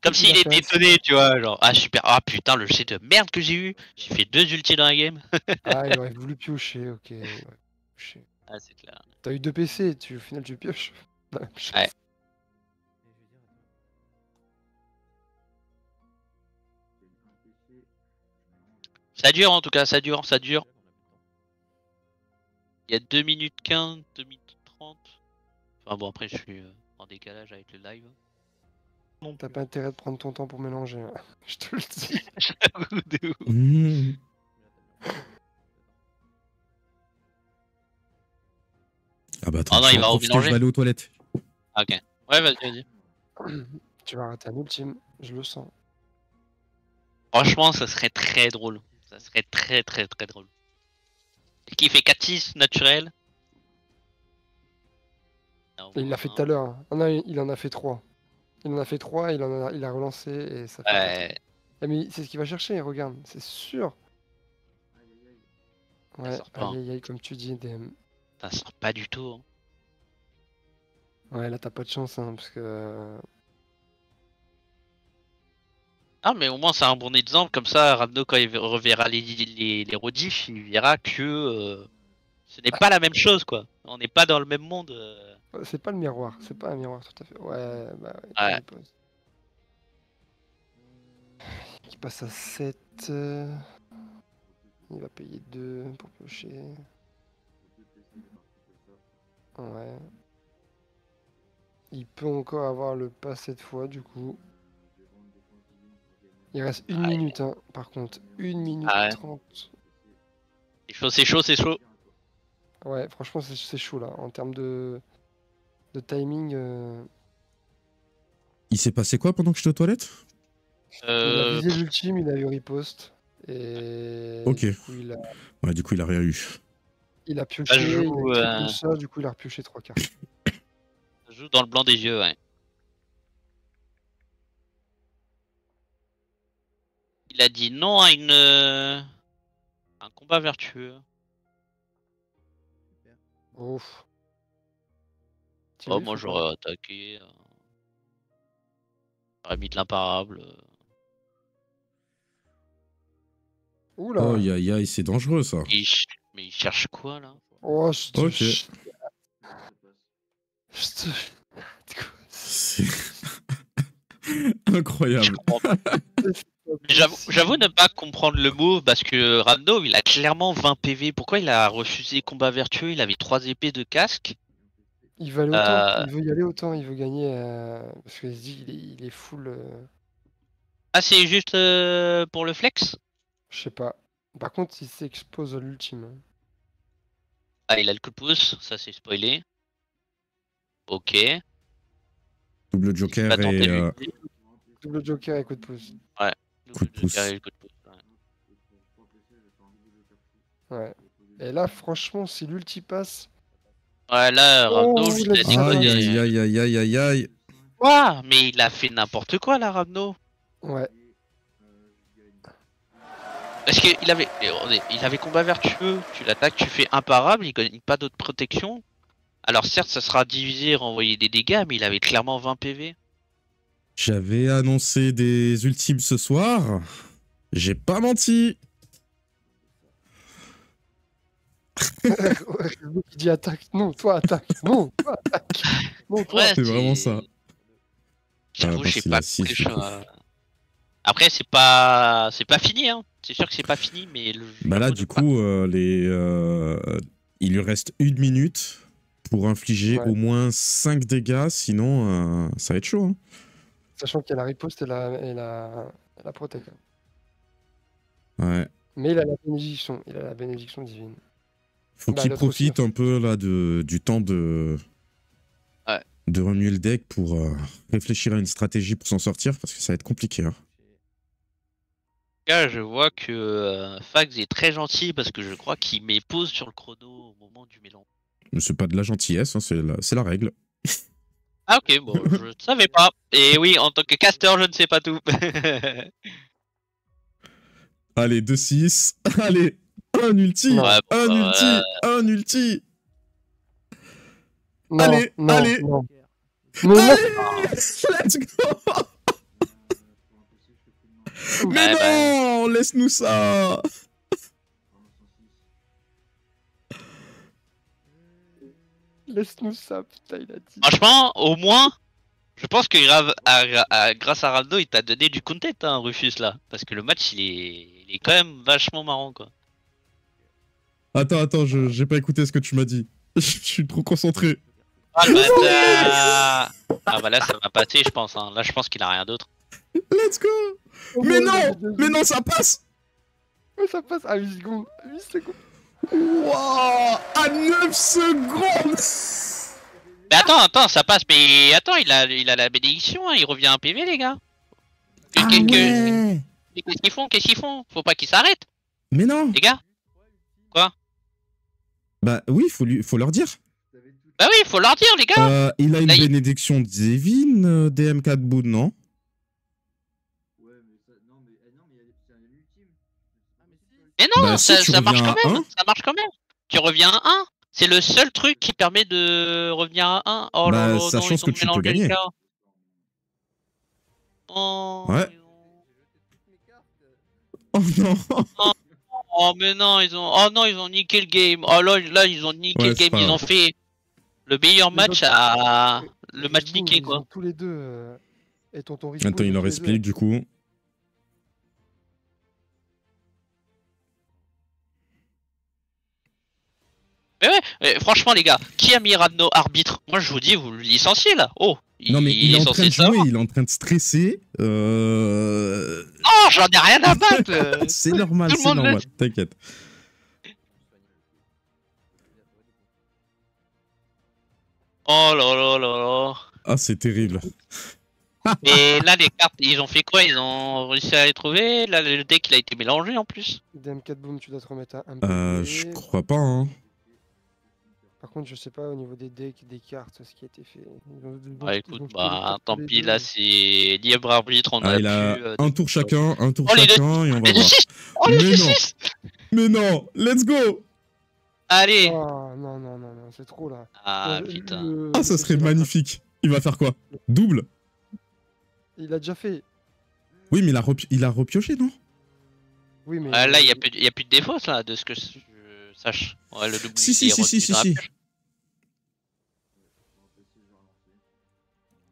Comme il s'il a fait était un- étonné, tu vois, genre, ah super, ah putain, le jet de merde que j'ai eu, j'ai fait 2 ultis dans la game. Ah, il aurait voulu piocher, ok. Il aurait voulu piocher. Ah, c'est clair. T'as eu 2 PC, au final tu pioches. La même chose. Ouais. Ça dure en tout cas, ça dure, ça dure. Il y a 2 minutes 15, 2 minutes 30. Enfin bon, après je suis en décalage avec le live. T'as pas intérêt de prendre ton temps pour mélanger, hein. Je te le dis. J'avoue de ouf. Mmh. Ah bah attends, Oh non, il va profite, je remélanger. vais aller aux toilettes. Ok. Ouais, vas-y, vas-y. Tu vas rater un ultime, je le sens. Franchement, ça serait très drôle. Ça serait très très très drôle. Qui fait 4-6 naturel? Non, Et il l'a fait tout à l'heure. Hein. Ah non, il en a fait 3. Il en a fait 3, il a relancé et ça fait 4. Ouais, Ah, mais c'est ce qu'il va chercher, regarde, c'est sûr. Ouais, sort pas, hein. aïe aïe aïe, comme tu dis, DM. ça sort pas du tout. Hein. Ouais, là t'as pas de chance, hein, parce que. Ah, mais au moins c'est un bon exemple. Comme ça, Ramno, quand il reverra les rediffs, il verra que ce n'est pas la même chose, quoi. On n'est pas dans le même monde. C'est pas le miroir, c'est pas un miroir tout à fait. Ouais, bah ouais. Ouais. il pose. Qui passe à 7. Il va payer 2 pour piocher. Ouais. Il peut encore avoir le pas cette fois, du coup. Il reste 1 Ah, minute, hein, par contre. 1 minute Ah ouais. 30. C'est chaud, c'est chaud, c'est chaud. Ouais, franchement, c'est chaud là. En termes de timing, Il s'est passé quoi pendant que j'étais aux toilettes? il a visé Pff, l'ultime, il a eu riposte. Et Ok. du coup, Ouais, du coup, il a rien eu. il a ça pioché, il a joue, eu triple ça, du coup, il a repioché 3 cartes. ça joue dans le blanc des yeux, ouais. Il a dit non à un combat vertueux. Ouf. Oh, moi j'aurais attaqué. J'aurais mis de l'imparable. Oula. Oh, aïe, aïe, c'est dangereux, ça. Mais il cherche quoi là? Oh, je te... Ok. Je te... C'est incroyable. Je comprends pas. J'avoue ne pas comprendre le move parce que Ramno il a clairement 20 PV. Pourquoi il a refusé combat vertueux? Il avait 3 épées de casque. Il veut aller autant, il veut y aller autant, il veut gagner, parce qu'il se dit il est full, Ah, c'est juste pour le flex? je sais pas. Par contre, il s'expose à l'ultime. Hein. Ah, il a le coup de pouce, ça c'est spoilé. Ok. Double Il joker va tenter et l'ultime. Double joker et coup de pouce. coup de pouce. Joker et le coup de pouce, ouais. Ouais. Et là, franchement, si l'ulti passe... Ouais, là, Ramno, Oh, je il a l'ai dit dit. ça. Aïe, aïe, aïe, aïe, aïe, aïe, aïe. Quoi? Mais il a fait n'importe quoi là, Ramno. Ouais. Parce qu'il avait combat vertueux, tu l'attaques, tu fais imparable, il gagne pas d'autre protection. Alors certes, ça sera divisé, renvoyer des dégâts, mais il avait clairement 20 PV. J'avais annoncé des ultimes ce soir. J'ai pas menti. Il dit attaque. Non, toi attaque. Non, toi attaque. Non, toi. Ouais, c'est vraiment ça. J'avoue, Ah, je sais il pas a six, compris le du coup. choix. Après, c'est pas fini, hein. C'est sûr que c'est pas fini, mais le Bah là, jeu de du pas- coup, il lui reste 1 minute pour infliger Ouais. au moins 5 dégâts, sinon ça va être chaud. Hein. Sachant qu'il y a la riposte et la protège. Ouais. Mais il a la bénédiction. Il a la bénédiction divine. Faut Bah, qu'il l'autre aussi, profite un peu là du temps de remuer le deck pour réfléchir à une stratégie pour s'en sortir, parce que ça va être compliqué. Hein. Là, je vois que Fax est très gentil parce que je crois qu'il met pause sur le chrono au moment du mélange. Mais c'est pas de la gentillesse, hein, c'est la règle. Ah ok, bon, je ne savais pas. Et oui, en tant que caster, je ne sais pas tout. Allez, 2-6. Allez, un ulti. Ouais, bon, un bah, ulti. Un ulti. Non, Allez, non, allez. non. Mais non. Allez, let's go. Mais non, laisse-nous ça. Laisse-nous ça, putain, il a dit. Franchement, au moins, je pense que grâce à Raldo, il t'a donné du content, hein, Rufus, là. Parce que le match, il est quand même vachement marrant, quoi. Attends, j'ai pas écouté ce que tu m'as dit. Je suis trop concentré. Ah, le bâtard. Ah bah là, ça va passer, je pense. Hein. Là, je pense qu'il a rien d'autre. Let's go. Mais non, ça passe. Ouais, ça passe à 8 secondes. 8 secondes. Wow, à 9 secondes. Mais attends, ça passe. Mais attends, il a la bénédiction, hein, il revient à PV, les gars. Ah ouais. Qu'est-ce qu'ils font? Faut pas qu'ils s'arrêtent, Mais non. les gars. Bah oui, faut leur dire. Bah oui, faut leur dire, les gars. Il a une Là, bénédiction divine, DM4 Boud, non? Ouais, mais ça. Non, mais c'est un ultime. Mais non, Bah, si, tu ça marche reviens quand à même. 1. Ça marche quand même. Tu reviens à 1. C'est le seul truc qui permet de revenir à 1. Oh là Bah, là, sachant non, ce que tu peux gagner. Oh, Ouais. Oh non. oh mais non, ils ont niqué le game. Oh là, ils ont niqué Ouais, le c'est game. pas Ils grave. ont fait le meilleur match à le match Rizou, niqué, ils quoi. ont tous les deux. Et tonton Rizou, Attends, ils il ont leur tous les deux. explique du coup. Mais ouais, franchement, les gars, qui a mis Radno arbitre? Moi, je vous dis, vous le licenciez là. Oh, Non, mais il est en train de savoir. jouer, il est en train de stresser. Oh, j'en ai rien à battre. C'est normal, tout le c'est monde normal, t'inquiète. Oh là là là là. Ah, c'est terrible. Et là, les cartes, ils ont fait quoi? Ils ont réussi à les trouver? Là, le deck, il a été mélangé en plus. DM4 Boom, tu dois te remettre à un PV. Je crois pas, hein. Par contre, je sais pas au niveau des decks, des cartes, ce qui a été fait. Ouais, écoute, bah, tant pis, là, c'est libre arbitre, on Ah, a il a pu... un tour chacun, Oh, les deux- chacun, et on va Les deux voir. 6. Oh, les Mais deux non. 6. Mais non, let's go. Allez. Oh non, non, non, non, c'est trop là. Ah, Le- putain. le- Ah, ça le serait défi magnifique. Il va faire quoi? Double? Il a déjà fait. Oui, mais il a repioché, non? Oui, mais. Là, il y a plus de défauts, là, de ce que je sache. Ouais, le double, Si, il est revenu si. dans la pioche.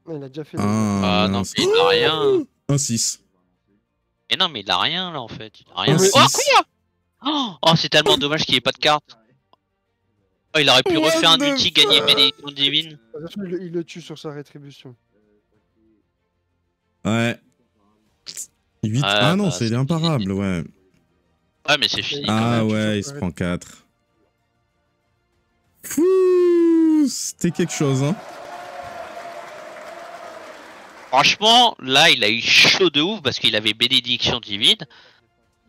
Non, il a déjà fait. Ah, non, mince. mais il a rien. Un 6. Mais non, mais il a rien, là, en fait. Il a rien. Un Oh, 6. quoi? Oh, c'est tellement dommage qu'il n'y ait pas de carte. Oh, il aurait pu What refaire un the ulti, gagner fuck? bénédiction divine. Attention, il le tue sur sa rétribution. Ouais. 8. Ah non, bah, c'est c'est- imparable, ouais. Ouais, mais c'est fini quand Ah même. ouais, il se prend 4. Fouh, c'était quelque chose, hein. Franchement, là, il a eu chaud de ouf parce qu'il avait bénédiction divine.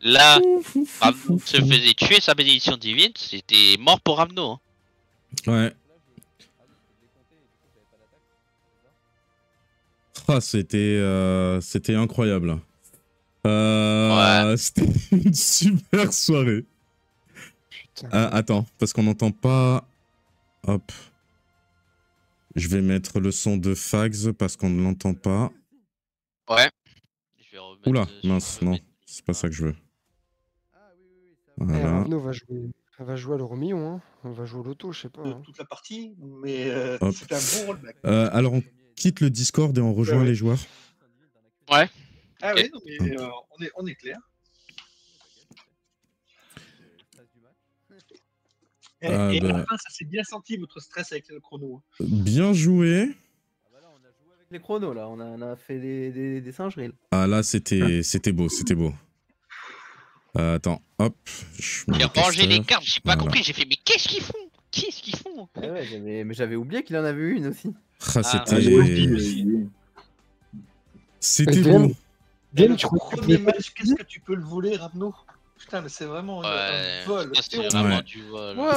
Là, Ramno se faisait tuer sa bénédiction divine, c'était mort pour Ramno. Hein. Ouais. Ah, c'était incroyable. C'était une super soirée. Putain. Attends, parce qu'on n'entend pas. Hop. Je vais mettre le son de Fags parce qu'on ne l'entend pas. Ouais. Je vais remettre, Oula, sur mince, le non. mét- C'est pas ça que je veux. Eh, Voilà. Arnaud va jouer à l'euro-million, hein. On va jouer au loto, je sais pas. Hein. toute la partie, mais Hop. c'était un bon rollback. Alors, on quitte le Discord et on rejoint Ouais. les joueurs. Ouais. Ah Ok. oui, non, mais on est clair. Et, Ah, et à bah. la fin, ça s'est bien senti votre stress avec le chrono. Bien joué. Les chronos là, on a fait des singeries. Là. Ah là, c'était beau, c'était beau. Attends, hop. Je mets J'ai le rangé les caster. cartes, j'ai pas Voilà. compris, j'ai fait mais qu'est-ce qu'ils font? Qu'est-ce qu'ils font? Mais j'avais oublié qu'il en avait eu une aussi. Ah, c'était Et beau. DM, Le tu crois que premier match, qu'est-ce que tu peux le voler, Ramno? Putain, mais c'est vraiment Ouais, un vol. ça, c'est Et on- vraiment Ouais. du vol. Ouais.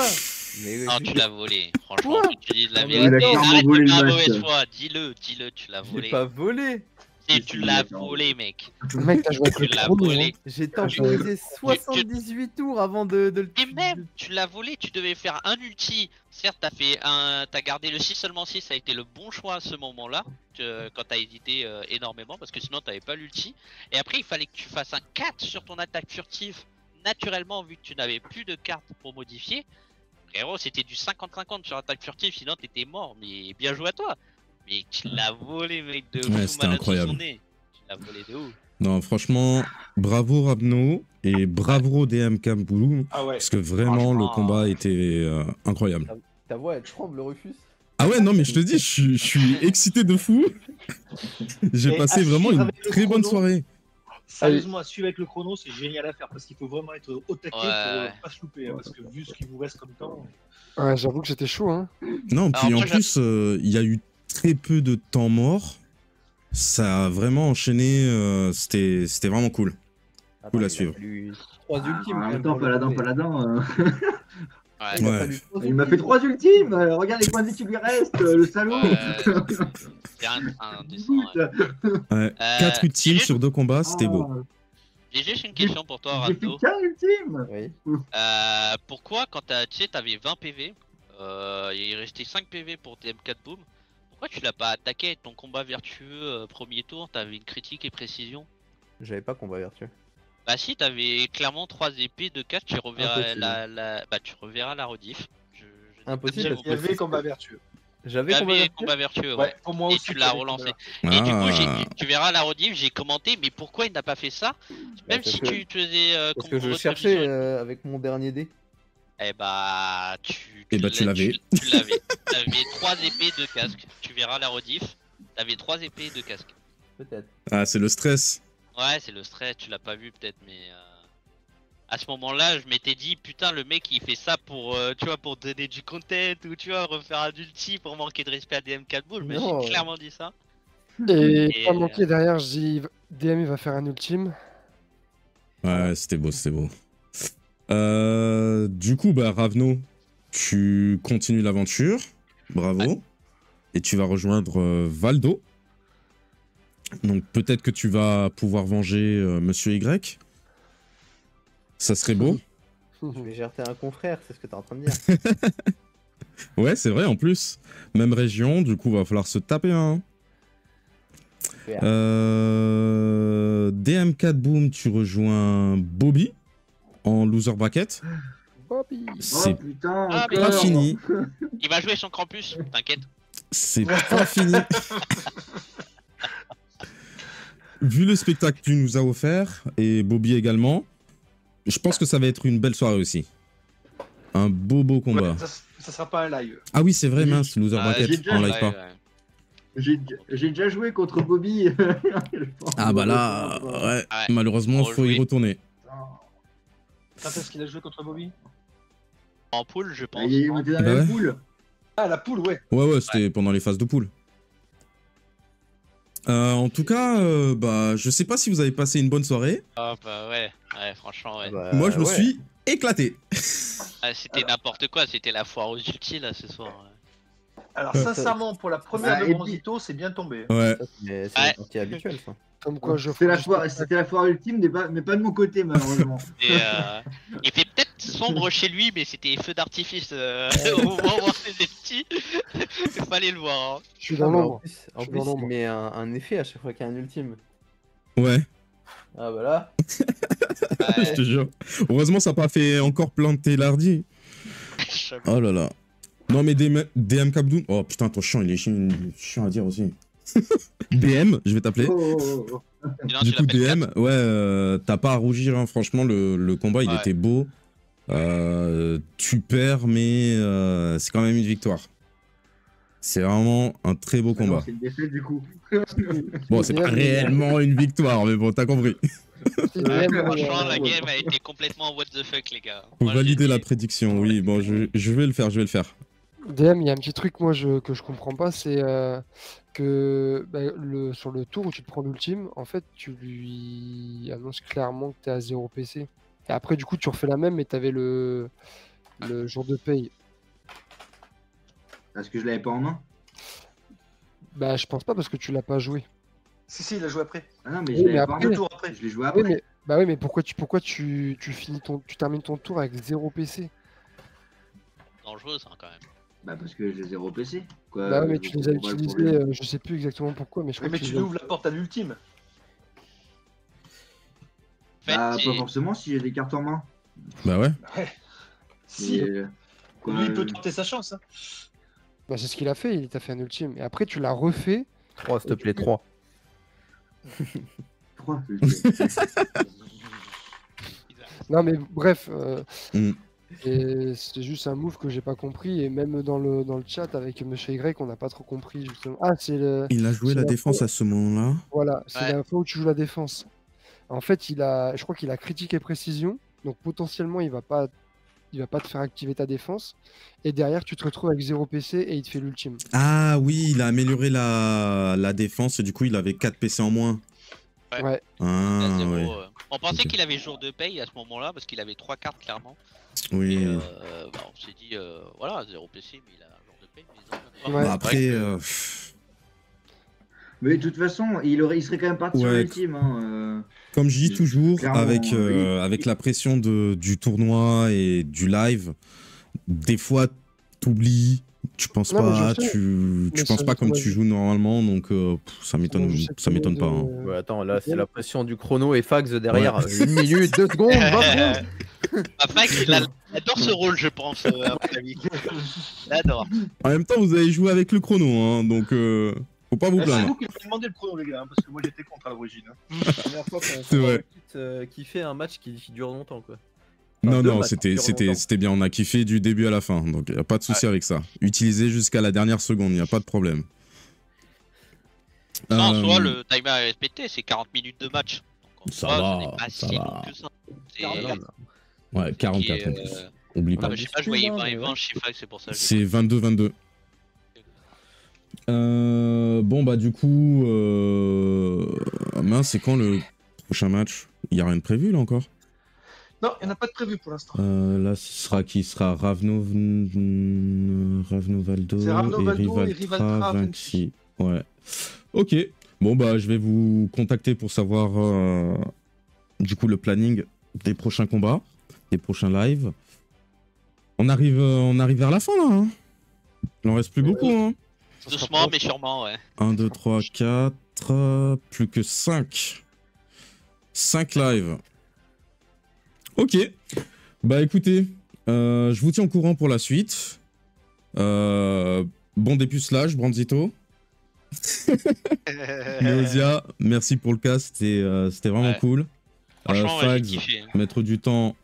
Mais Non, tu l'as volé. Franchement, Quoi? faut que tu dises la Non, mais vérité. il a clairement Arrête volé de le faire match. mauvaise foi. Dis-le, tu l'as j'ai volé. pas volé. Si, tu l'as volé, mec. Mec, t'as joué avec Tu le l'as chrono, volé. hein. J'ai temporisé 78 tours avant de le Et même, tu l'as volé, tu devais faire un ulti. Certes, t'as gardé le 6 seulement 6, ça a été le bon choix à ce moment-là, quand t'as hésité énormément, parce que sinon t'avais pas l'ulti. Et après, il fallait que tu fasses un 4 sur ton attaque furtive, naturellement, vu que tu n'avais plus de cartes pour modifier. Frérot, c'était du 50-50 sur attaque furtive, sinon t'étais mort, mais bien joué à toi. Mais tu l'as volé, mec, de Ouais, ouf, c'était malade sur incroyable. son nez. Tu l'as volé de ouf. Non, franchement, bravo Rabno et bravo DM Kamboulou. Ah ouais. Parce que vraiment, le Franchement. combat était incroyable. Ta voix elle tremble, Rufus. Ah ouais, non, mais je te dis, je suis excité de fou. J'ai Et passé à vraiment suivre une avec le très bonne chrono. soirée. Sérieusement, à suivre avec le chrono, c'est génial à faire parce qu'il faut vraiment être au taquet Ouais. pour pas se louper. Hein, parce que vu ce qu'il vous reste comme temps. Ouais, j'avoue que c'était chaud, hein. Non, Alors, puis en moi, plus, il y a eu très peu de temps mort. Ça a vraiment enchaîné. C'était vraiment cool. Attends, Cool à il a suivre. fallu 3 ultimes. quand même Attends, pour le Paladin, trouver. Paladin. Ouais. Il a Ouais. fallu 3 Il m'a fait ultimes. 3 ultimes. Regarde les points de vie qui lui restent, le salaud. C'est indécent. Ouais. Ouais. 4 ultimes j'ai- sur 2 combats, c'était beau. J'ai juste une question pour toi, J'ai fait Rando. qu'un ultime. Oui. Pourquoi, quand tu sais, t'avais 20 PV, il restait 5 PV pour TM4 Boom, pourquoi tu l'as pas attaqué avec ton combat vertueux premier tour? T'avais une critique et précision. J'avais pas combat vertueux. Bah si, t'avais clairement 3 épées de 4, tu reverras Impossible. Bah tu reverras la rediff. Impossible, parce Il y avait que- combat vertueux. J'avais combat T'avais vertueux. combat vertueux, Ouais, ouais. pour moi Et aussi. tu il y l'as avait relancé. combat Et du coup, Ah. tu verras la rediff, j'ai commenté, mais pourquoi il n'a pas fait ça? Même parce si que- tu faisais Parce que je contre cherchais vision- avec mon dernier dé. Eh bah, Eh bah, tu l'avais. Tu l'avais. T'avais 3 épées de casque. Tu verras la rediff. T'avais 3 épées de casque. Peut-être. Ah, c'est le stress. Ouais, c'est le stress, tu l'as pas vu peut-être, mais à ce moment-là, je m'étais dit, putain, le mec il fait ça pour, tu vois, pour donner du content ou tu vois, refaire un ulti pour manquer de respect à DM4 Bull. Mais Non. j'ai clairement dit ça. Et Et, pas manqué derrière, je dis DM il va faire un ultime. Ouais, c'était beau, c'était beau. Du coup, bah, Ravno, tu continues l'aventure. Bravo. Ouais. Et tu vas rejoindre Valdo. Donc, peut-être que tu vas pouvoir venger Monsieur Y. Ça serait beau. Je vais gerter un confrère, c'est ce que t'es en train de dire. Ouais, c'est vrai, en plus. Même région, du coup, va falloir se taper un. Super. DM4 Boom, tu rejoins Bobby en loser bracket. Bobby. Oh C'est putain, Ah, mais pas encore. fini. il va jouer son campus, t'inquiète. C'est pas fini. Vu le spectacle que tu nous as offert, et Bobby également, je pense que ça va être une belle soirée aussi. Un beau combat. Ouais, ça sera pas un live. Ah oui, c'est vrai, mince, loser Ah, bracket, j'ai déjà- en live Ouais, pas. ouais. J'ai déjà joué contre Bobby. Je pense. Ah bah là, ouais, Ouais. malheureusement, faut y Rejouer. retourner. Quand est-ce qu'il a joué contre Bobby? En poule, je pense. On était dans Bah la même ouais. poule. Ah, la poule, ouais. Ouais, c'était pendant les phases de poule. En tout cas, bah, je sais pas si vous avez passé une bonne soirée. Ah bah ouais, franchement, ouais. Bah, Moi, je me ouais. suis éclaté. Ah, c'était n'importe quoi, c'était la foire aux ultis là ce soir. Ouais. Alors, sincèrement, pour la première Ah, de et puis- Bronzito, c'est bien tombé. Ouais. Mais c'est Ouais. la partie habituelle, ça. Comme quoi je C'était la foire ultime, mais pas de mon côté, malheureusement. Et, il fait peut-être sombre chez lui, mais c'était feu d'artifice au moment où on était petit. Il fallait le voir. Hein. Je suis Ah, dans mais l'ombre. En Je suis plus, dans l'ombre. il met un effet à chaque fois qu'il y a un ultime. Ouais, Ah bah là. je te jure. Heureusement, ça n'a pas fait encore planter l'ardi. Ouais. Oh là là. Non, mais DM Kabdoum. Oh putain, ton chien, il est chiant à dire aussi. DM, je vais t'appeler. Oh. Sinon, Du tu coup, l'appelles DM, ouais, t'as pas à rougir, hein. Franchement, le combat, il Ouais. était beau. Tu perds, mais c'est quand même une victoire. C'est vraiment un très beau Ah non, combat. c'est une défaite du coup. Bon, c'est pas réellement une victoire, mais bon, t'as compris. Franchement, la game a été complètement what the fuck, les gars. Faut Moi, valider j'ai la dit- prédiction, oui. Bon, je vais le faire, je vais le faire. DM, il y a un petit truc moi que je comprends pas, c'est que bah, sur le tour où tu te prends l'ultime, en fait tu lui annonces clairement que t'es à 0 PC. Et après du coup tu refais la même mais t'avais le jour de paye. Parce que je l'avais pas en main. Bah je pense pas parce que tu l'as pas joué. Si, il a joué après. Ah non, mais Oui, je mais l'avais pas en après- main. Deux tours après. Je l'ai joué Oui après. mais, bah oui mais pourquoi tu termines ton tour avec 0 PC? Dangereux, ça, quand même. Bah parce que j'ai 0 PC. Quoi, Bah ouais mais je tu les as comprends pas le utilisés, problème. je sais plus exactement pourquoi mais je crois Mais que tu les lui as- ouvres la porte à l'ultime. En fait, Bah c'est- pas forcément si j'ai des cartes en main. Bah ouais. Si, Mais, quoi, lui, il peut tenter sa chance. Hein. Bah c'est ce qu'il a fait, il t'a fait un ultime. Et après tu l'as refait. 3, s'il te plaît, 3. 3. Non mais bref, Mm. et c'était juste un move que j'ai pas compris et même dans le chat avec Monsieur Y on n'a pas trop compris justement. Ah c'est le Il a joué C'est la la défense à ce moment-là. voilà, c'est Ouais. la fois où tu joues la défense. En fait je crois qu'il a critique et précision, donc potentiellement il va pas il va pas te faire activer ta défense. Et derrière, tu te retrouves avec 0 PC et il te fait l'ultime. Ah oui, il a amélioré la défense et du coup, il avait 4 PC en moins. Ouais. Ouais. Ah, À zéro, ouais. On pensait Ok. qu'il avait jour de paye à ce moment-là parce qu'il avait 3 cartes clairement. Oui. Et bah, on s'est dit, voilà, 0 PC, mais il a un jour de paye. Mais ils ont rien de Ouais. Bah, après, Mais de toute façon, il serait quand même parti sur Ouais. l'ultime. Hein, comme je dis toujours, clairement, avec la pression du tournoi et du live, des fois, t'oublies, tu penses Non, mais pas, je sais. tu Mais penses ça, pas comme moi, tu je- joues normalement, donc ça m'étonne, je sais ça que m'étonne pas. Hein. de- Ouais, attends, là, c'est Ouais. la pression du chrono et Fax derrière. 1 minute, 2 secondes, 20 secondes. Enfin, il adore ce rôle, je pense, à mon avis. Il adore. En même temps, vous avez joué avec le chrono, hein, donc faut pas vous C'est plaindre. vous qui m'avez demandé le chrono, les gars, hein, parce que moi j'étais contre à l'origine. hein. La première fois qu'on C'est vrai. qui fait un match qui dure longtemps, quoi. Non, deux non, matchs c'était durent longtemps. c'était bien, on a kiffé du début à la fin, donc y a pas de souci avec ça. Utilisez jusqu'à la dernière seconde, y a pas de problème. Ça, en soi, Euh, le timer est respecté, c'est 40 minutes de match. Donc, en Ça soi, va, ce n'est pas ça si va. long que ça. C'est- Ouais, 44 en qui est, plus. Oublie Ah pas. bah, je sais pas, je voyais 20 et 20 chez Fax, c'est pour ça. que je l'ai C'est 22-22. Bon, bah, du coup. Mince, c'est quand le prochain match? Il y a rien de prévu là encore? Non, il n'y en a pas de prévu pour l'instant. Là, ce sera qui? Ce sera Ravnovaldo C'est Ravnovaldo et Rivaltra Rivaltra Vinci. Ouais. Ok. Bon, bah, je vais vous contacter pour savoir du coup le planning des prochains combats, des prochains lives. On arrive vers la fin là. Hein. Il en reste plus beaucoup. Hein. Ça sera Doucement, pas- mais sûrement, ouais. 1, 2, 3, 4. Plus que 5. 5 lives. Ok. Bah écoutez, je vous tiens au courant pour la suite. Bon dépucelage, Branzito. Neosia, merci pour le cast, c'était vraiment Ouais. cool. Franchement, ouais, j'ai Fags, kiffé. mettre du temps,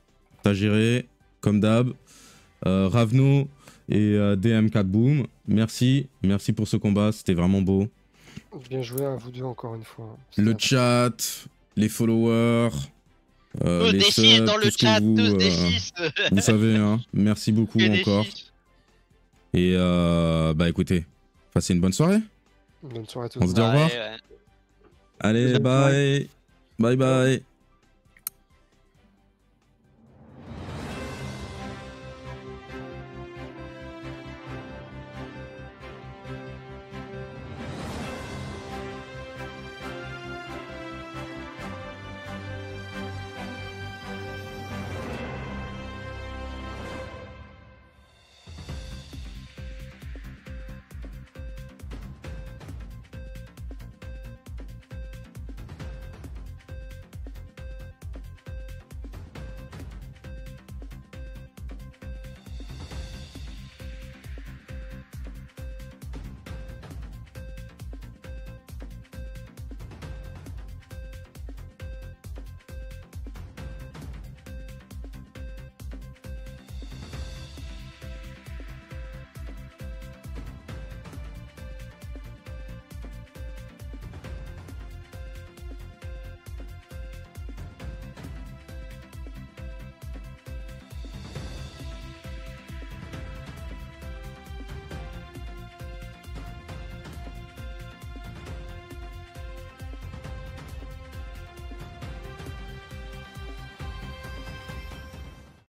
t'as géré, comme d'hab. Ravno et DM4 Boom, merci pour ce combat, c'était vraiment beau. Bien joué à vous deux encore une fois. Le C'était- chat, les followers, Tous les des 6 subs, dans tout le ce que chat, vous, tous des 6. vous savez, hein. Merci beaucoup Que des encore. 6. Et bah écoutez, passez une bonne soirée. Bonne soirée à tous. On se dit au revoir. Ouais, ouais. Allez, Bonne bye. Bye bye.